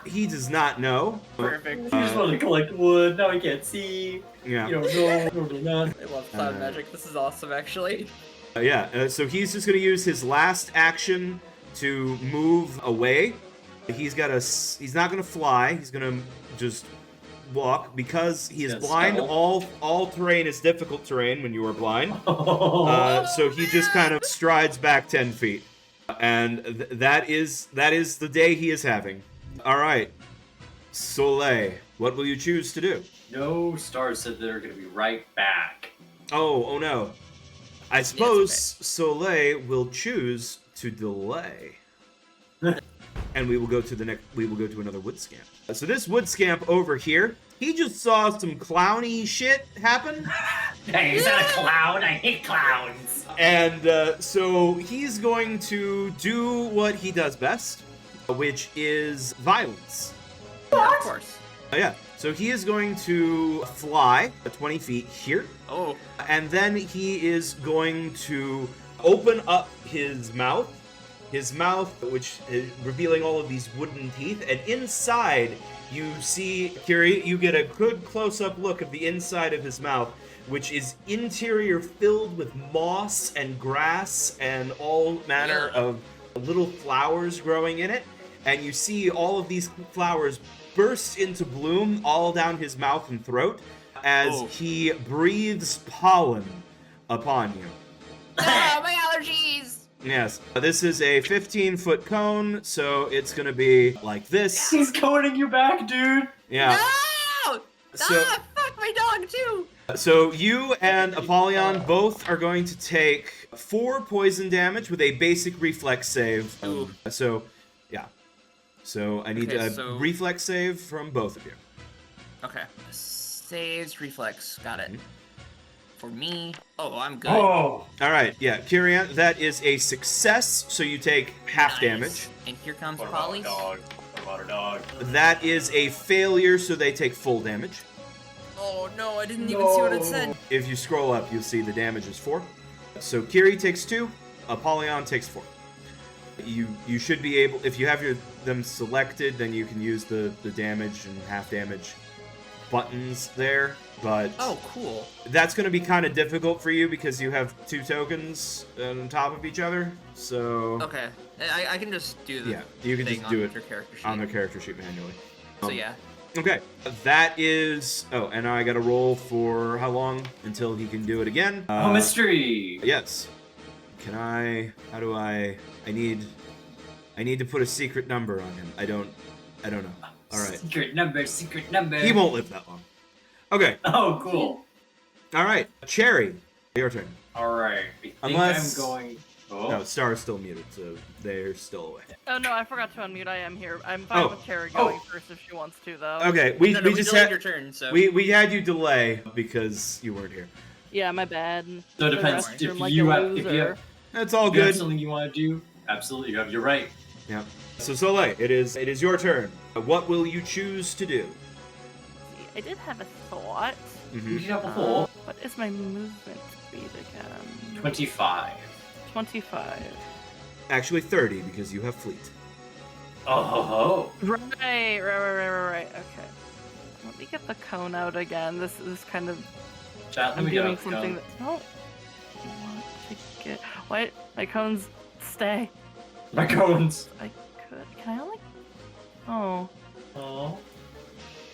He does not know. Perfect. You just want to collect wood. Now I can't see. Yeah. You don't know. I love cloud magic. This is awesome, actually. So he's just gonna use his last action to move away. He's not gonna fly. He's gonna just walk because he is blind. Stealth. All terrain is difficult terrain when you are blind. So he just kind of strides back 10 feet, and that is the day he is having. All right, Soleil, what will you choose to do? No stars said they're going to be right back. Oh no. I suppose okay. Soleil will choose to delay. And we will go to another wood scamp. So this wood scamp over here, he just saw some clowny shit happen. Hey, is that a clown? I hate clowns. And so he's going to do what he does best, which is violence. Of course. Yeah. So he is going to fly 20 feet here, Oh, and then he is going to open up his mouth, which is revealing all of these wooden teeth, and inside you see, Kiri, you get a good close-up look of the inside of his mouth, which is interior filled with moss and grass and all manner of little flowers growing in it, and you see all of these flowers burst into bloom all down his mouth and throat as he breathes pollen upon you. ah, my allergies! Yes, this is a 15-foot cone, so it's gonna be like this. He's coning you back, dude. Yeah. No! So- Fuck my dog too! So you and Apollyon both are going to take 4 poison damage with a basic reflex save. Ooh. So, yeah. So I need Okay, a so- reflex save from both of you. Okay. Saves reflex. Got it. Mhm. For me. Oh, I'm good. Oh. All right, yeah, Kyrian, that is a success, so you take half Nice. damage. And here comes What about Polly's. dog? What about a dog? That is a failure, so they take full damage. Oh no, I didn't even see what it said. If you scroll up, you'll see the damage is 4. So Kiri takes 2, Apollyon takes 4. You should be able, if you have them selected, then you can use the damage and half damage buttons there, but Oh, cool. that's going to be kind of difficult for you because you have 2 tokens on top of each other, so Okay. I can just do the yeah, you can thing just on do it your character sheet. on the character sheet manually. So yeah. Okay, that is, oh, and now I got to roll for how long until he can do it again. Oh, mystery. Yes. Can I? How do I need to put a secret number on him. I don't know. All right. Secret number. Secret number. He won't live that long. Okay. Oh, cool. All right. Cherry, your turn. All right. I think Unless- I'm going. Oh. No, Star is still muted, so they're still away. Oh no, I forgot to unmute. I am here. I'm fine Oh. with Cherry going first if she wants to, though. Okay. We No, we we just delayed had your turn, so we had you delay because you weren't here. Yeah, my bad. So it The depends restroom if like you a have loser. That's all if you have good. something you want to do. Absolutely, you have. You're right. Yeah. So Soleil, it is your turn. What will you choose to do? I did have a thought. You Mm-hmm. should have a full What is my movement speed again? 25. 25. Actually, 30 because you have fleet. Oh. Right. Okay. Let me get the cone out again. This is kind of. Chat, let I'm me get doing up. something that. No. I want to get. Why? My cones stay. My cones. I could. Can I only? Oh. Oh.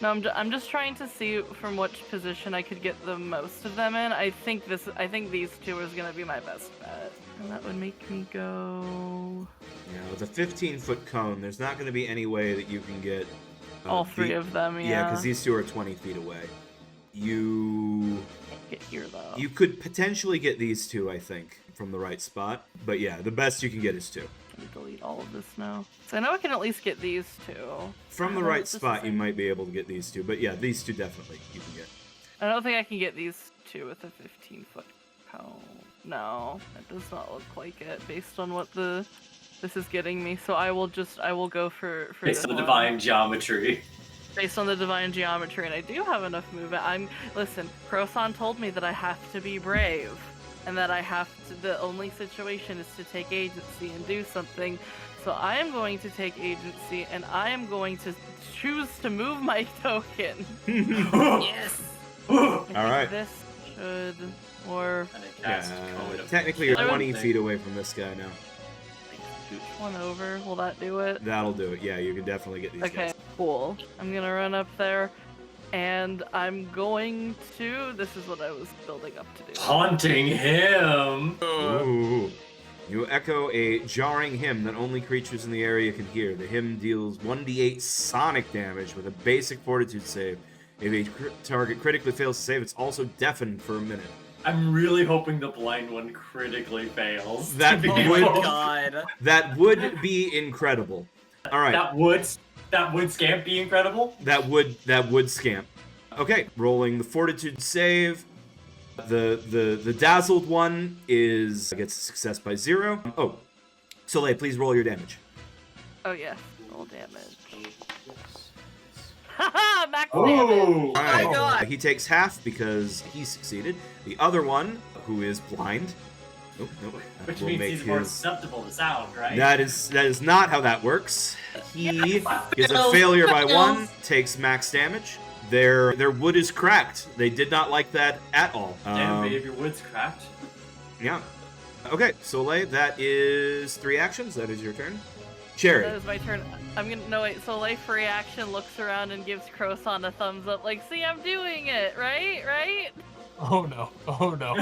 No, I'm just trying to see from which position I could get the most of them in. I think these two is gonna be my best bet, and that would make me go Yeah, with a 15-foot cone, there's not going to be any way that you can get all 3 of them. Yeah, Yeah. because these 2 are 20 feet away. You Get here though. you could potentially get these 2, I think, from the right spot. But yeah, the best you can get is 2. Let me delete all of this now. So I know I can at least get these 2. From the right spot, you might be able to get these 2. But yeah, these 2 definitely you can get. I don't think I can get these 2 with a 15-foot cone. No, that does not look like it based on what this is getting me. So I will go for Based this on the one. divine geometry. Based on the divine geometry, and I do have enough movement. Listen, Croson told me that I have to be brave, and that I have to. The only situation is to take agency and do something. So I am going to take agency, and I am going to choose to move my token. yes. All I think right. This should, or Yeah, technically you're I would 20 feet away from this guy now. scooch one over. Will that do it? That'll do it. Yeah, you can definitely get these Okay, guys. cool. I'm gonna run up there, and I'm going to. This is what I was building up to do. Haunting him. Ooh. You echo a jarring hymn that only creatures in the area can hear. The hymn deals 1d8 sonic damage with a basic fortitude save. If a target critically fails to save, it's also deafened for a minute. I'm really hoping the blind one critically fails. That to be would- able- God. That would be incredible. All right, That would scamp be incredible. that would scamp. Okay, rolling the fortitude save. The dazzled one gets a success by 0. Oh, Soleil, please roll your damage. Oh yeah, roll damage. Haha, max damage. Oh! All right. my God. He takes half because he succeeded. The other one, who is blind. Nope. Which will means make he's more his- susceptible to sound, right? That is not how that works. He Wow. is a failure by 1, takes max damage. Their wood is cracked. They did not like that at all. Damn, babe, your wood's cracked. Yeah. Okay, Soleil, that is 3 actions. That is your turn. Cherry. That is my turn. I'm gonna no wait. Soleil for reaction looks around and gives Croson a thumbs up, like, "See, I'm doing it, right?" Oh no. Oh no.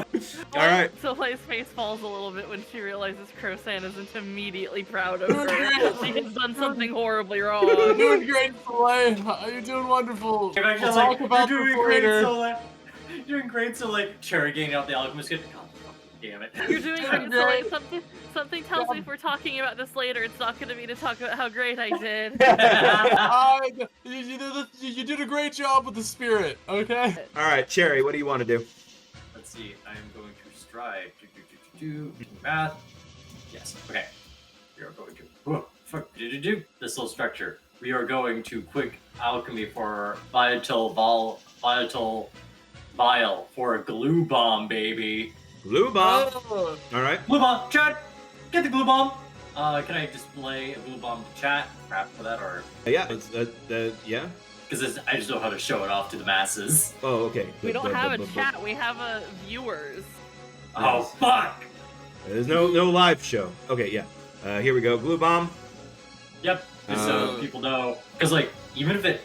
All right. Soleil's face falls a little bit when she realizes Crosan isn't immediately proud of her. She has done something horribly You're wrong. doing great, Soleil. You're doing wonderful. You're actually We'll like, talk about you're this doing great, later. Soleil. You're doing great, Soleil. Cherry getting out the alchemist kit. God damn it. You're doing Doing great, great. Soleil. Something tells me if we're talking about this later, it's not gonna be to talk about how great I did. You did a great job with the spirit, okay? All right, Cherry, what do you want to do? Let's see. I am going to stride. Do math. Yes. Okay. We are going to. Whoa, fuck. This little structure. We are going to quick alchemy for volatile vial for a glue bomb, baby. Glue bomb. Oh, All right. Glue bomb, chat. Get the glue bomb. Can I display a blue bomb to chat? Crap for that, or Yeah. Yeah. because I just know how to show it off to the masses. Oh, okay. We don't have a chat, we have a viewers. Oh Yes. fuck! There's no live show. Okay, yeah. Here we go. Glue bomb. Yep. Just so people know, because like even if it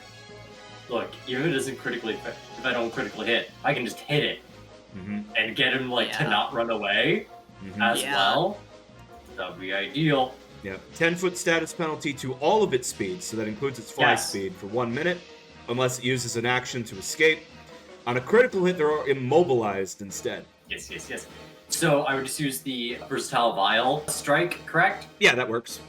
doesn't critically, if I don't critically hit, I can just hit it Mm-hmm. and get him like to Yeah. not run away as Yeah. well. That would be ideal. Yeah. 10-foot status penalty to all of its speed, so that includes its fly Yes. speed for 1 minute, unless it uses an action to escape. On a critical hit, they're immobilized instead. Yes. So I would just use the versatile vial strike, correct? Yeah, that works.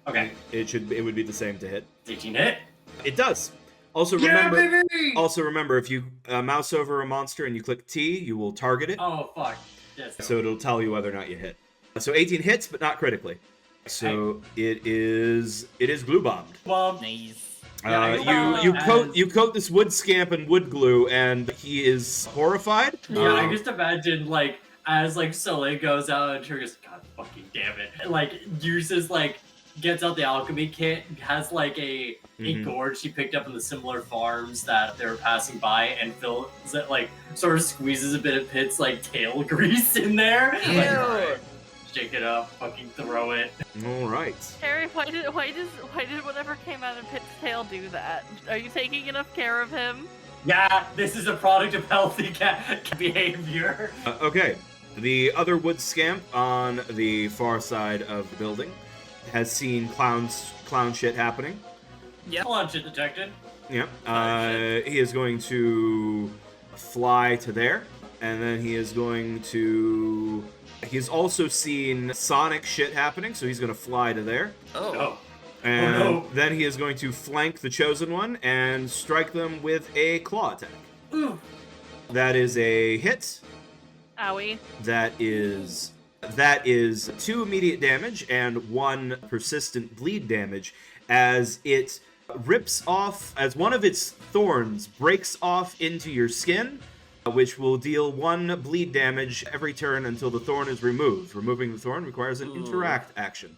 Okay. It would be the same to hit. 18 hit. It does. Also Yeah, remember. baby! Also remember, if you mouse over a monster and you click T, you will target it. Oh fuck. Yes. So it'll tell you whether or not you hit. So 18 hits, but not critically. So it is glue bombed. Bomb. Nice. Yeah, You coat this wood scamp in wood glue, and he is horrified. Yeah, I just imagine like as like Soleil goes out and she goes, God fucking damn it. And, like uses like gets out the alchemy kit, has like a Mhm. gourd she picked up in the similar farms that they were passing by and fills it like sort of squeezes a bit of Pit's like tail grease in there. Like, Ew. alright, shake it up, fucking throw it. All right. Harry, why did whatever came out of Pit's tail do that? Are you taking enough care of him? Yeah, this is a product of healthy cat behavior. Okay. The other wood scamp on the far side of the building has seen clown shit happening. Yep. Launch it detected. Yep. Oh, shit. He is going to fly to there, and then he is going to. He's also seen Sonic shit happening, so he's going to fly to there. Oh. No. And no. then he is going to flank the Chosen One and strike them with a claw attack. Ooh. That is a hit. Owie. That is 2 immediate damage and 1 persistent bleed damage as it rips off, as one of its thorns breaks off into your skin, which will deal 1 bleed damage every turn until the thorn is removed. Removing the thorn requires an interact action.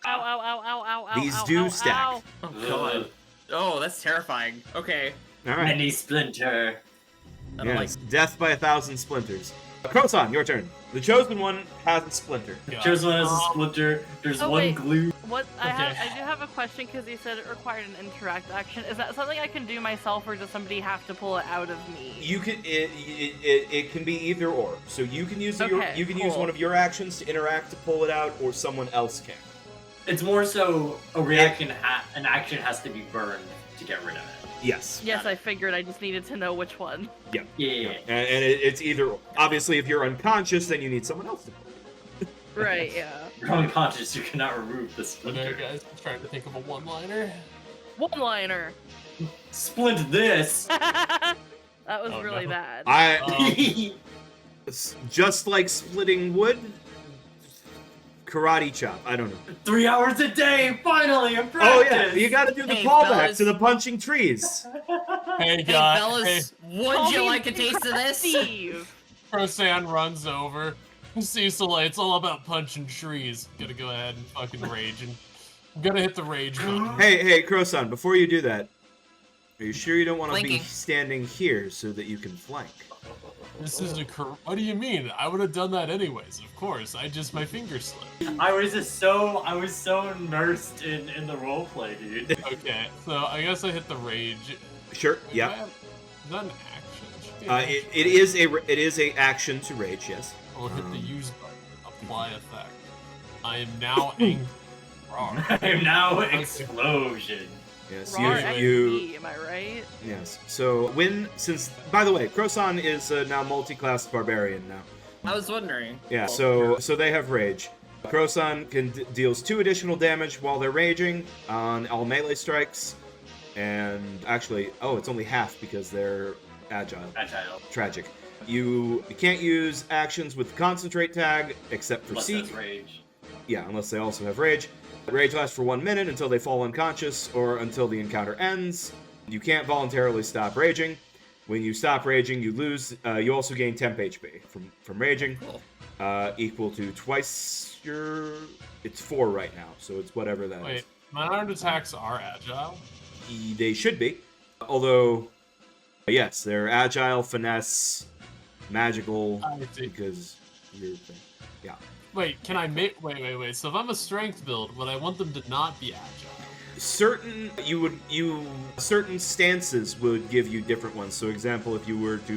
Ow, ow, ow, ow, ow, ow. These ow, do ow, stack. ow. Oh god. Oh, that's terrifying. Okay. All right. Mini splinter. I don't Yes. Death by 1,000 splinters. Croton, your turn. The Chosen One has a splinter. God. Chosen one has a splinter. There's Oh, one wait. glue. What Okay. I do have a question because you said it required an interact action. Is that something I can do myself, or does somebody have to pull it out of me? You can it can be either or. So you can use Okay, use cool. one of your actions to interact to pull it out, or someone else can. It's more so a reaction. An action has to be burned to get rid of it. Yes. Yes, I figured. I just needed to know which one. Yeah. And it's either or. Obviously, if you're unconscious, then you need someone else to pull it. Right. Yeah. You're unconscious. You cannot remove the Okay, splinter. guys, I'm trying to think of a one-liner. One-liner. Splint this. That was Oh, really no. bad. I it's just like splitting wood. karate chop. I don't know. 3 hours a day, finally, in Oh practice. yeah, you got to do the Hey, callback fellas. to the punching trees. Hey, Hey, guys. fellas, would Call you me like a taste of this? Steve. Crosan runs over. Cecil, it's all about punching trees. Gotta go ahead and fucking rage. And I'm gonna hit the rage button. Hey, Crosan, before you do that, are you sure you don't want to be Blinking. standing here so that you can flank? This is what do you mean? I would have done that anyways, of course. My finger slipped. I was so immersed in the roleplay, dude. Okay, so I guess I hit the rage. Sure. Wait, Yeah. Is that an action? Should be an action. It is a action to rage. Yes. I'll hit the use button. Apply effect. I am now angry. I am now explosion. Yes. Raw You. XP, am I right? Yes. So by the way, Crosan is now multi-class barbarian now. I was wondering. Yeah. So they have rage. Crosan deals 2 additional damage while they're raging on all melee strikes, and actually, it's only half because they're agile. Agile. Tragic. You can't use actions with concentrate tag except for Plus seek. that's rage. Yeah, unless they also have rage. Rage lasts for 1 minute until they fall unconscious or until the encounter ends. You can't voluntarily stop raging. When you stop raging, you lose. You also gain temp HP from raging, Cool. equal to twice your. It's 4 right now, so it's whatever that is. Wait, my unarmed attacks are agile? They should be, although yes, they're agile, finesse, magical, I see. because you're. Yeah. Wait, can I make? Wait. So if I'm a strength build, would I want them to not be agile? Certain stances would give you different ones. So, example, if you were to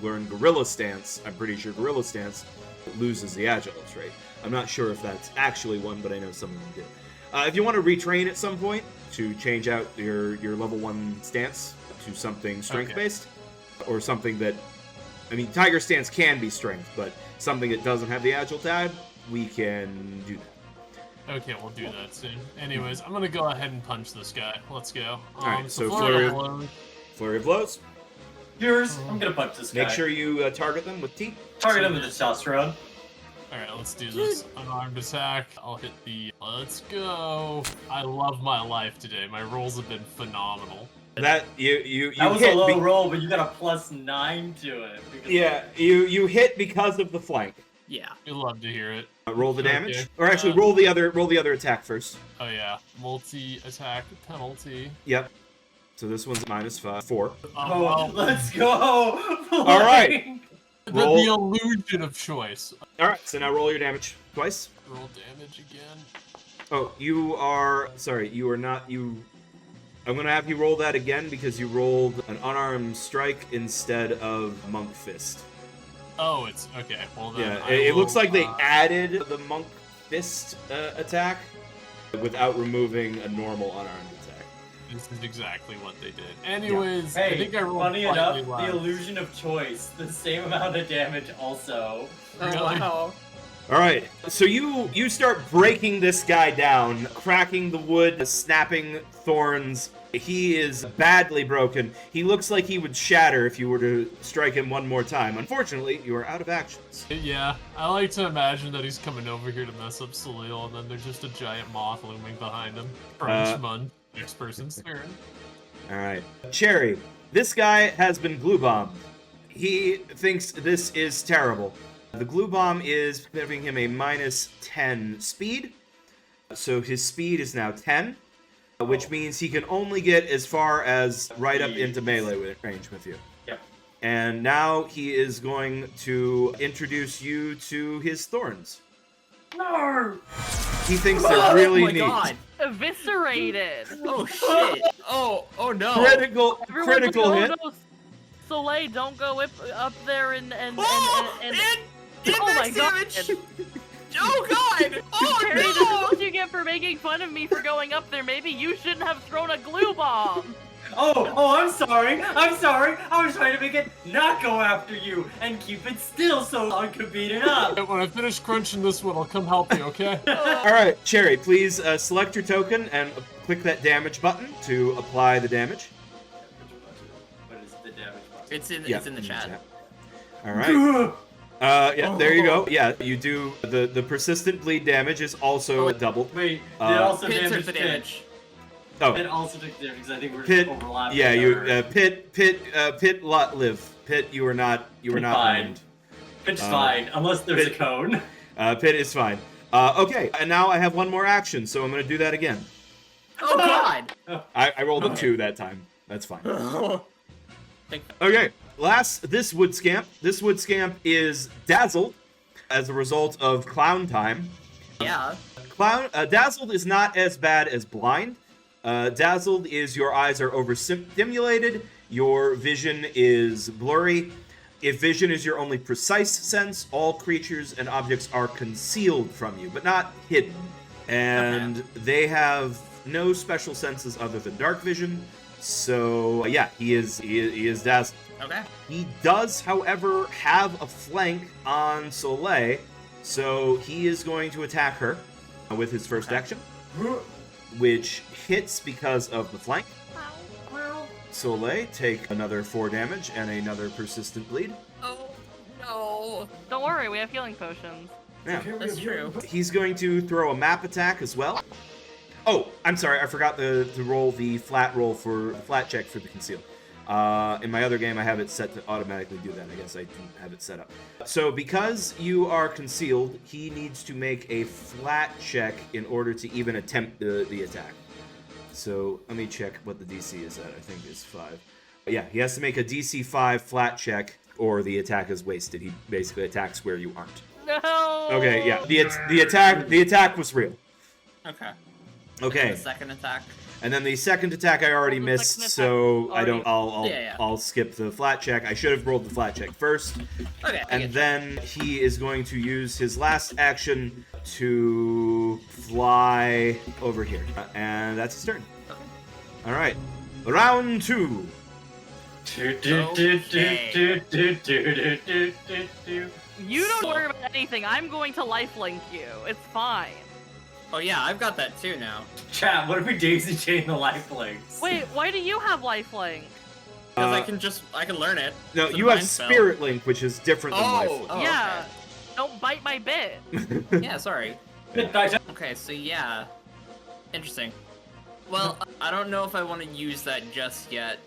learn Gorilla Stance, I'm pretty sure Gorilla Stance loses the Agility trait. I'm not sure if that's actually one, but I know some of them do. If you want to retrain at some point to change out your level 1 stance to something strength-based, or something that, Tiger Stance can be strength, but something that doesn't have the Agile tab, we can do that. Okay, we'll do that soon. Anyways, I'm gonna go ahead and punch this guy. Let's go. Alright, so flurry of flurry- blows. Flurry of blows. Yours. I'm gonna punch this guy. Make sure you target them with T. Target him with the testosterone. Alright, let's do this. Unarmed attack. I'll hit the. Let's go. I love my life today. My rolls have been phenomenal. That you That was hit a low roll, but you got a +9 to it. because- Yeah, you hit because of the flank. Yeah. We love to hear it. Roll the damage, Okay. or actually roll the other attack first. Oh yeah, multi-attack penalty. Yep. So this one's -4. Oh, let's go! All right. The Roll. illusion of choice. All right. So now roll your damage twice. Roll damage again. Oh, you are sorry. You are not you. I'm gonna have you roll that again because you rolled an unarmed strike instead of monk fist. Oh, it's okay. Well then, Yeah, I it will, looks like they added the monk fist attack without removing a normal unarmed attack. This is exactly what they did. Anyways, I Hey, think I rolled funny enough, slightly less. the illusion of choice, the same amount of damage also. Oh, Really? wow. All right, so you start breaking this guy down, cracking the wood, snapping thorns. He is badly broken. He looks like he would shatter if you were to strike him one more time. Unfortunately, you are out of actions. Yeah, I like to imagine that he's coming over here to mess up Salil, and then there's just a giant moth looming behind him. Frenchman, next person's turn. All right, Cherry. This guy has been glue bombed. He thinks this is terrible. The glue bomb is giving him a -10 speed, so his speed is now 10. Which means he can only get as far as right up into melee range with you. Yep. And now he is going to introduce you to his thorns. No! He thinks they're really oh my neat. god. Eviscerated. Oh shit. Oh no. Critical Everyone hit. go, no, Soleil, don't go up there and Oh, and oh my god. damage. Oh god. Oh Cherry, this is no. what you get for making fun of me for going up there. Maybe you shouldn't have thrown a glue bomb. Oh, I'm sorry. I was trying to make it not go after you and keep it still so I could beat it up. When I finish crunching this one, I'll come help you, okay? All right, Cherry, please select your token and click that damage button to apply the damage. What is the damage button? It's in Yeah, it's in the chat. All right. Yeah, there you go. Yeah, you do. The persistent bleed damage is also doubled. Wait, they also Pit took damaged the Pit. damage. Oh, Pit also took damage because I think we're Pit. overlapping. Yeah, you our- Pit live. Pit, you were not Fine. ruined. Pit's fine, unless there's Pit- a cone. Pit is fine. Okay, and now I have one more action, so I'm gonna do that again. Oh god! I rolled a Okay. 2 that time. That's fine. Think- Okay, this wood scamp. This wood scamp is dazzled as a result of clown time. yeah. Dazzled is not as bad as blind. Dazzled is your eyes are overstimulated, your vision is blurry. If vision is your only precise sense, all creatures and objects are concealed from you, but not hidden. And they have no special senses other than dark vision. So yeah, he is dazzled. Okay. He does, however, have a flank on Soleil, so he is going to attack her with his first action, which hits because of the flank. Soleil, take another 4 damage and another persistent bleed. Oh no. Don't worry, we have healing potions. Yeah. That's true. He's going to throw a map attack as well. Oh, I'm sorry, I forgot to roll the flat check for the conceal. In my other game, I have it set to automatically do that. I guess I didn't have it set up. So because you are concealed, he needs to make a flat check in order to even attempt the attack. So let me check what the DC is at. I think it's 5. But yeah, he has to make a DC 5 flat check, or the attack is wasted. He basically attacks where you aren't. No. Okay, yeah, the attack was real. Okay. Okay. The second attack. And then the second attack I already The missed, second so attack I don't. Yeah. I'll skip the flat check. I should have rolled the flat check first, Okay. I and get you. then he is going to use his last action to fly over here, and that's his turn. All right, round 2. You don't worry about anything. I'm going to lifelink you. It's fine. Oh yeah, I've got that too now. Chat, what if we daisy chain the lifelinks? Wait, why do you have lifelink? Because I can learn it. No, It's a you have mind spell. Spirit Link, which is different than Oh, Life. Yeah. Don't bite my bit. Link. Yeah, sorry. Yeah. Okay, so yeah. Interesting. Well, I don't know if I want to use that just yet.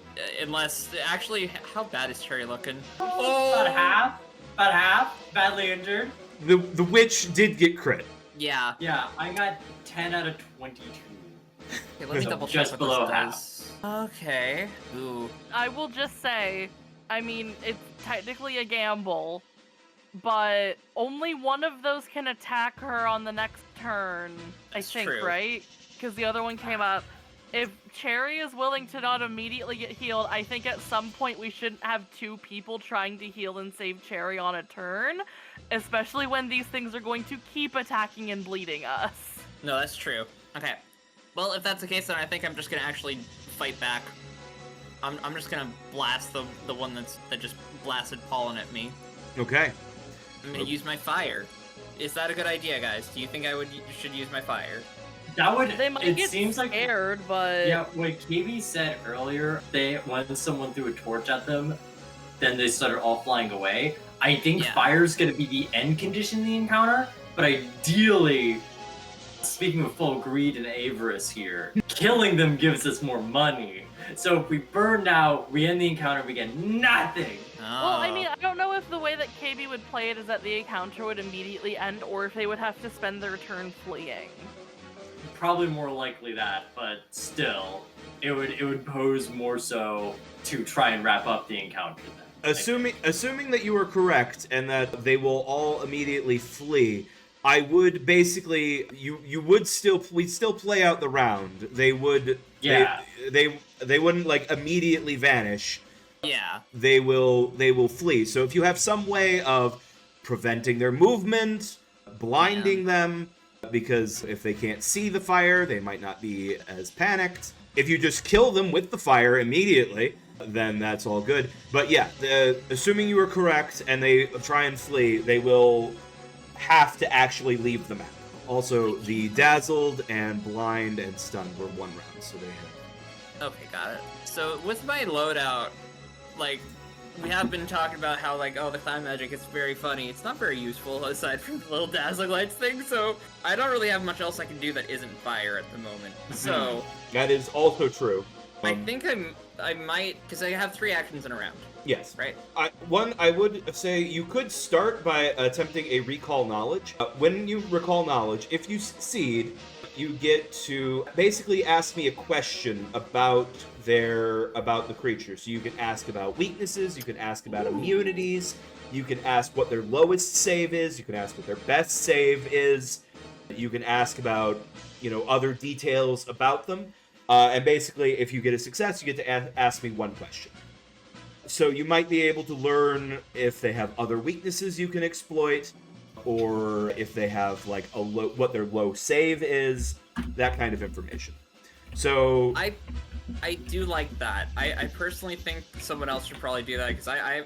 Unless, actually, how bad is Cherry looking? About half. About half. Badly injured. The witch did get crit. Yeah. Yeah, I got 10 out of 22. Okay, let me double check Just what below this half. does. Okay. Ooh. I will just say, I mean, it's technically a gamble, but only one of those can attack her on the next turn, That's I think, true. right? Because the other one came up. If Cherry is willing to not immediately get healed, I think at some point we shouldn't have 2 people trying to heal and save Cherry on a turn, especially when these things are going to keep attacking and bleeding us. No, that's true. Okay. Well, if that's the case, then I think I'm just gonna actually fight back. I'm just gonna blast the one that just blasted pollen at me. Okay. I'm gonna use my fire. Is that a good idea, guys? Do you think I should use my fire? That would. They might it get seems like. scared, but Yeah, what Kaybe said earlier, when someone threw a torch at them, then they started all flying away. I think Yeah. fire's gonna be the end condition of the encounter, but ideally, speaking of full greed and avarice here, killing them gives us more money. So if we burned out, we end the encounter, we get nothing. Well, I mean, I don't know if the way that KB would play it is that the encounter would immediately end, or if they would have to spend their turn fleeing. Probably more likely that, but still, it would pose more so to try and wrap up the encounter then. Assuming that you are correct and that they will all immediately flee, I would basically we'd still play out the round. They would Yeah. they wouldn't like immediately vanish. yeah. They will flee. So if you have some way of preventing their movement, blinding them, because if they can't see the fire, they might not be as panicked. If you just kill them with the fire immediately, then that's all good. But yeah, assuming you are correct and they try and flee, they will have to actually leave the map. Also, the dazzled and blind and stunned were 1 round, so they have. Okay, got it. So with my loadout, like, we have been talking about how, like, oh, the clown magic is very funny. It's not very useful, aside from the little dazzling lights thing, so I don't really have much else I can do that isn't fire at the moment. So... That is also true. I think I might... Because I have 3 actions in a round, Yes. right? I would say you could start by attempting a recall knowledge. When you recall knowledge, if you succeed, you get to basically ask me a question about the creature. So you can ask about weaknesses, you can ask about immunities, you can ask what their lowest save is, you can ask what their best save is, you can ask about, other details about them. And basically, if you get a success, you get to ask me one question. So you might be able to learn if they have other weaknesses you can exploit, or if they have like what their low save is, that kind of information. So I do like that. I personally think someone else should probably do that because I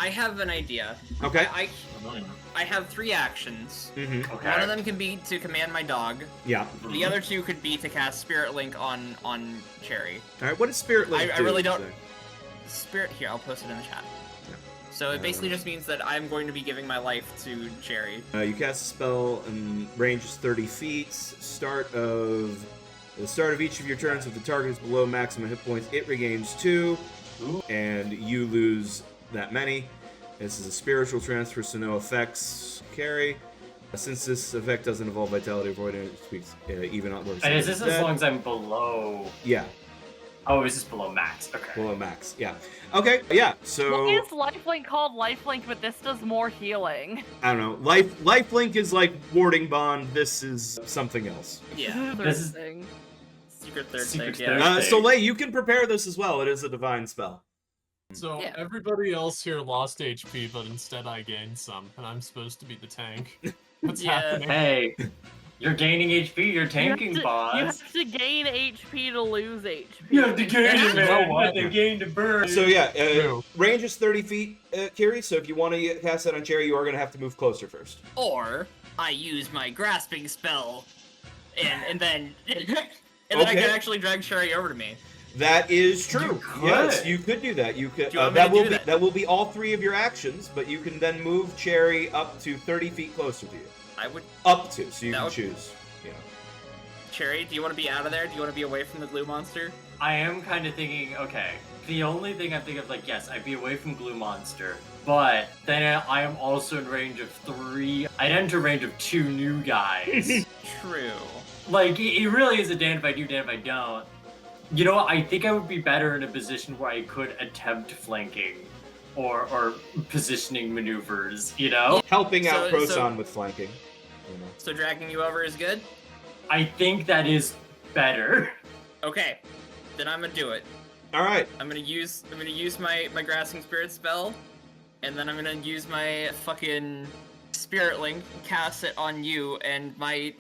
have an idea. Okay. I have 3 actions. Mm-hmm. Okay. One of them can be to command my dog. Yeah. The other 2 could be to cast Spirit Link on Cherry. All right. What does Spirit Link do? I really don't. Spirit here. I'll post it in the chat. Yeah. So it basically just means that I'm going to be giving my life to Cherry. You cast a spell and range is 30 feet. At the start of each of your turns, if the target is below maximum hit points, it regains 2, and you lose that many. This is a spiritual transfer, so no effects carry. Since this effect doesn't involve vitality, avoid it speaks even on works. And is this as long as I'm below? Yeah. Oh, is this below max? Okay. Below max, yeah. Okay, yeah, so... Why is lifelink called lifelink, but this does more healing? I don't know. Lifelink is like warding bond, this is something else. Yeah. This is- Thing. Secret third Secret thing. third. Yeah. Soleil, you can prepare this as well. It is a divine spell. So Yeah. everybody else here lost HP, but instead I gained some, and I'm supposed to be the tank. What's Yeah. happening? Hey, you're gaining HP. You're tanking, You boss. have to gain HP to lose HP. You have to gain You it, know man. what? You have to gain to burn. So yeah, True. range is 30 feet, Kiri, so if you want to cast that on Cherry, you are going to have to move closer first. Or I use my grasping spell, and then I Okay. can actually drag Cherry over to me. That is true. You could. Yes, you could do that. You could. Do you want me That to will do be that? that will be all 3 of your actions, but you can then move Cherry up to 30 feet closer to you. I would. Up to, so you That can would- choose. Yeah. Cherry, do you want to be out of there? Do you want to be away from the glue monster? I am kind of thinking, okay, the only thing I'm thinking of, like, yes, I'd be away from Glue Monster, but then I am also in range of 3. I'd enter range of 2 new guys. True. Like, it really is a damn if I do, damn if I don't. You know what? I think I would be better in a position where I could attempt flanking or positioning maneuvers, you know? Helping out So- Proson with flanking. You know. So dragging you over is good? I think that is better. Okay. Then I'm gonna do it. All right. I'm gonna use my grasping spirit spell, and then I'm gonna use my fucking spirit link, cast it on you, and my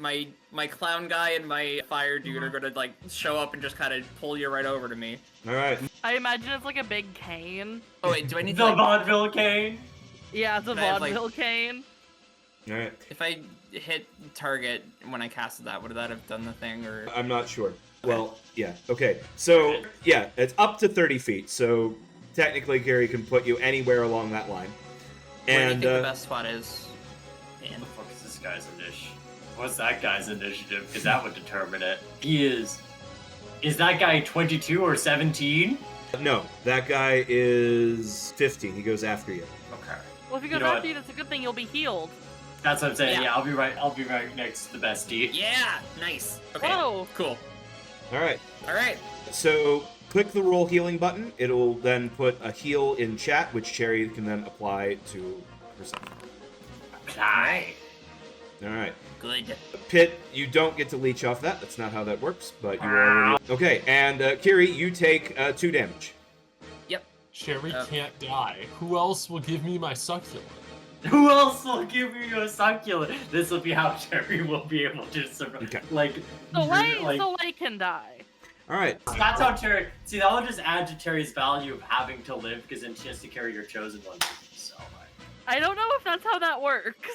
clown guy and my fire dude are gonna like show up and just kind of pull you right over to me. All right. I imagine it's like a big cane. Oh wait, do I need The to like, vaudeville cane. Yeah, it's a Can I have, like- vaudeville cane. All right. if I hit target when I casted that, would that have done the thing or? I'm not sure. Well, yeah. Okay. So, yeah, it's up to 30 feet. So, technically, Gary can put you anywhere along that line. Where do you And think the best spot is? What Dan? the fuck is this guy's initiative? What's that guy's initiative? Because that would determine it. He is. Is that guy 22 or 17? no, that guy is 15. He goes after you. Okay. Well, if you You go know after you, that's a good thing. You'll be healed. That's what I'm saying. Yeah. Yeah, I'll be right next to the bestie. Yeah, nice. Okay, Whoa. cool. All right. All right. So, click the roll healing button. It'll then put a heal in chat, which Cherry can then apply to herself. Apply. All right. Good. Pit, you don't get to leech off that. That's not how that works, but you already... Okay, and Kiri, you take 2 damage. Cherry Uh, can't die. Who else will give me my succulent? Who else will give you a succulent? This will be how Cherry will be able to survive. Okay. Like, Soleil can die. All right. that's how Cherry. See, that would just add to Terry's value of having to live because then she has to carry your chosen one. So, like, I don't know if that's how that works.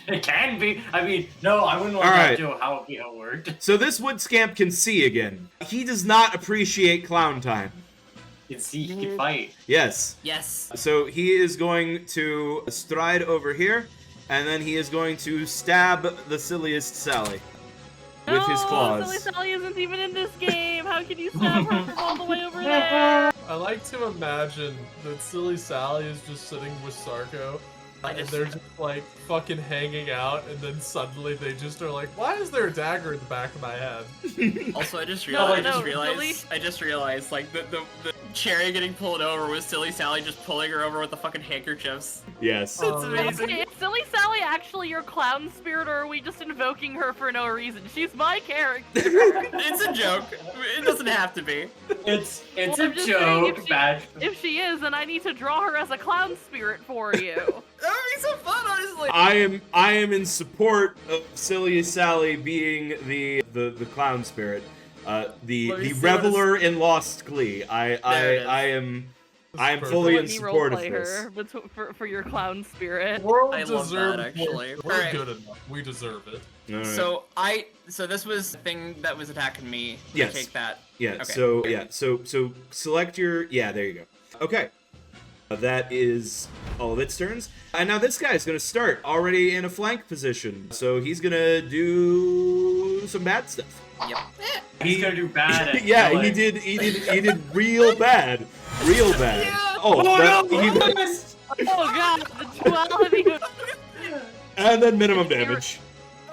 it can be. I mean, no, I wouldn't want All that right. to how it worked. So this wood scamp can see again. He does not appreciate clown time. can see, he can fight. Yes. Yes. So he is going to stride over here, and then he is going to stab the silliest Sally with his No, claws. Silly Sally isn't even in this game. How can you stab her from all the way over there? I like to imagine that Silly Sally is just sitting with Sarko, and they're just like fucking hanging out, and then suddenly they just are like, "Why is there a dagger in the back of my head?" Also, I just No, realized, I just realized, like the Cherry getting pulled over was Silly Sally just pulling her over with the fucking handkerchiefs. Yes. It's amazing. Okay, is Silly Sally actually your clown spirit, or are we just invoking her for no reason? She's my character. It's a joke. It doesn't have to be. It's Well, a I'm just saying, joke, bad. If she is, then I need to draw her as a clown spirit for you. That would be so fun, honestly. I am in support of Silly Sally being the clown spirit, the reveler in Lost Glee. I am fully in Let me support of roleplay this. her for your clown spirit. World I love deserves that, actually. more. We're Alright. good enough. We deserve it. All right. So this was the thing that was attacking me. Yes. Take that. Yeah. Okay. So select your. Yeah. There you go. Okay. That is all of its turns. And now this guy's gonna start already in a flank position. So he's gonna do some bad stuff. Yep. He's gonna do bad at Yeah, killing. he did real bad. Real bad. Yeah. Oh, Oh, that- no! he- Yes! Oh god, the duality of and then minimum damage.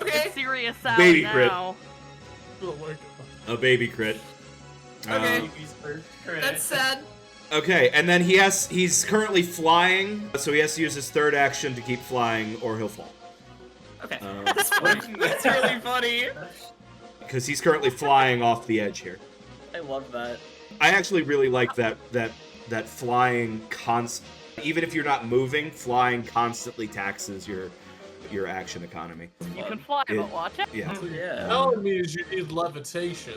Okay. serious sound Baby crit. now. Oh my god. A baby crit. Okay. Baby's first crit. That's sad. Okay, and then he's currently flying, so he has to use his third action to keep flying, or he'll fall. Okay. Uh, That's really funny. Because he's currently flying off the edge here. I love that. I actually really like that flying even if you're not moving, flying constantly taxes your action economy. You can fly, Yeah. but watch it. Yeah. Yeah. Telling me is you need levitation,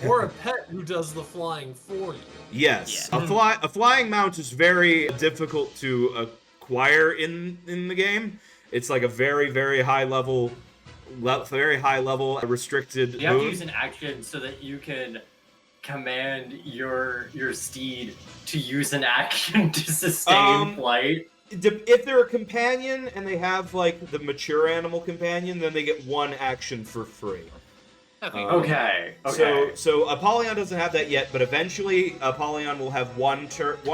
or a pet who does the flying for you. Yes. Yeah. A flying mount is very difficult to acquire in the game. It's like a very high level restricted You have to move. use an action so that you can command your steed to use an action to sustain flight. If they're a companion and they have like the mature animal companion, then they get one action for free. Okay. Okay. So Apollyon doesn't have that yet, but eventually Apollyon will have one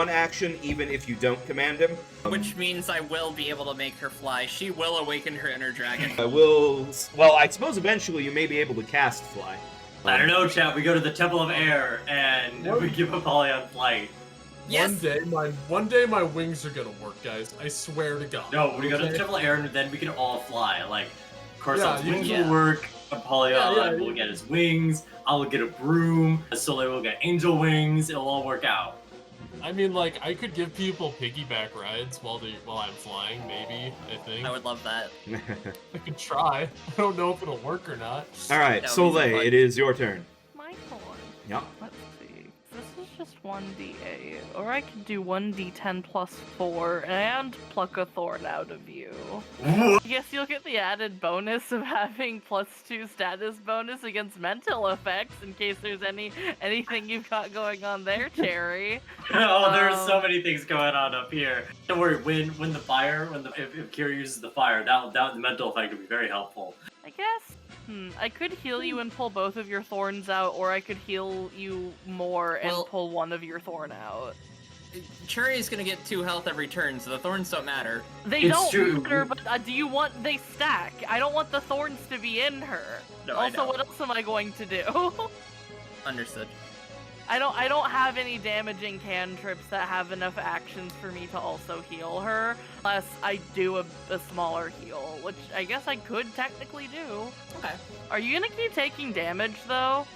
action even if you don't command him. Which means I will be able to make her fly. She will awaken her inner dragon. I suppose eventually you may be able to cast fly. I don't know, chat. We go to the Temple of Air and we give Apollyon flight. Yes. One day my wings are gonna work, guys. I swear to God. No, we go to the Okay? Temple of Air and then we can all fly. Like, Coruscant's Yeah, wings yeah. will work. Apollyon Yeah, will get his wings. I will get a broom. Soleil will get angel wings. It'll all work out. I mean, like, I could give people piggyback rides while I'm flying. Maybe I think I would love that. I could try. I don't know if it'll work or not. All right, That would be so Soleil, fun. it is your turn. My turn. Yep. Let's see. This is just 1d8, or I could do 1d10 plus 4 and pluck a thorn out of you. I guess you'll get the added bonus of having +2 status bonus against mental effects in case there's anything you've got going on there, Cherry. Oh, there's so many things going on up here. Don't worry. When the fire, if Kira uses the fire, that the mental effect would be very helpful. I guess. I could heal you and pull both of your thorns out, or I could heal you more and Well- pull one of your thorn out. Cherry is gonna get 2 health every turn, so the thorns don't matter. They It's don't true. matter, but do you want they stack? I don't want the thorns to be in her. No, I Also, know. what else am I going to do? Understood. I don't have any damaging cantrips that have enough actions for me to also heal her, unless I do a smaller heal, which I guess I could technically do. Okay. Are you gonna keep taking damage though?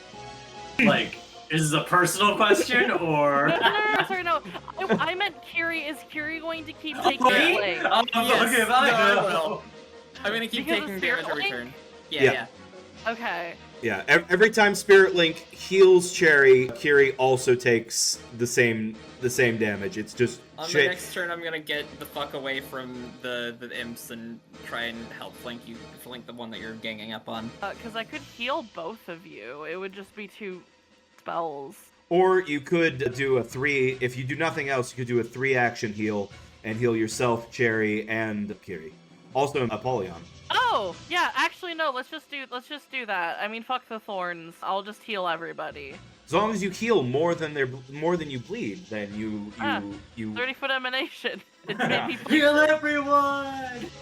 Like, is this a personal question or? No, sorry, no. I meant Kiri. Is Kiri going to keep taking Me? blade? Yes, Okay, no, I fine. will. I'm gonna keep Because of taking Spirit damage every Link? turn. Yeah, Yeah. yeah. Okay. Yeah, every time Spirit Link heals Cherry, Kiri also takes the same damage. It's just On the shit. next turn, I'm gonna get the fuck away from the imps and try and help flank the one that you're ganging up on. Because I could heal both of you. It would just be 2 spells. Or you could do a 3, if you do nothing else, you could do a 3-action heal and heal yourself, Cherry, and Kiri. Also Apollyon. Oh, yeah, actually no, let's just do that. I mean, fuck the thorns. I'll just heal everybody. As long as you heal more than you bleed, then you 30-foot emanation. It made me Heal everyone!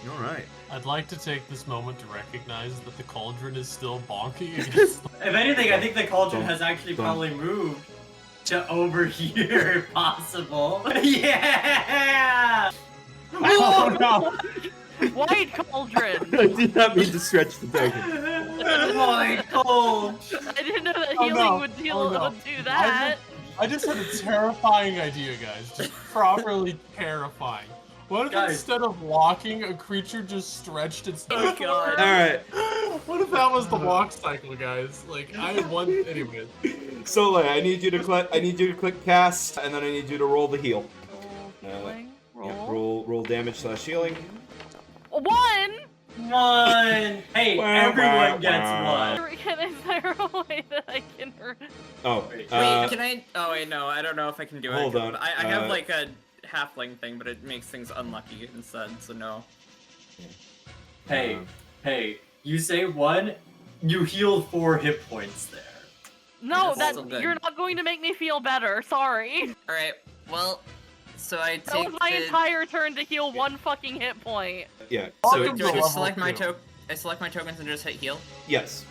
All right. I'd like to take this moment to recognize that the cauldron is still bonking against If anything, I think the cauldron Dun, has actually dun. probably moved to over here, if possible. Yeah! Oh no! White cauldron! I did not mean to stretch the token. My cold. I didn't know that Oh, healing no. would Oh, no. do that. I just had a terrifying idea, guys. Just properly terrifying. What if Guys. instead of walking, a creature just stretched its... Oh god. All right. What if that was the walk cycle, guys? Like, I had one... Anyway. Soleil, I need you to click cast, and then I need you to roll the heal. Healing, Yeah, roll. roll damage / healing. 1! One. Hey, everyone gets one. Is there a way that I can... Oh, Wait, can I? Oh wait, no, I don't know if I can do it. Hold on, I have like a halfling thing, but it makes things unlucky instead, so no. Hey, you say 1, you healed 4 hit points there. No, That's that still good. you're not going to make me feel better. Sorry. All right. Well, so I That take was my the. entire turn to heal 1 fucking hit point. yeah. So- So Do I Level just select my 2. I select my tokens and just hit heal, yes,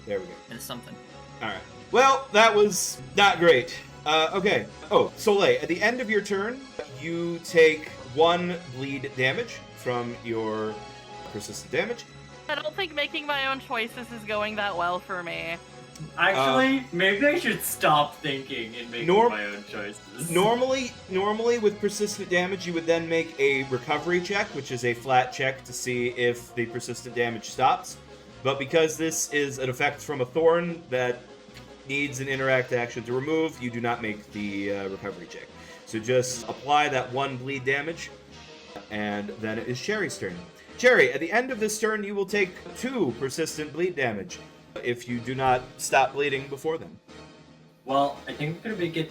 there we go. and it's something. All right. Well, that was not great. Okay. Oh, Soleil, at the end of your turn, you take 1 bleed damage from your persistent damage. I don't think making my own choices is going that well for me. Actually, maybe I should stop thinking and make my own choices. Normally with persistent damage, you would then make a recovery check, which is a flat check to see if the persistent damage stops. But because this is an effect from a thorn that needs an interact action to remove, you do not make the recovery check. So just apply that 1 bleed damage, and then it is Cherry's turn. Cherry, at the end of this turn, you will take 2 persistent bleed damage if you do not stop bleeding before then. Well, I think I'm gonna make it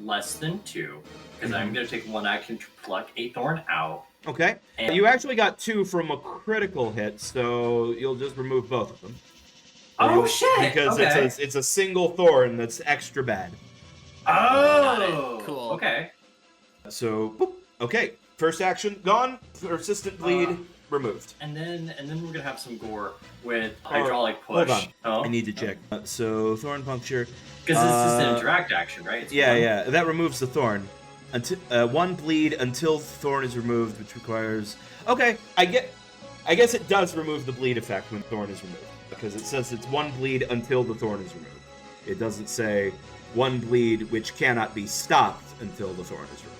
less than 2, because I'm gonna take 1 action to pluck a thorn out. Okay. And- You actually got 2 from a critical hit, so you'll just remove both of them. Oh shit! Because Okay. it's a single thorn that's extra bad. Oh, Cool. Okay. So, boop. Okay. First action gone. Persistent bleed removed. And then we're gonna have some gore with hydraulic push. Hold on. Oh, I need to check. So thorn puncture. because this is an interact action, right? It's Yeah, 1. yeah. That removes the thorn. Until 1 bleed until the thorn is removed, which requires. Okay, I guess it does remove the bleed effect when thorn is removed, because it says it's 1 bleed until the thorn is removed. It doesn't say 1 bleed which cannot be stopped until the thorn is removed.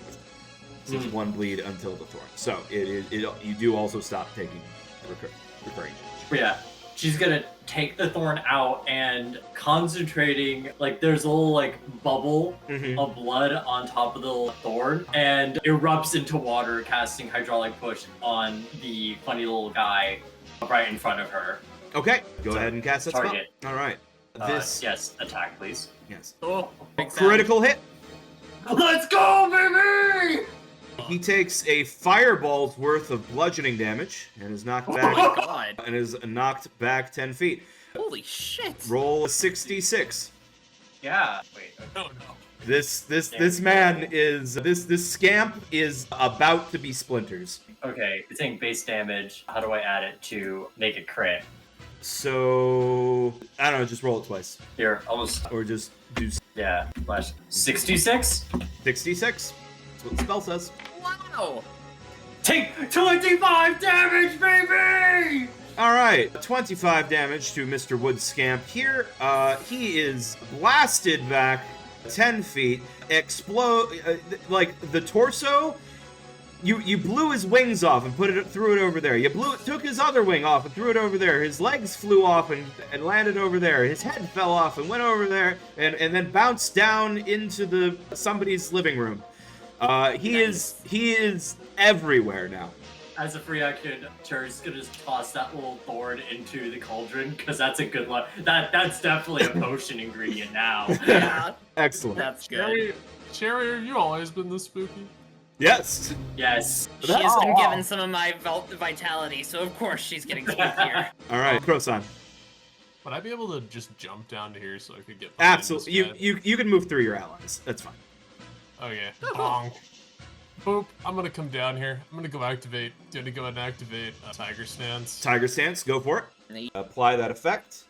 So it's 1 bleed until the thorn. So you do also stop taking recurring damage. Yeah. She's gonna take the thorn out and concentrating, like there's a little like bubble Mhm. of blood on top of the little thorn and erupts into water, casting hydraulic push on the funny little guy right in front of her. Okay, go ahead and cast that spell. Target. All right. This Yes, attack please. yes. Oh, big sound. Critical hit. Let's go, baby! He takes a fireball's worth of bludgeoning damage and is knocked Oh back my god. and is knocked back 10 feet. Holy shit. Roll a 66. Yeah. Wait. No, no. This man is this scamp is about to be splinters. Okay, it's saying base damage. How do I add it to make it crit? So I don't know, just roll it twice. Here, almost. Or just do Yeah. 66. 66. That's what the spell says. Wow. Take 25 damage, baby! Alright, 25 damage to Mr. Wood Scamp here. He is blasted back 10 feet, explode, like the torso. You blew his wings off and threw it over there. Took his other wing off and threw it over there. His legs flew off and landed over there. His head fell off and went over there and then bounced down into somebody's living room. He is everywhere now. As a free action, Cherry's gonna just toss that little thorn into the cauldron, because that's a good one. That's definitely a potion ingredient now. Yeah, Excellent. that's good. Cherry, have you always been this spooky? Yes. Yes. She's been given some of my vitality, so of course she's getting spookier. All right, Crosan. Would I be able to just jump down to here so I could get behind Absolutely. this guy? You can move through your allies. That's fine. Okay. Bonk. Boop. I'm gonna come down here. I'm gonna go activate. Gonna go and activate Tiger Stance. Tiger Stance, go for it. Apply that effect.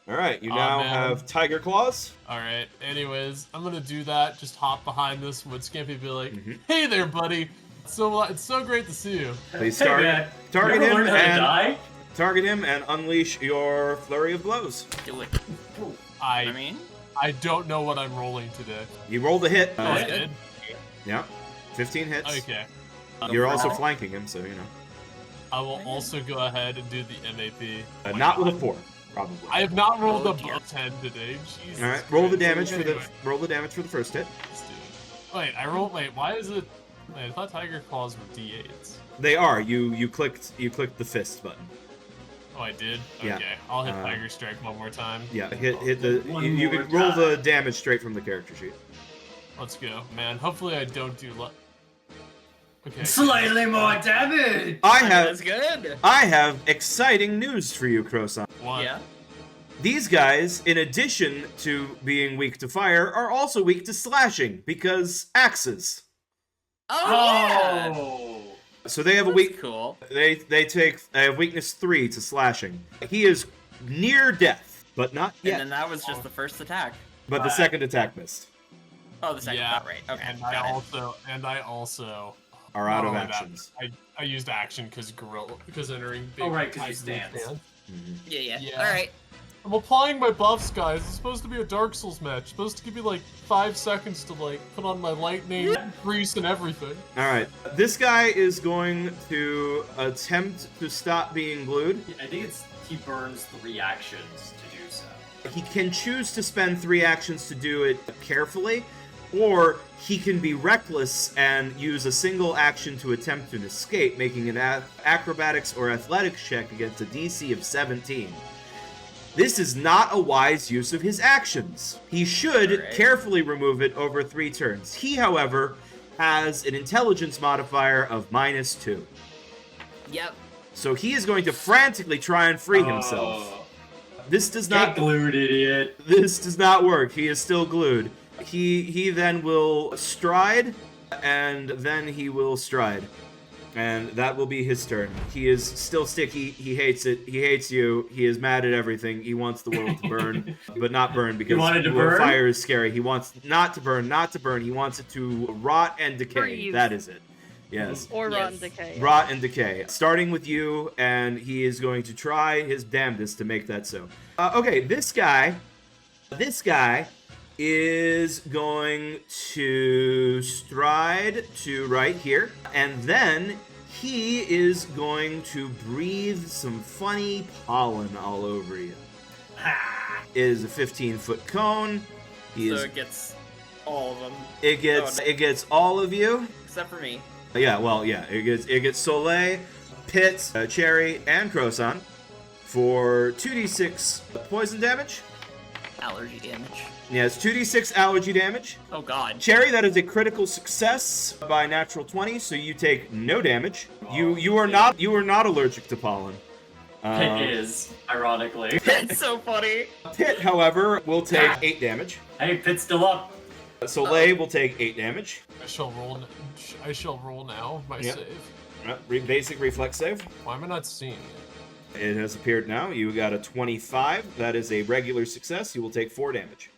All right, you now man. have Tiger Claws. Alright, anyways, I'm gonna do that. Just hop behind this wood scampy, be like, hey there, buddy. It's so great to see you. Please Hey, target, man. target You ever him learn how to and die? target him and unleash your flurry of blows. Do it. I mean, I don't know what I'm rolling today. You rolled a hit. Oh, I did? Yeah, 15 hits. Okay. You're also Wow. flanking him, so you know. I will also go ahead and do the MAP. Oh my Not with a God. 4, probably. I have not rolled Oh, above dear. 10 today. Jesus All right, roll the Christ. damage for the Anyway, for the first hit. let's do it. Wait, I rolled. Wait, why is it? Wait, I thought Tiger Claws were D8s. They are. You clicked the fist button. Oh, I did. Yeah. Okay, I'll hit Uh, Tiger Strike one more time. Yeah, hit the. One You more can roll time. the damage straight from the character sheet. Let's go, man. Hopefully, I don't do. Okay. Slightly more damage! that's good. I have exciting news for you, Crosan. One. Yeah. These guys, in addition to being weak to fire, are also weak to slashing because axes. Oh, yeah. Oh! So they have a That's weak. cool. They have weakness 3 to slashing. He is near death, but not And yet. then that was just the first attack. But the second attack missed. Oh, the second. Yeah. Oh, right. Okay. And got I also Are out not of only that, actions. I used action because entering. Oh, right, 'cause you heightened stance. it. Yeah. Yeah. All right. I'm applying my buffs, guys. It's supposed to be a Dark Souls match. It's supposed to give me like 5 seconds to like put on my lightning, grease, and everything. All right. This guy is going to attempt to stop being glued. I think he burns 3 actions to do so. He can choose to spend 3 actions to do it carefully, or he can be reckless and use a single action to attempt an escape, making an acrobatics or athletics check against a DC of 17. This is not a wise use of his actions. He should Alright. carefully remove it over 3 turns. He, however, has an intelligence modifier of -2. Yep. So he is going to frantically try and free himself. Oh. This does Get not glued, idiot. This does not work. He is still glued. He then will stride, and then he will stride. And that will be his turn. He is still sticky. He hates it. He hates you. He is mad at everything. He wants the world to burn, but not burn because wanted to the world burn? fire is scary. He wants not to burn, not to burn. He wants it to rot and decay. Freeze. That is it. Yes. Or Yes. rotten decay. Rot and decay. Starting with you, and he is going to try his damnedest to make that so. Okay, this guy is going to stride to right here, and then he is going to breathe some funny pollen all over you. It is a 15-foot cone. He So is, it gets all of them, it gets no. it gets all of you. except for me. Yeah, well, yeah, it gets Soleil, Pit, Cherry, and Crosan for 2d6 poison damage. Allergy damage. Yeah, it's 2d6 allergy damage. Oh God. Cherry, that is a critical success by natural 20, so you take no damage. You are not allergic to pollen. It is, ironically. That's so funny. Pit, however, will take 8 damage. Hey, Pit's still up. Soleil will take 8 damage. I shall roll now. My Yep. save. Basic reflex save. Why am I not seeing it? It has appeared now. You got a 25. That is a regular success. You will take 4 damage.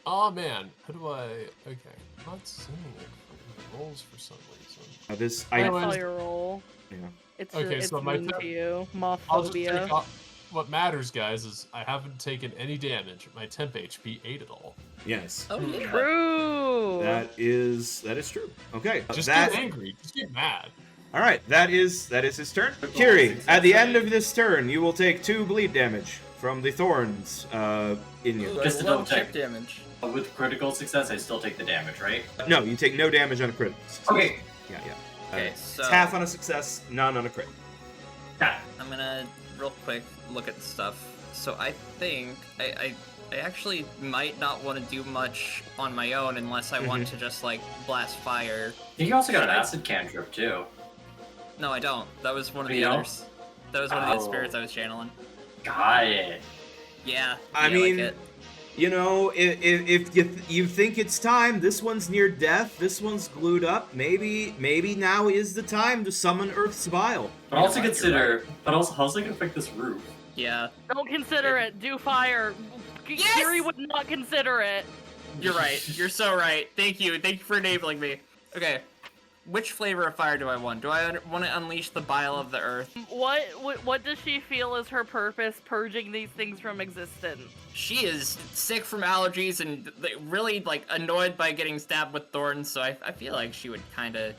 Oh man, how do I? Okay, I'm not seeing it from the rolls for some reason. This I Anyways. saw your roll. Yeah. It's Okay, it's so my mean turn. to you. I'll just take Mophobia. off. What matters, guys, is I haven't taken any damage. My temp HP 8 at all. Yes. Oh yeah. True. That is true. Okay. Just that, get angry. Just get mad. all right. That is his turn. Kiri, at the end of this turn, you will take 2 bleed damage from the thorns in you. Just to Low double check. chip damage. With critical success, I still take the damage, right? No, you take no damage on a critical. success. Okay. Yeah. Okay, so It's half on a success, none on a crit. Yeah. I'm gonna real quick look at the stuff. So I think I actually might not want to do much on my own unless I want to just like blast fire. I think you also got an Should I- acid cantrip too. No, I don't. That was one of You the don't? others. That was one of the Oh. spirits I was channeling. Got it. Yeah. I yeah, mean, like it. you know, if you think it's time, this one's near death, this one's glued up, maybe now is the time to summon Earth's Bile. But You know also what, consider, but also how's they gonna fix this roof? Yeah. Don't consider it. Do fire. Yes! Kiri would not consider it. You're right. You're so right. Thank you. Thank you for enabling me. Okay. Which flavor of fire do I want? Do I want to unleash the bile of the earth? What does she feel is her purpose purging these things from existence? She is sick from allergies and really like annoyed by getting stabbed with thorns, so I feel like she would kind of.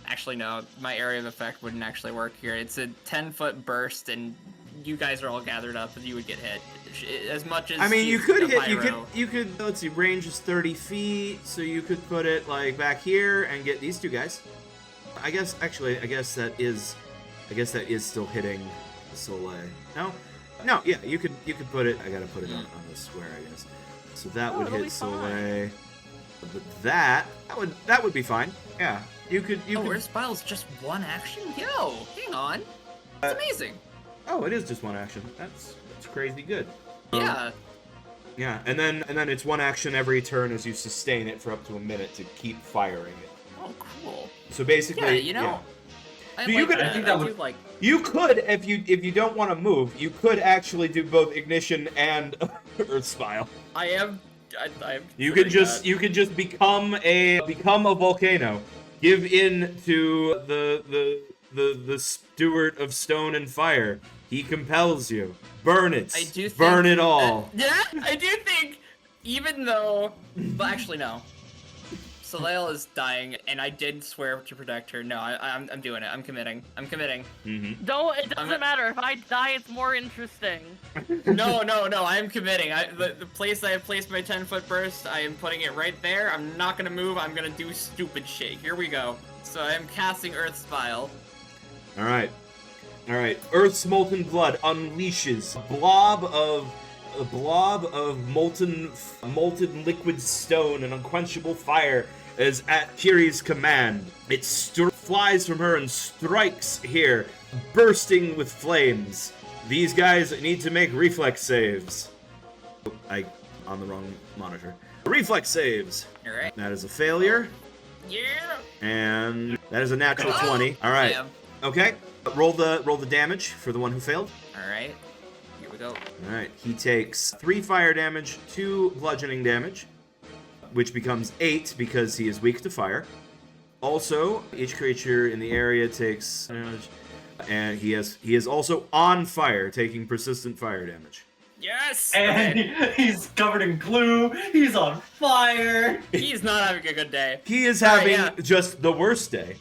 Actually, no, my area of effect wouldn't actually work here. It's a 10-foot burst, and you guys are all gathered up, and you would get hit. As much as I mean, you she's could a hit, pyro. you could, let's see, range is 30 feet, so you could put it, like, back here and get these two guys. I guess that is still hitting the Soleil. No? No, yeah, you could put it, I gotta put it on the square, I guess. So that would it'll be hit fine. Soleil. But that would be fine. Yeah. You could, Earth's Bile is just one action? Yo, hang on. That's amazing. Oh, it is just one action. That's crazy good. Yeah. Yeah, and then it's one action every turn as you sustain it for up to a minute to keep firing it. Oh, cool. So basically, Yeah, you know. So you could- I think that do would- like. you could, if you don't want to move, you could actually do both ignition and Earth Spile. I am. You could just become a volcano, give in to the steward of stone and fire. He compels you. Burn it. I do think, burn it all. Yeah, I do think, even though, but actually no. Soleil is dying, and I did swear to protect her. No, I'm doing it. I'm committing. Mm-hmm. Don't. It doesn't matter. If I die, it's more interesting. No, I'm committing. The place I have placed my 10-foot burst, I am putting it right there. I'm not gonna move. I'm gonna do stupid shit. Here we go. So I am casting Earth's Bile. All right. Earth's molten blood unleashes a blob of molten liquid stone and unquenchable fire as at Kiri's command. It flies from her and strikes here, bursting with flames. These guys need to make reflex saves. On the wrong monitor. Reflex saves. All right. That is a failure, Yeah. and that is a natural 20. All right. Damn. Okay. Roll the damage for the one who failed. All right. Here we go. Alright, he takes 3 fire damage, 2 bludgeoning damage, which becomes 8 because he is weak to fire. Also, each creature in the area takes damage, and he is also on fire, taking persistent fire damage. Yes. And Okay. he's covered in glue. He's on fire. He's not having a good day. He is Alright, having just the worst day.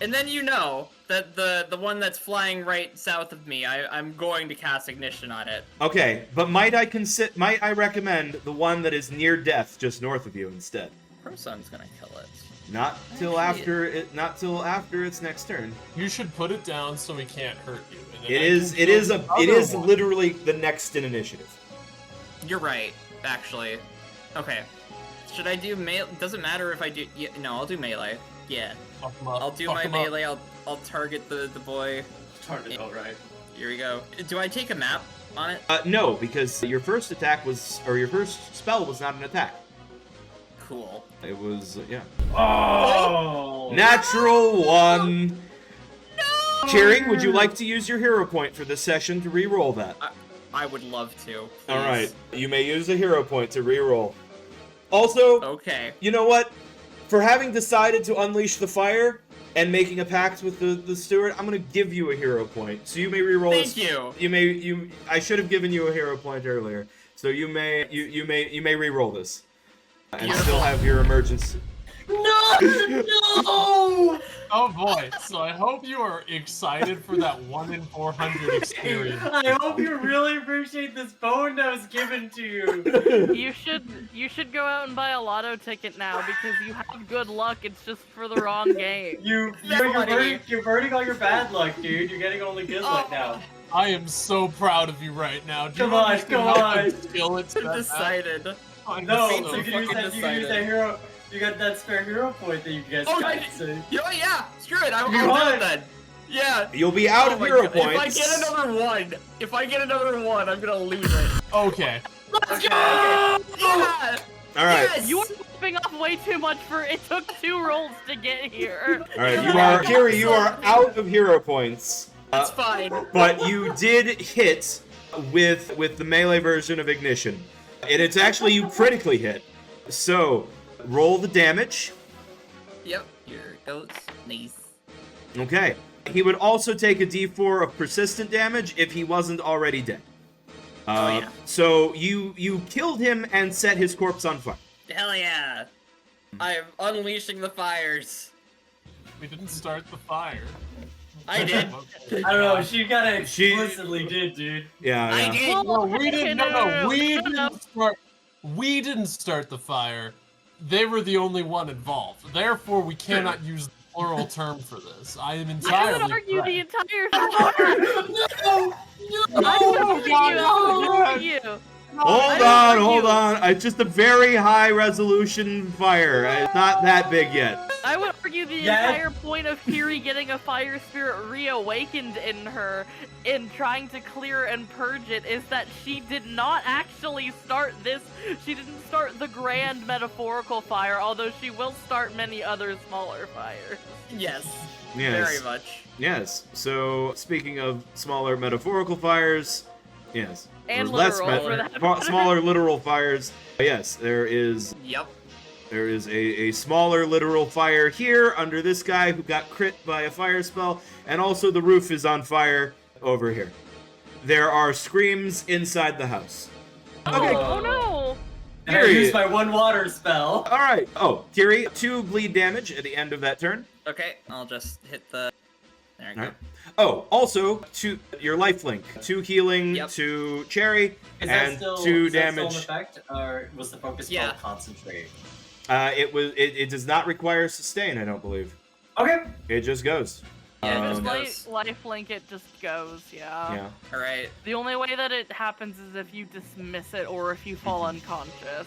And then you know that the one that's flying right south of me, I'm going to cast ignition on it. Okay, but might I recommend the one that is near death just north of you instead? Prosun's gonna kill it. Not till Actually- after its next turn. You should put it down so we can't hurt you. And then It I is can it kill is the it other is one. literally the next in initiative. You're right, actually. Okay. Should I do melee? Doesn't matter if I do. Yeah, no, I'll do melee. Yeah. Fuck 'em up, I'll do fuck my 'em up. melee. I'll target the boy. Target, all right. Here we go. Do I take a map on it? No, because your first spell was not an attack. Cool. It was yeah. Oh. Natural 1. No. Kiri, would you like to use your hero point for this session to re-roll that? I would love to. Please. All right, you may use a hero point to re-roll. Also, Okay. you know what? For having decided to unleash the fire and making a pact with the steward, I'm gonna give you a hero point. So you may re-roll. Thank you. I should have given you a hero point earlier. So you may re-roll this. And Beautiful. still have your emergency. No! Oh boy, so I hope you are excited for that 1 in 400 experience. I hope you really appreciate this bone that was given to you. You should go out and buy a lotto ticket now because you have good luck. It's just for the wrong game. You're burning all your bad luck, dude. You're getting only good luck now. I am so proud of you right now. Do you Come on, understand come how on. much skill it's I'm decided. No, so you can use that hero. You got that spare hero point that you guys Oh, got. yeah. So. You know what? Yeah, screw it. I'll You do won. it then. Yeah. You'll be out of my hero God. points. If I get another one, I'm gonna lose it. Okay. Let's go! Yeah! All right. Yes! You are ripping off way too much for it took 2 rolls to get here. All right. You are Kiri. You are out of hero points. That's fine. But you did hit with the melee version of Ignition. And it's actually you critically hit. So, roll the damage. Yep, here goes. Nice. Okay. He would also take a d4 of persistent damage if he wasn't already dead. Yeah. So, you killed him and set his corpse on fire. Hell yeah. I am unleashing the fires. We didn't start the fire. I did. I don't know. She kind of explicitly did, dude. Yeah, I yeah. did. No, we didn't. No, we no, no. didn't start. We didn't start the fire. They were the only one involved. Therefore, we cannot use the plural term for this. I am I entirely. would argue the correct. entire you. Hold on. It's just a very high resolution fire. It's not that big yet. I would argue the Yeah. entire point of Kiri getting a fire spirit reawakened in her in trying to clear and purge it is that she did not actually start this. She didn't start the grand metaphorical fire, although she will start many other smaller fires. Yes. Yes. Very much. Yes. So, speaking of smaller metaphorical fires, yes. And Or less literal, for that matter. smaller literal fires. Yes, there is Yep. a smaller literal fire here under this guy who got crit by a fire spell, and also the roof is on fire over here. There are screams inside the house. Okay. Oh no! And I Period. used my one water spell. All right. Oh, Kiri, 2 bleed damage at the end of that turn. Okay, I'll just hit the. There we go. All right. Oh, also your lifelink, 2 healing Yep. to Cherry, Is and that still 2 is that damage. still an effect, or was the focus Yeah. spell concentrate? It does not require sustain, I don't believe. Okay. It just goes. Yeah, it Just just goes. lifelink, it just goes, yeah. Yeah. Alright. The only way that it happens is if you dismiss it or if you fall unconscious.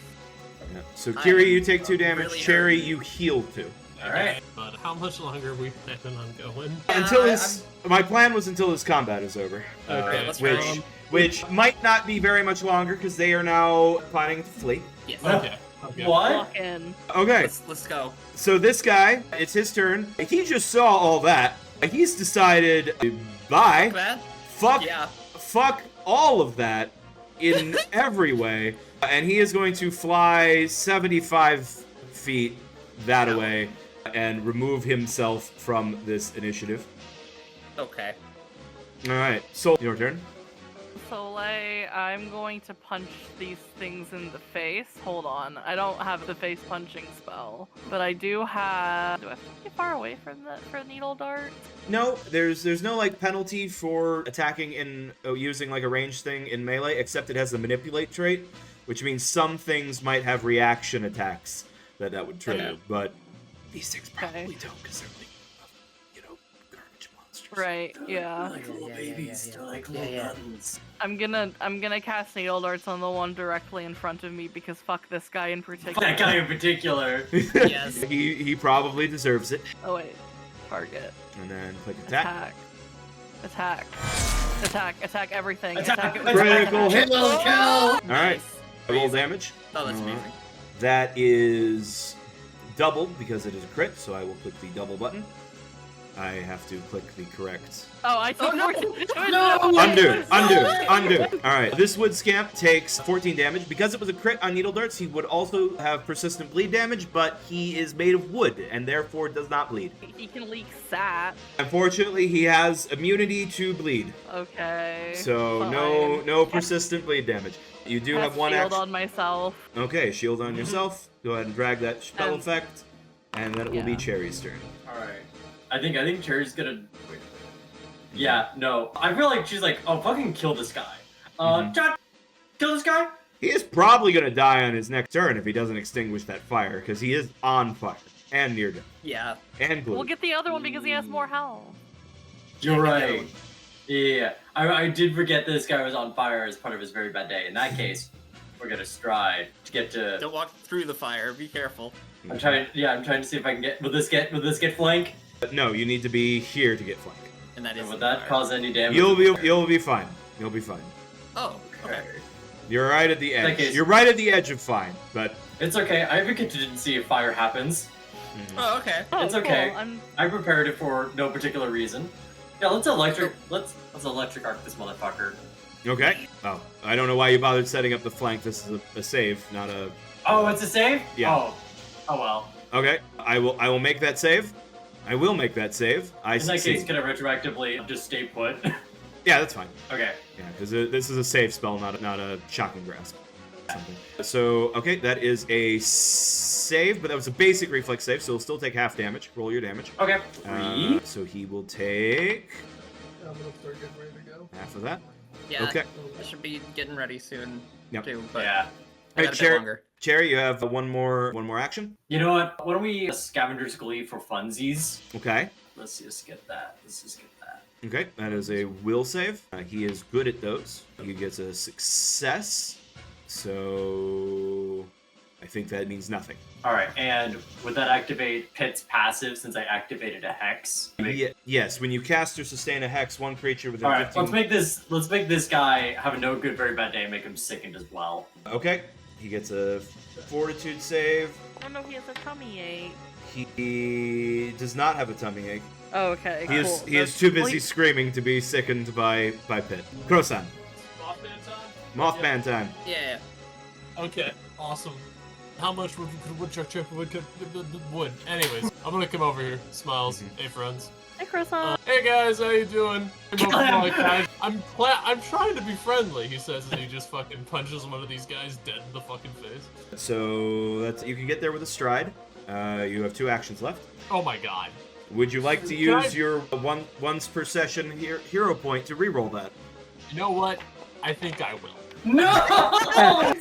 Yeah. So Kiri, I'm you take 2 damage. really Cherry, hurting. you heal 2. All right. But how much longer are we planning on going? Until I- this, my plan was until this combat is over. Okay, let's which go. which might not be very much longer because they are now planning to flee. Yes. Okay. Okay. What? Fucking. Okay, Let's go. so this guy, it's his turn. He just saw all that. He's decided, bye. Bad? Fuck, Yeah. fuck all of that in every way, and he is going to fly 75 feet that away and remove himself from this initiative. Okay. All right, Soul, your turn. Soleil, I'm going to punch these things in the face. Hold on. I don't have the face punching spell, but I do have. Do I have to get far away from for needle dart? No, there's no like penalty for attacking in using like a ranged thing in melee, except it has the manipulate trait, which means some things might have reaction attacks that would trigger, Okay. but these things probably Okay. don't because they're like, garbage monsters. Right. Yeah. Like little babies. They're like little Yeah. buttons. I'm gonna cast needle darts on the one directly in front of me because fuck this guy in particular. That guy in particular. Yes. he probably deserves it. Oh wait. Target. And then click attack. Attack. Attack everything. Attack, it. attack. Critical hit. Kill. All right, Nice. roll damage. Oh, that's Uh, amazing. That is doubled because it is a crit, so I will click the double button. I have to click the correct. Oh, I took Oh, no. 14 damage. No. Undo. All right, this wood scamp takes 14 damage. Because it was a crit on needle darts, he would also have persistent bleed damage, but he is made of wood and therefore does not bleed. He can leak sat. Unfortunately, he has immunity to bleed, Okay. so fine. no persistent bleed damage. You do have Cast one shield action. on myself. Okay, shield on yourself. Go ahead and drag that spell And- effect. and then it will be Yeah. Cherry's turn. All right. I think Cherry's gonna. Wait. Yeah. No. I feel like she's like, oh, fucking kill this guy. John, kill this guy. He is probably gonna die on his next turn if he doesn't extinguish that fire, because he is on fire and near death Yeah. and glued. We'll get the other one because he has more health. You're right. Yeah. I did forget this guy was on fire as part of his very bad day. In that case, we're gonna stride to get to. Don't walk through the fire. Be careful. I'm trying to see if I can get. Will this get flank? But no, you need to be here to get flank. And that is. And would the that fire. cause any damage? You'll be fine. You'll be fine. Oh. Okay. You're right at the In that edge. case- You're right at the edge of fine, but It's okay. I have a contingency if fire happens. Oh, okay. Oh, It's okay. Cool. I prepared it for no particular reason. Yeah, let's electric arc this motherfucker. okay. Oh, I don't know why you bothered setting up the flank. This is a save, not a. Oh, it's a save? Yeah. Oh well. Okay, I will make that save. I will make that save. I In that succeed. case, can I retroactively just stay put? Yeah, that's fine. Okay. Yeah, because this is a save spell, not a shocking grasp. Something. So, okay, that is a save, but that was a basic reflex save, so he'll still take half damage. Roll your damage. Okay. 3. So he will take I'm gonna start getting ready to go. half of that. Yeah. Okay. I should be getting ready soon. Yep. Too, but Yeah. I Hey, got a bit Cherry, longer. Cherry, you have one more action. You know what? Why don't we Scavenger's Glee for funsies? Okay. Let's just get that. Okay, that is a will save. He is good at those. He gets a success. So I think that means nothing. Alright, and would that activate Pit's passive since I activated a hex? Yes, when you cast or sustain a hex, one creature within Alright, 15... let's make this guy have a no good very bad day and make him sickened as well. Okay, he gets a fortitude save. Oh no, he has a tummy ache. He does not have a tummy ache. Oh, okay, He cool. is That's- too busy well, screaming to be sickened by Pit. Krosan, Mothman time? Mothman time. Yeah. Okay, awesome. How much wood? Anyways, I'm gonna come over here. Smiles. Hey, friends. Hey, croissant. Hey guys, how you doing? I'm trying to be friendly, he says as he just fucking punches one of these guys dead in the fucking face. So you can get there with a stride. You have 2 actions left. Oh my god. Would you like to Can I- use your once per session hero point to reroll that? You know what? I think I will. No!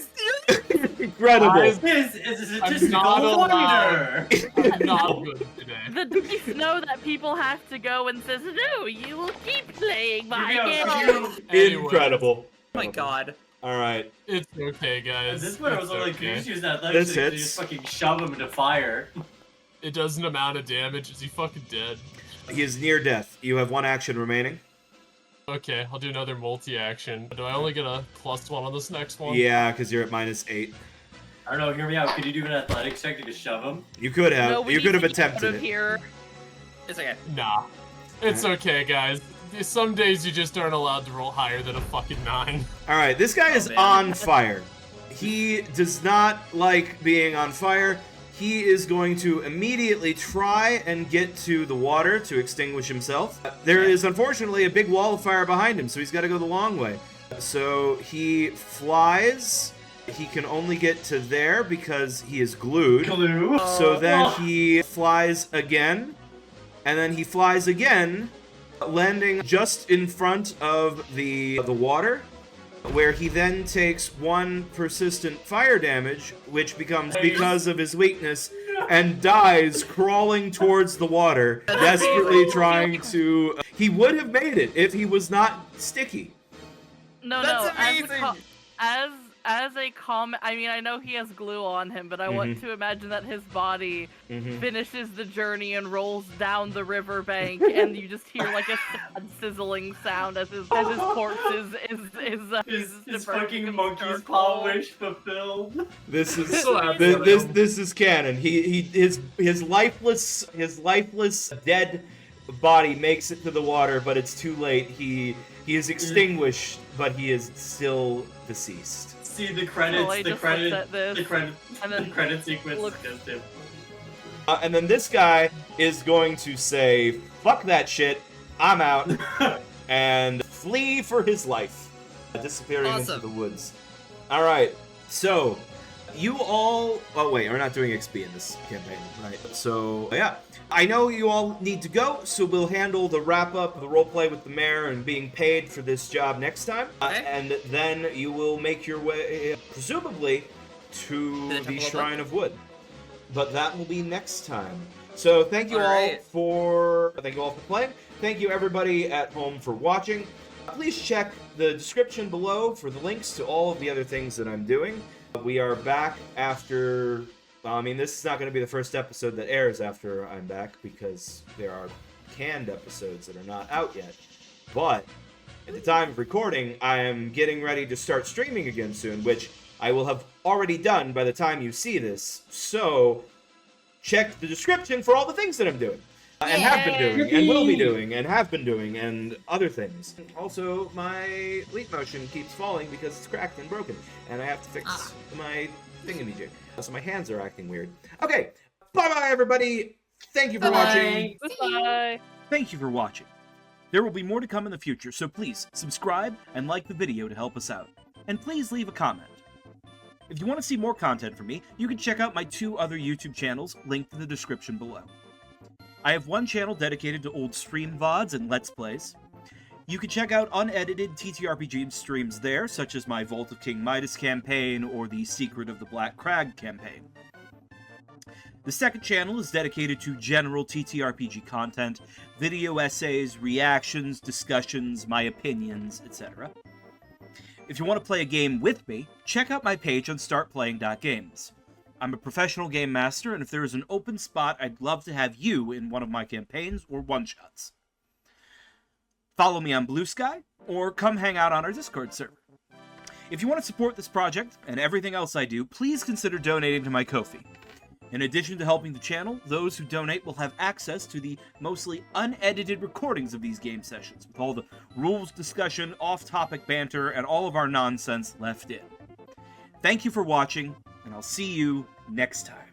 Incredible. This is a I'm statistical not allowed. wonder! I'm not good today. The dice know that people have to go and says, no, you will keep playing my Yeah, game. Anyways, Incredible. Oh my god. All right. It's okay, At guys. this point, I was It's like, okay. you use athletics This to hits. just fucking shove him into fire. It does an amount of damage. Is he fucking dead? He is near death. You have 1 action remaining. Okay, I'll do another multi-action. Do I only get a +1 on this next one? Yeah, because you're at -8. I don't know, hear me out. Could you do an athletics check to just shove him? You could have. No, we you need could have to get out attempted of it. here. It's okay. Nah. It's okay, guys. Some days you just aren't allowed to roll higher than a fucking 9. All right, this guy is man. on fire. He does not like being on fire. He is going to immediately try and get to the water to extinguish himself. There is unfortunately a big wall of fire behind him, so he's got to go the long way. So he flies. He can only get to there because he is glued. Glue. So then he flies again, and then he flies again, landing just in front of the water, where he then takes 1 persistent fire damage, which becomes because of his weakness, and dies crawling towards the water, desperately trying to... He would have made it if he was not sticky. No, That's no. amazing. As a comment, I mean, I know he has glue on him, but I want to imagine that his body finishes the journey and rolls down the riverbank, and you just hear like a sad sizzling sound as his corpse His fucking monkey's paw wish fulfilled. This is So happy this is canon. His lifeless dead body makes it to the water, but it's too late. He is extinguished, but he is still deceased. See the credits, I the just credit, looked at this, the credit, and the then credit sequence look- is just him. And then this guy is going to say, "Fuck that shit, I'm out," and flee for his life, disappearing Awesome. into the woods. All right, so You all... Oh, wait, we're not doing XP in this campaign, right? So, yeah. I know you all need to go, so we'll handle the wrap-up, the roleplay with the mayor, and being paid for this job next time. Okay. And then you will make your way, presumably, to the Shrine of Wood. But that will be next time. So thank you all for playing. Thank you everybody at home for watching. Please check the description below for the links to all of the other things that I'm doing. We are back after... I mean, this is not going to be the first episode that airs after I'm back, because there are canned episodes that are not out yet. But at the time of recording, I am getting ready to start streaming again soon, which I will have already done by the time you see this. So check the description for all the things that I'm doing. And have been doing, and will be doing, and have been doing, and other things. Also, my leap motion keeps falling because it's cracked and broken, and I have to fix my thingamajig. So my hands are acting weird. Okay, bye-bye, everybody! Thank you for watching! Goodbye. Thank you for watching. There will be more to come in the future, so please subscribe and like the video to help us out. And please leave a comment. If you want to see more content from me, you can check out my 2 other YouTube channels linked in the description below. I have one channel dedicated to old stream VODs and Let's Plays. You can check out unedited TTRPGS streams there, such as my Vault of King Midas campaign or the Secret of the Black Crag campaign. The second channel is dedicated to general TTRPG content, video essays, reactions, discussions, my opinions, etc. If you want to play a game with me, check out my page on startplaying.games. I'm a professional game master, and if there is an open spot, I'd love to have you in one of my campaigns or one-shots. Follow me on Blue Sky, or come hang out on our Discord server. If you want to support this project, and everything else I do, please consider donating to my Ko-fi. In addition to helping the channel, those who donate will have access to the mostly unedited recordings of these game sessions, with all the rules discussion, off-topic banter, and all of our nonsense left in. Thank you for watching, and I'll see you next time.